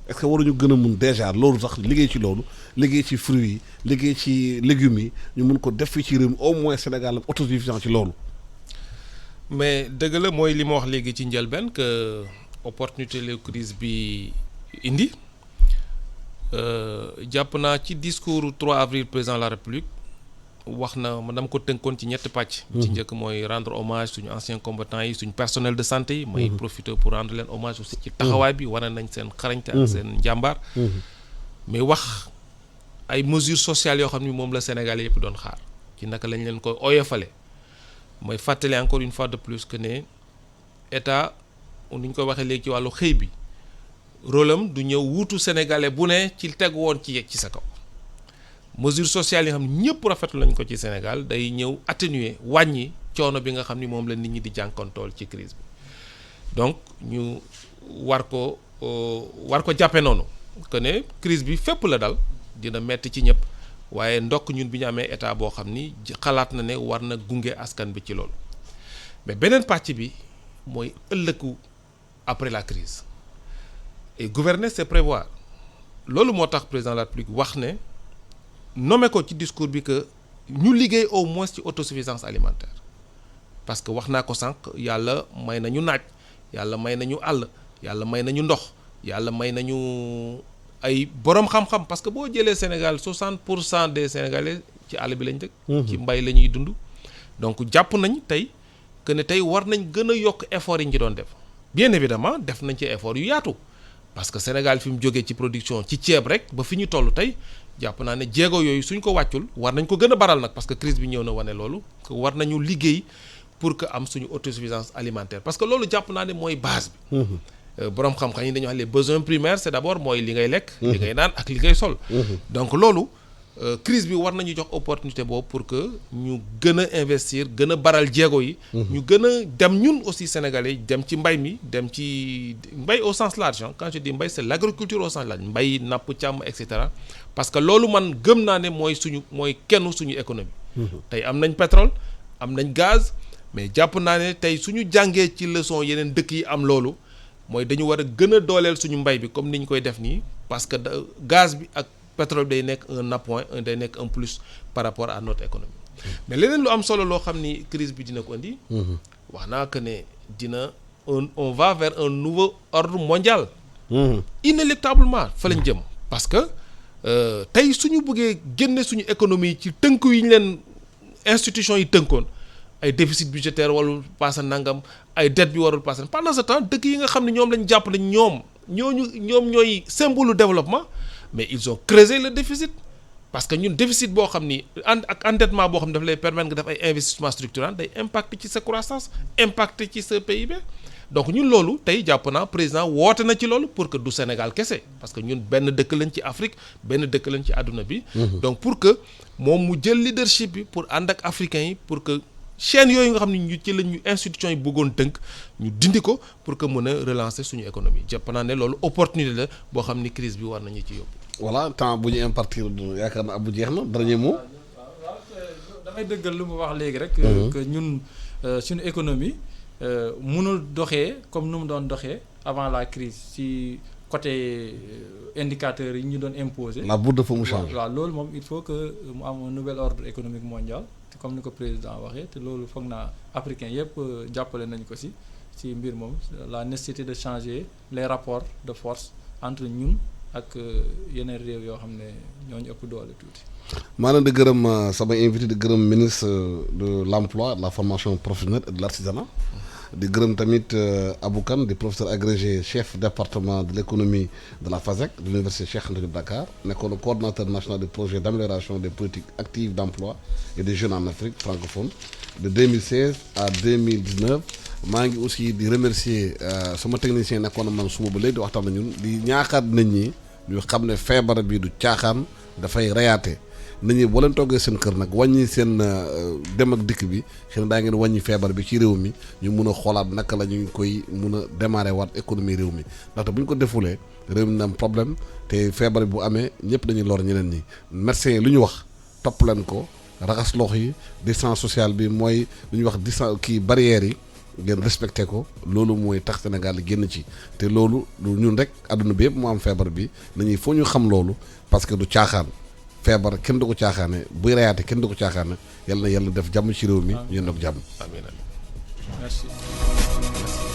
est-ce que waruñu gën a mun déjà loolu sax liggéey ci loolu liggéey ci fruits yi liggéey ci légumes yi ñu mun ko def fii ci réew mi au moins Sénégal am autosuffisant ci loolu. mais dëgg la mooy li ma wax léegi ci njëlbeen que opportunité la crise bi indi jàpp naa ci discours 3 avril président de la République wax na ma dama ko tënkoon ci ñetti pàcc. ci njëkk mooy rendre hommage suñu anciens combattants yi suñu personnel de santé yi. may profiter pour rendre leen hommage aussi ci taxawaay bi wane nañ seen xarañte ak seen njàmbaar. mais wax ay mesures sociales yoo xam ni moom la Sénégalais yëpp doon xaar ci naka lañ leen koy oyofale mooy fàttali encore une fois de plus que ne état ni ñu ko waxee léegi ci wàllu xëy bi rôle am du ñëw wuutu Sénégalais bu ne ci teg woon ci sa kaw mesures sociales yi nga xam ne ñëpp rafetlu nañ ko ci Sénégal day ñëw atténuer wàññi coono bi nga xam ni moom la nit ñi di jànkoontool ci crise bi donc ñu war ko jàppe noonu que ne crise bi fépp la dal dina metti ci ñëpp waaye ndokk ñun bi ñu amee état boo xam ni xalaat na ne war na gunge askan bi ci loolu mais beneen pàcc bi mooy ëllëgu après la crise et gouverner c'est prévoir loolu moo tax président de la République wax ne nommé ko ci discours bi que ñu liggéey au moins ci autosuffisance alimentaire parce que wax naa ko sànq yàlla may nañu naaj yàlla may nañu àll yàlla may nañu ndox yàlla may nañu ay borom xam-xam parce que boo jëlee Sénégal 60% des Sénégalais ci àll bi lañ dëkk. ci mbay la ñuy dund. donc jàpp nañ tey que ne tey war nañ gën a yokk effort yi ñu ci doon def bien évidemment def nañ ci effort yu yaatu parce que Sénégal fi mu jógee ci production ci ceeb rek ba fi ñu toll tey jàpp naa ne jéego yooyu suñ ko wàccul war nañ ko gën a baral nag parce que crise bi ñëw na wane loolu que war nañu liggéey pour que am suñu autosuffisance alimentaire parce que loolu jàpp naa ne mooy base bi. borom xam-xam yi dañuy wax les besoins primaires c'est d'abord mooy li ngay lekk. li ngay naan ak li ngay sol. donc loolu crise bi war nañu jox opportunité boobu pour que ñu gën a investir gën a baral jéego yi. ñu gën a dem ñun aussi sénégalais dem ci mbay mi dem ci mbay au sens large quand je dis mbay c'est l'agriculture au sens large mbay napp càmm et cetera parce que loolu man gëm naa ne mooy kenn suñu économie. tey am nañ pétrole am nañ gaz mais jàpp naa ne tey suñu jàngee ci leçon yeneen dëkk yi am loolu. mooy dañu war a gën a dooleel suñu mbay bi comme ni ñu koy def nii parce que gaz bi ak pétrole day nekk un appoint day nekk un plus par rapport à notre économie mais leneen lu am solo loo xam ni crise bi dina ko indi wax naa que ne on va vers un nouveau ordre mondial inéluctablement fa lañ jëm parce que tey suñu bëggee génne suñu économie ci tënk yi ñu leen institution yi tënkoon ay déficit budgétaire warul passé nangam ay dette bi warul passé pendant ce temps dëkk yi nga xam ne ñoom lañ jàpp ne ñoom ñooy symbole développement mais ils ont creusé le déficit parce que ñun déficit boo xam ni ak endettement boo xam ne daf lay permettre nga def ay investissement structurant day impacter ci sa croissance impacter ci sa PIB donc ñun loolu tey jàpp naa président woote na ci loolu pour que du Sénégal kese parce que ñun benn dëkk lañ ci Afrique benn dëkk lañ ci àdduna bi donc pour que moom mu jël leadership bi pour ànd ak africains yi pour que chaîne yooyu nga xam ne ñu ci la ñu institution yi bëggoon tënk ñu dindi ko pour que mën a relancer suñu économie jàpp naa ne loolu opportunité la boo xam ni crise bi war nañu ci yóbbu. voilà temps bu ñu impartir yaakaar naa bu jeex na dernier mot. damay dëggal lu mu wax léegi rek. que ñun suñu économie mënul doxee comme nu mu doon doxee avant la crise ci côté indicateurs yi ñu doon imposer. la bourde dafa mu changer. waaw loolu moom il faut que mu am un nouvel ordre économique mondial. comme ni ko président waxee te loolu foog naa africain yëpp jàppale nañ ko ci mbir moom la nécessité de changer les rapports de force entre ñun ak yeneen réew yoo xam ne ñooñu ëpp doole tuuti. maa leen di gërëm sama invité di gërëm ministre de l'emploi de la formation professionnelle et de l'artisanat di gërëm tamit Abou Kane di professeur agrégé chef département de l'économie de la FASEG de l'université Cheikh Anta Diop Dakar nekkoon le coordonnateur national des projets d'amélioration des politiques actives d'emploi et des jeunes en Afrique francophone de 2016 à 2019 maa ngi aussi di remercier sama technicien nekkoon na man suba ba léegi di waxtaan na ñun di ñaaxaat nit ñi ñu xam ne feebar bi du caaxaan dafay reyaate nit ñi boo leen toggee seen kër nag wàññi seen dem ak dikk bi xëy na daa ngeen wàññi feebar bi ci réew mi ñu mun a xoolaat naka la ñu koy mun a démarrer waat économie réew mi ndaxte bu ñu ko defulee réew mi na am problème te feebar bi bu amee ñëpp dañuy lor ñeneen ñi médecin lu ñu wax topp leen ko raxas loxo yi distance sociale bi mooy lu ñuy wax distance barrières yi ngeen respecté ko loolu mooy tax Sénégal génn ci te loolu ñun rek adduna bi yëpp mu am feebar bi nañuy foo ñu xam loolu parce que du caaxaan feebar kenn du ko caaxaane buy reyaate kenn du ko caaxaane yàlla na yàlla def jàmm ci réew mi ñu yendoo ak jàmm. amiin amiin merci.